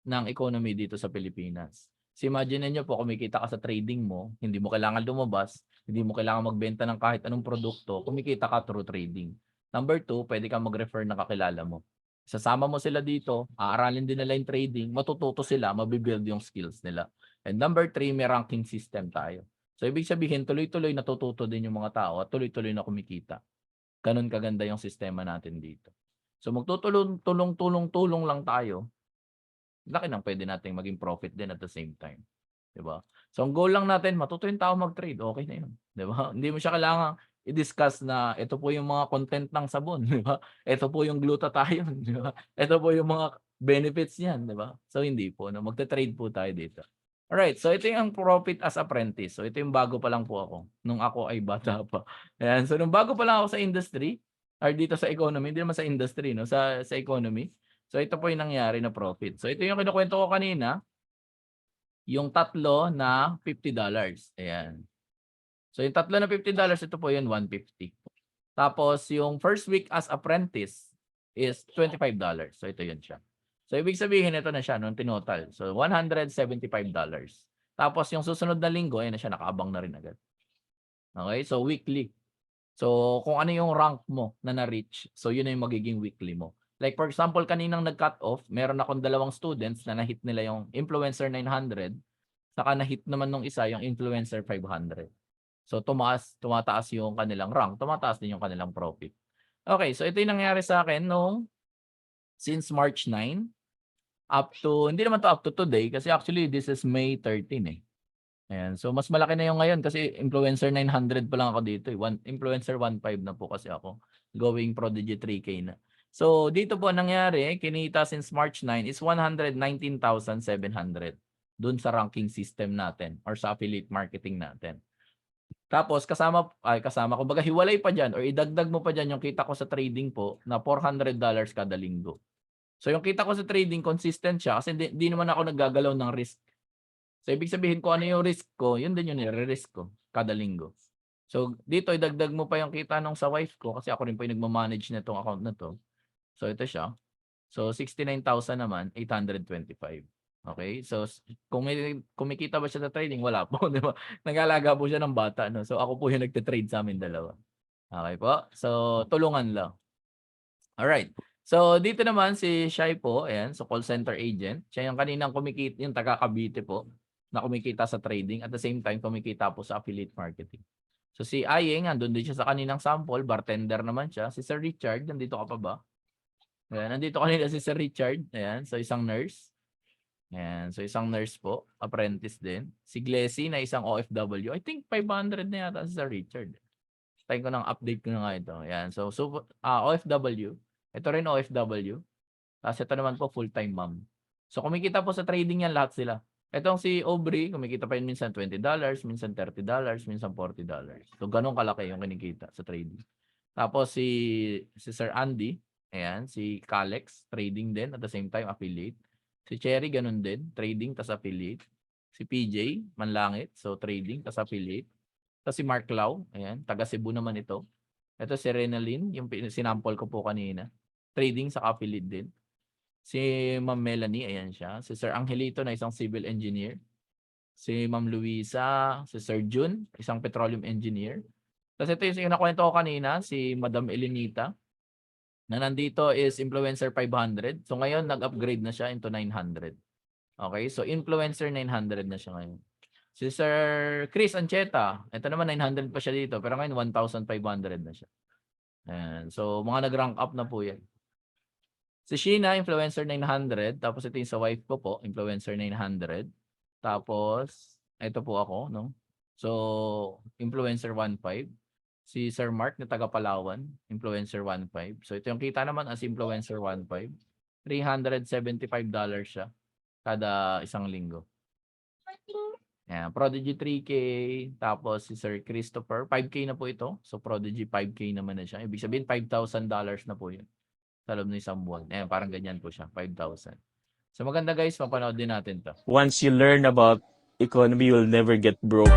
ng economy dito sa Pilipinas. So imagine niyo po, kumikita ka sa trading mo, hindi mo kailangan lumabas, hindi mo kailangan magbenta ng kahit anong produkto, kumikita ka through trading. Number 2, pwede kang mag-refer na kakilala mo. Sasama mo sila dito, aaralin din nila yung trading, matututo sila, mabibuild yung skills nila. And number 3, may ranking system tayo. So ibig sabihin, tuloy-tuloy natututo din yung mga tao at tuloy-tuloy na kumikita. Ganun kaganda yung sistema natin dito. So magtutulong-tulong lang tayo. Laki nang pwede nating maging profit din at the same time. 'Di ba? So ang goal lang natin, matuto yung tao mag-trade, okay na 'yun, 'di ba? Hindi mo siya kailangang i-discuss na ito po yung mga content ng sabon, 'di ba? Ito po yung glutathione, 'di ba? Ito po yung mga benefits niyan, 'di ba? So hindi po, no, magte-trade po tayo dito. Alright, so ito yung profit as apprentice. So ito yung bago pa lang po ako nung ako ay bata pa. Ayan, so nung bago pa lang ako sa industry or dito sa economy, hindi naman sa industry, no, sa economy. So ito po yung nangyari na profit. So ito yung kinukwento ko kanina, yung tatlo na $50. Ayan. So yung tatlo na $50, ito po yun, 150. Tapos yung first week as apprentice is $25. So ito yun siya. So ibig sabihin, ito na siya nung tinotal. So $175. Tapos yung susunod na linggo, ayan na siya, nakaabang na rin agad. Okay, so weekly. So kung ano yung rank mo na na-reach, so yun na yung magiging weekly mo. Like for example, kaninang nag-cut off, meron akong 2 students na na-hit nila yung Influencer 900, saka na-hit naman nung isa yung Influencer 500. So tumataas yung kanilang rank, tumataas din yung kanilang profit. Okay, so ito yung nangyari sa akin since March 9 up to, hindi naman to up to today kasi actually this is May 13 eh. Ayan, so mas malaki na yung ngayon kasi Influencer 900 pa lang ako dito eh. Influencer 1.5 na po kasi ako. Going Prodigy 3K na. So, dito po nangyari, kinita since March 9 is 119,700 dun sa ranking system natin or sa affiliate marketing natin. Tapos, kumbaga hiwalay pa dyan or idagdag mo pa dyan yung kita ko sa trading po na $400 kada linggo. So, yung kita ko sa trading, consistent siya kasi di naman ako naggagalaw ng risk. So, ibig sabihin ko ano yung risk ko, yun din yung nire-risk ko kada linggo. So, dito idagdag mo pa yung kita nung sa wife ko kasi ako rin po yung nagmamanage na itong account na to. So, ito siya. So, 69,000 naman, 825. Okay? So, kumikita ba siya sa trading? Wala po, di ba? Nag-aalaga po siya ng bata. No? So, ako po yung nagte-trade sa amin dalawa. Okay po? So, tulungan lang. Alright. So, dito naman si Shai po, ayan, so call center agent. Siya yung kaninang kumikita, yung taga Cavite po, na kumikita sa trading. At the same time, kumikita po sa affiliate marketing. So, si Ayeng, andun din siya sa kaninang sample, bartender naman siya. Si Sir Richard, nandito ka pa ba? Ayan, nandito kanina si Sir Richard. Ayan, so isang nurse. Ayan, so isang nurse po. Apprentice din. Si Glessy na isang OFW. I think 500 na yata si Sir Richard. Tayo ko ng update ko na nga ito. Ayan, so OFW. Ito rin OFW. Tapos ito naman po full-time mom. So kumikita po sa trading yan lahat sila. Itong si Aubrey, kumikita pa yun minsan $20, minsan $30, minsan $40. So ganun kalaki yung kinikita sa trading. Tapos si Sir Andy, ayan, si Calex, trading din, at the same time, affiliate. Si Cherry, ganun din, trading, tas affiliate. Si PJ, Manlangit, so trading, tas affiliate. Tapos si Mark Lau, ayan, taga Cebu naman ito. Ito si Renalyn, yung sinample ko po kanina. Trading sa affiliate din. Si Ma'am Melanie, ayan siya. Si Sir Angelito na isang civil engineer. Si Ma'am Luisa, si Sir Jun, isang petroleum engineer. Tapos ito yung nakwento ko kanina, si Madam Elenita, na nandito is Influencer 500. So ngayon, nag-upgrade na siya into 900. Okay, so Influencer 900 na siya ngayon. Si Sir Chris Ancheta, ito naman 900 pa siya dito, pero ngayon 1,500 na siya. Ayan. So mga nag-rank up na po yan. Si Sheena, Influencer 900. Tapos ito yung sa wife ko po, Influencer 900. Tapos, ito po ako, no? So, Influencer 1.5. Si Sir Mark na taga Palawan, Influencer 1.5. So ito yung kita naman as Influencer 1.5. $375 siya kada isang linggo. Ayan, Prodigy 3K, tapos si Sir Christopher, 5K na po ito. So Prodigy 5K naman na siya. Ibig sabihin $5,000 na po yun sa loob ng isang buwan. Ayan, parang ganyan po siya, 5,000. So maganda guys, mapanood din natin to. Once you learn about economy, you'll never get broke.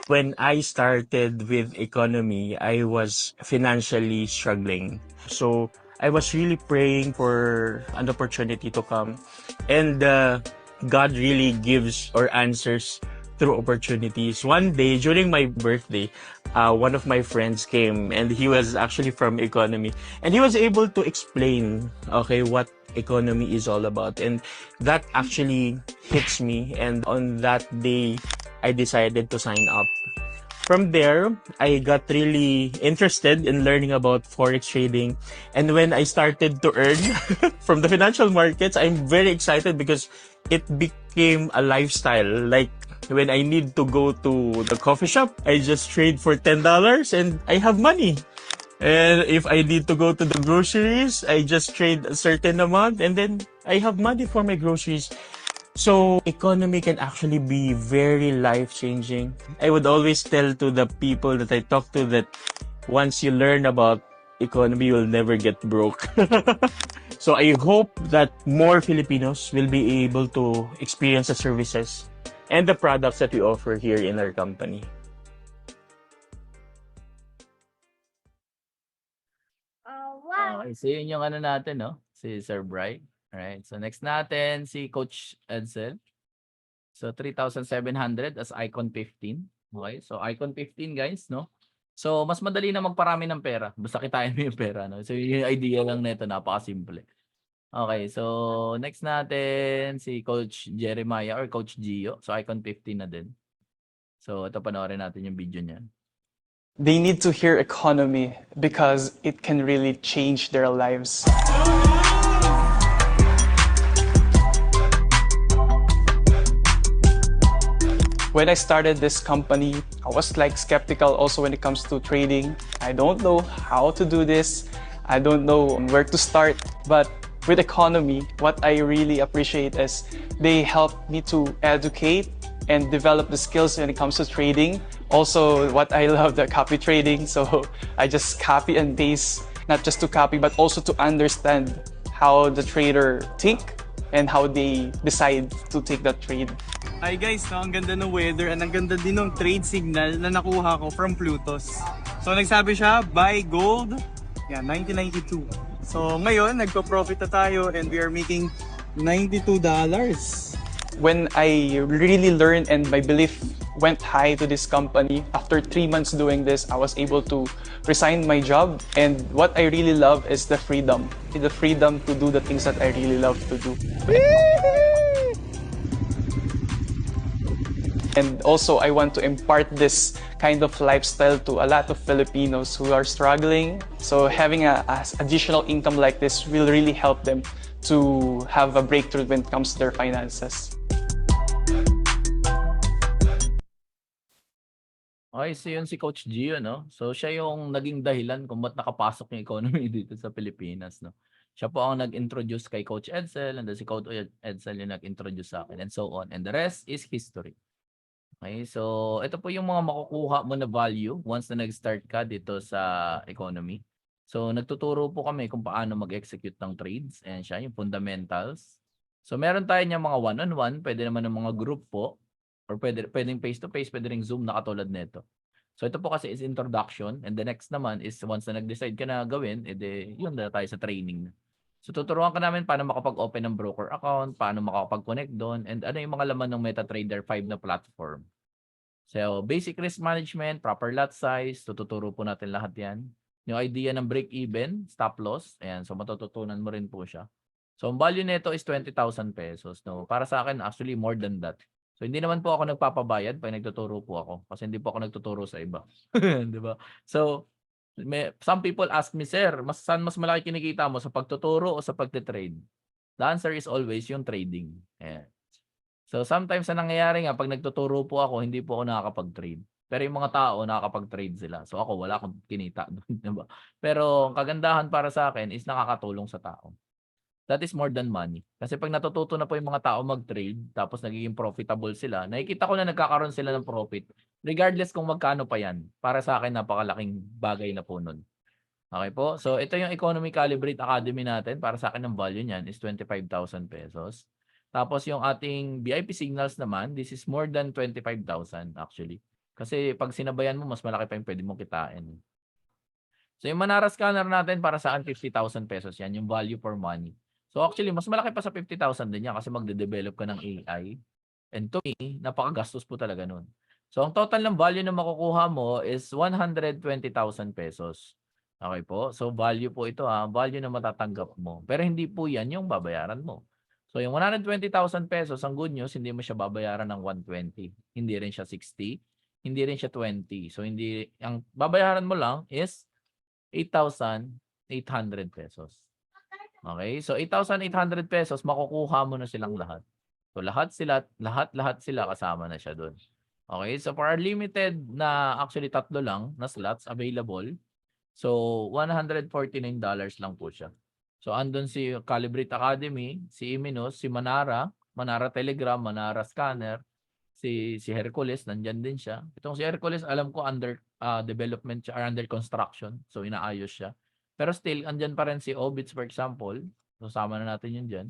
When I started with economy, I was financially struggling. So I was really praying for an opportunity to come. And God really gives or answers through opportunities. One day, during my birthday, one of my friends came and he was actually from economy. And he was able to explain, okay, what economy is all about. And that actually hits me. And on that day, I decided to sign up. From there, I got really interested in learning about forex trading. And when I started to earn from the financial markets, I'm very excited because it became a lifestyle. Like when I need to go to the coffee shop, I just trade for $10 and I have money. And if I need to go to the groceries, I just trade a certain amount and then I have money for my groceries. So economy can actually be very life-changing. I would always tell to the people that I talk to that once you learn about economy, you'll never get broke. So I hope that more Filipinos will be able to experience the services and the products that we offer here in our company. Wow. Okay, so yun yung ano natin, no? Si Sir Bright. Alright, so next natin si Coach Edsel. So 3,700 as Icon 15. Okay, so Icon 15 guys, no? So mas madali na magparami ng pera. Basta kitain mo yung pera, no? So yung idea lang nito, napakasimple. Okay, so next natin si Coach Jeremiah or Coach Gio. So Icon 15 na din. So ito, panoorin natin yung video niya. They need to hear economy because it can really change their lives. When I started this company, I was like skeptical also when it comes to trading. I don't know how to do this. I don't know where to start. But with economy, what I really appreciate is they help me to educate and develop the skills when it comes to trading. Also, what I love, the copy trading. So I just copy and paste, not just to copy, but also to understand how the trader think and how they decide to take that trade. Hi guys, ang ganda ng weather and ang ganda din ng trade signal na nakuha ko from Plutos. So nagsabi siya, buy gold, yeah, 1992. So ngayon, nagpo-profit na tayo and we are making $92. When I really learned and my belief went high to this company, after 3 months doing this, I was able to resign my job. And what I really love is the freedom to do the things that I really love to do. And also, I want to impart this kind of lifestyle to a lot of Filipinos who are struggling. So having a additional income like this will really help them to have a breakthrough when it comes to their finances. Okay, so yun si Coach Gio, no? So siya yung naging dahilan kung ba't nakapasok yung economy dito sa Pilipinas, no? Siya po ang nag-introduce kay Coach Edsel, and then si Coach Edsel yung nag-introduce sa akin, and so on. And the rest is history. Okay, so ito po yung mga makukuha mo na value once na nag-start ka dito sa economy. So nagtuturo po kami kung paano mag-execute ng trades, and siya yung fundamentals. So meron tayo niyang mga one-on-one, pwede naman ng mga group po, or pwedeng face-to-face, pwede ring Zoom na katulad nito. So ito po kasi is introduction, and the next naman is once na nag-decide ka na gawin, edi yun na tayo sa training. So tuturuan ka namin paano makapag-open ng broker account, paano makapag-connect doon, and ano yung mga laman ng MetaTrader 5 na platform. So basic risk management, proper lot size, tututuro po natin lahat yan. Yung idea ng break-even, stop loss, ayan, so matututunan mo rin po siya. So ang value nito is 20,000 pesos. No? Para sa akin, actually more than that. So hindi naman po ako nagpapabayad pag nagtuturo po ako kasi hindi po ako nagtuturo sa iba. 'Di ba? So some people ask me, "Sir, saan mas malaki kinikita mo, sa pagtuturo o sa pagte-trade?" The answer is always yung trading. Ayan. So sometimes na nangyayari nga pag nagtuturo po ako, hindi po ako nakakapag-trade. Pero yung mga tao nakakapag-trade sila. So ako wala akong kinita doon, 'di ba? Pero ang kagandahan para sa akin is nakakatulong sa tao. that is more than money. Kasi pag natututo na po yung mga tao mag-trade, tapos nagiging profitable sila, nakikita ko na nagkakaroon sila ng profit, regardless kung magkano pa yan. Para sa akin, napakalaking bagay na po nun. Okay po? So, ito yung Economy Calibrate Academy natin. Para sa akin, ang value niyan is 25,000 pesos. Tapos, yung ating VIP Signals naman, this is more than 25,000 actually. Kasi pag sinabayan mo, mas malaki pa yung pwede mong kitain. So, yung Manara Scanner natin, para sa akin, 50,000 pesos yan. Yung value for money. So, actually, mas malaki pa sa 50,000 din yan kasi magde-develop ka ng AI. And to me, napakagastos po talaga nun. So, ang total ng value na makukuha mo is 120,000 pesos. Okay po? So, value po ito value na matatanggap mo. Pero hindi po yan yung babayaran mo. So, yung 120,000 pesos, ang good news, hindi mo siya babayaran ng 120. Hindi rin siya 60. Hindi rin siya 20. So, ang babayaran mo lang is 8,800 pesos. Okay? So, 8,800 pesos, makukuha mo na silang lahat. So, lahat sila kasama na siya doon. Okay? So, for our limited na, actually, 3 lang na slots available. So, $149 lang po siya. So, andun si Calibrate Academy, si Iminus, si Manara Telegram, Manara Scanner, si Hercules, nandyan din siya. Itong si Hercules, alam ko under development siya, or under construction. So, inaayos siya. Pero still, andyan pa rin si Obits, for example. So, sama na natin yun dyan.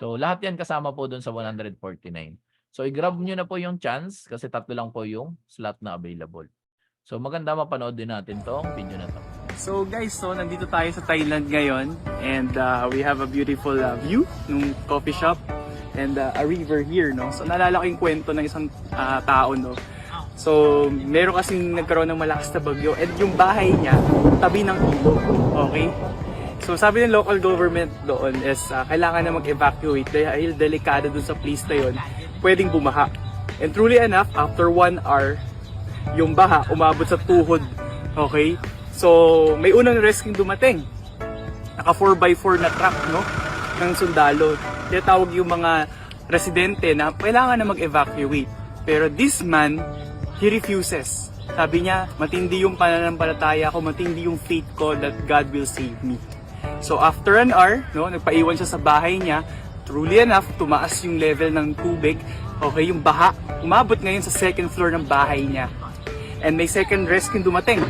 So, lahat yan kasama po dun sa 149. So, i-grab nyo na po yung chance kasi 3 lang po yung slot na available. So, maganda mapanood din natin tong video na to. So guys, nandito tayo sa Thailand ngayon and we have a beautiful view ng coffee shop and a river here, no? So naalala ko yung kwento ng isang tao, no? So meron kasing nagkaroon ng malakas na bagyo and yung bahay niya tabi ng ilog, okay? So sabi ng local government doon is kailangan na mag-evacuate dahil delikado dun sa place na yun, pwedeng bumaha. And truly enough, after 1 hour, yung baha umabot sa tuhod, okay? So, may unang rescue dumating. Naka 4x4 na truck, no? Ng sundalo. Kaya tawag yung mga residente na kailangan na mag-evacuate. Pero this man, he refuses. Sabi niya, matindi yung pananampalataya ko, matindi yung faith ko that God will save me. So, after an hour, no, nagpaiwan siya sa bahay niya. Truly enough, tumaas yung level ng tubig. Okay, yung baha. Umabot ngayon sa 2nd floor ng bahay niya. And may second rescue dumating.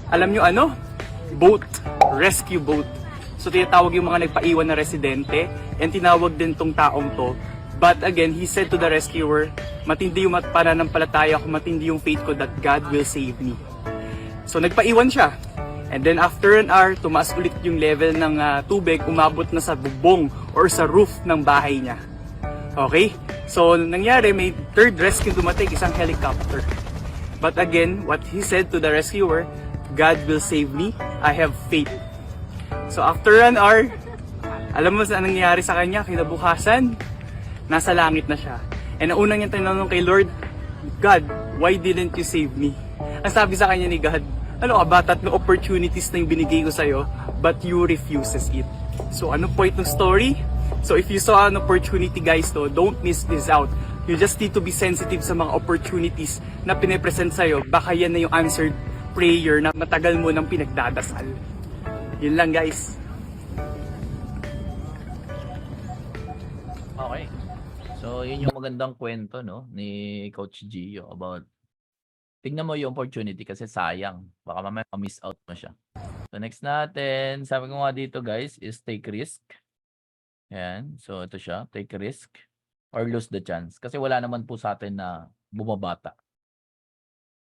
Alam nyo ano? Boat. Rescue boat. So tinatawag yung mga nagpaiwan na residente and tinawag din tong taong to. But again, he said to the rescuer, matindi yung pananampalataya ko, matindi yung faith ko that God will save me. So nagpaiwan siya. And then after an hour, tumaas ulit yung level ng tubig, umabot na sa bubong or sa roof ng bahay niya. Okay? So nangyari, may third rescue dumating, isang helicopter. But again, what he said to the rescuer, God will save me. I have faith. So after an hour, alam mo sa nangyari sa kanya, kinabukasan, nasa langit na siya. And ang unang niyang tinanong kay Lord, God, why didn't you save me? Ang sabi sa kanya ni God, ano ka ba, 3 opportunities na yung binigay ko sa'yo, but you refuses it. So ano point ng story? So if you saw an opportunity guys, don't miss this out. You just need to be sensitive sa mga opportunities na pinipresent sa'yo. Baka yan na yung answered prayer na matagal mo nang pinagdadasal. Yun lang guys. Okay. So, yun yung magandang kwento, no, ni Coach Gio about tingnan mo yung opportunity kasi sayang. Baka mamaya miss out mo siya. So, next natin, sabi ko nga dito guys, is take risk. Ayan. So, ito siya. Take risk or lose the chance. Kasi wala naman po sa atin na bumabata.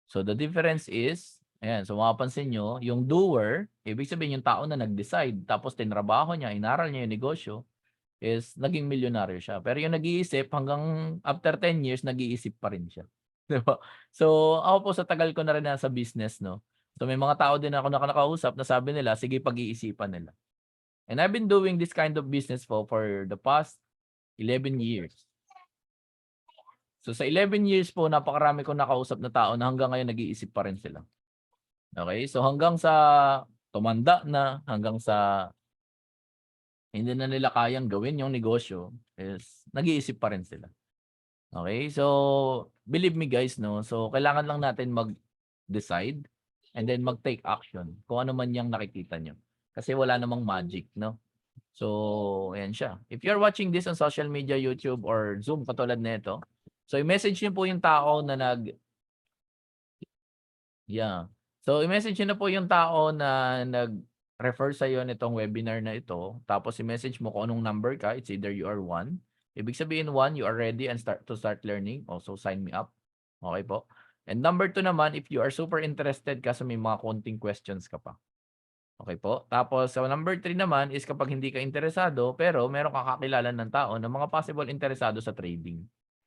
So, the difference is, ayan, so mapapansin nyo, yung doer, ibig sabihin yung tao na nag-decide, tapos tinrabaho niya, inaral niya yung negosyo, is naging milyonaryo siya. Pero yung nag-iisip, hanggang after 10 years, nag-iisip pa rin siya. Diba? So, ako po sa tagal ko na rin nasa business, no? So, may mga tao din ako na nakausap na sabi nila, sige, pag-iisipan nila. And I've been doing this kind of business for the past 11 years. So, sa 11 years po, napakarami kong nakausap na tao na hanggang ngayon nag-iisip pa rin sila. Okay? So, hanggang sa tumanda na, hanggang sa hindi na nila kayang gawin yung negosyo, is nag-iisip pa rin sila. Okay? So, believe me guys, no? So, kailangan lang natin mag-decide and then mag-take action kung ano man yung nakikita nyo. Kasi wala namang magic, no? So, ayan siya. If you're watching this on social media, YouTube, or Zoom, katulad nito, so i-message niyo po yung tao na So, i-message niyo na po yung tao na nag-refer sa iyo nitong webinar na ito. Tapos, i-message mo kung anong number ka. It's either you are 1. Ibig sabihin 1, you are ready and start learning. Also, sign me up. Okay po. And number 2 naman, if you are super interested kasi may mga konting questions ka pa. Okay po. Tapos, so number 3 naman is kapag hindi ka interesado, pero meron kang kakilala ng tao na mga possible interesado sa trading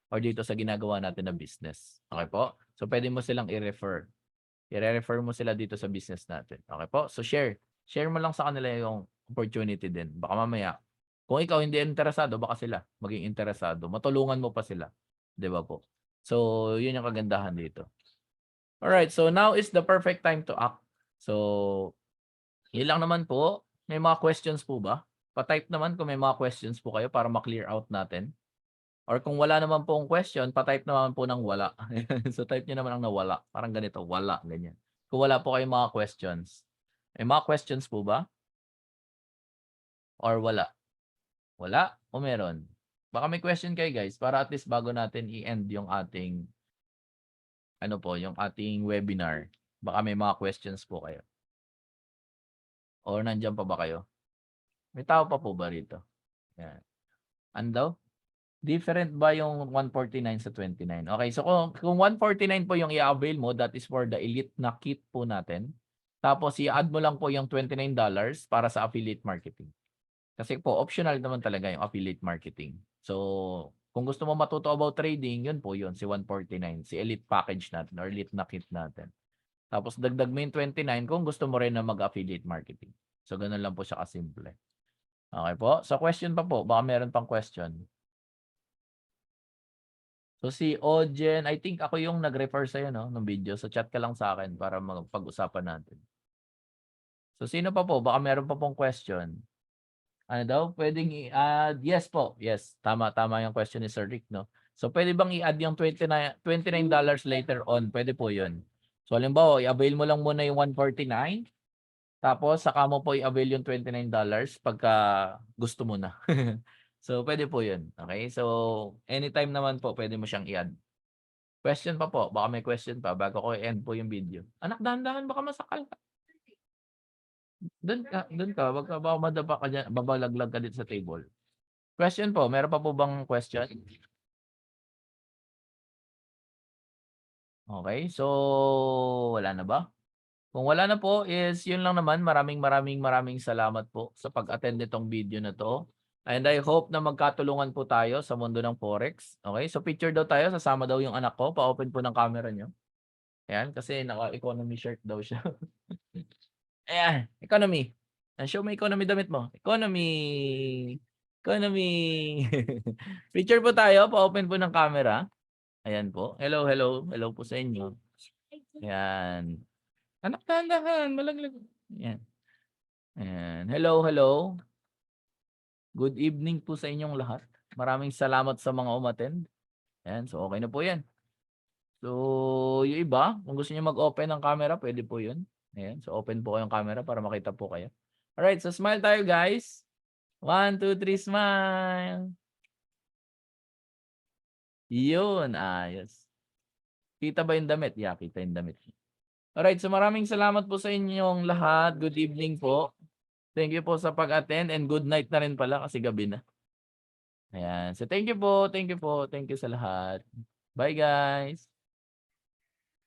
or dito sa ginagawa natin na business. Okay po? So, pwede mo silang i-refer. I-refer mo sila dito sa business natin. Okay po? So, share. Share mo lang sa kanila yung opportunity din. Baka mamaya, kung ikaw hindi interesado, baka sila maging interesado. Matulungan mo pa sila. Di ba po? So, yun yung kagandahan dito. Alright. So, now is the perfect time to act. So, yun lang naman po. May mga questions po ba? Pa-type naman kung may mga questions po kayo para ma-clear out natin. Or kung wala naman pong question, pa-type naman po ng wala. So type nyo naman ang nawala. Parang ganito, wala, ganyan. Kung wala po kayong mga questions. May mga questions po ba? Or wala? Wala o meron? Baka may question kayo guys para at least bago natin i-end yung ating yung ating webinar. Baka may mga questions po kayo. Or nandiyan pa ba kayo? May tao pa po ba rito? Yan. Ano daw? Different ba yung 149 sa 29? Okay, so kung 149 po yung i-avail mo, that is for the elite na kit po natin. Tapos i-add mo lang po yung $29 para sa affiliate marketing. Kasi po, optional naman talaga yung affiliate marketing. So, kung gusto mo matuto about trading, yun po yun, si 149, si elite package natin or elite na kit natin. Tapos dagdag mo yung 29 kung gusto mo rin na mag-affiliate marketing. So, ganun lang po siya kasimple. Okay po? So, question pa po. Baka meron pang question. So, si Ojen, I think ako yung nag-refer sa'yo, no, ng video. So, chat ka lang sa akin para magpag-usapan natin. So, sino pa po? Baka meron pa pong question. Ano daw? Pwedeng i-add? Yes po. Yes. Tama yung question ni Sir Rick, no? So, pwede bang i-add yung $29 later on? Pwede po yun. So, halimbawa, i-avail mo lang muna yung 149. Tapos, saka mo po i-avail yung $29 pagka gusto mo na. So, pwede po yun. Okay? So, anytime naman po, pwede mo siyang i-add. Question pa po. Baka may question pa bago ko i-end po yung video. Anak, dahan-dahan. Baka masakal ka. Doon ka. Wag ka baka madapa ka dyan. Babalaglag ka dito sa table. Question po. Meron pa po bang question? Okay. So, wala na ba? Kung wala na po is yun lang naman. Maraming salamat po sa pag-attend nitong video na to. And I hope na magkatulungan po tayo sa mundo ng Forex. Okay? So picture daw tayo. Sasama daw yung anak ko. Pa-open po ng camera nyo. Ayan. Kasi naka-economy shirt daw siya. Ayan. Economy. Show mo economy damit mo. Economy. Picture po tayo. Pa-open po ng camera. Ayan po. Hello. Hello po sa inyo. Ayan. Anak, dahan-dahan. Malaglag. Ayan. Ayan. Hello. Good evening po sa inyong lahat. Maraming salamat sa mga umattend. Ayan, so okay na po yan. So, yung iba, kung gusto niyo mag-open ng camera, pwede po yun. Ayan, so open po kayong camera para makita po kayo. Alright, so smile tayo guys. 1, 2, 3, smile. Yun, ayos. Kita ba yung damit? Yeah, kita yung damit. Alright, so maraming salamat po sa inyong lahat. Good evening po. Thank you po sa pag-attend and good night na rin pala kasi gabi na. Ayan. So thank you po. Thank you sa lahat. Bye guys.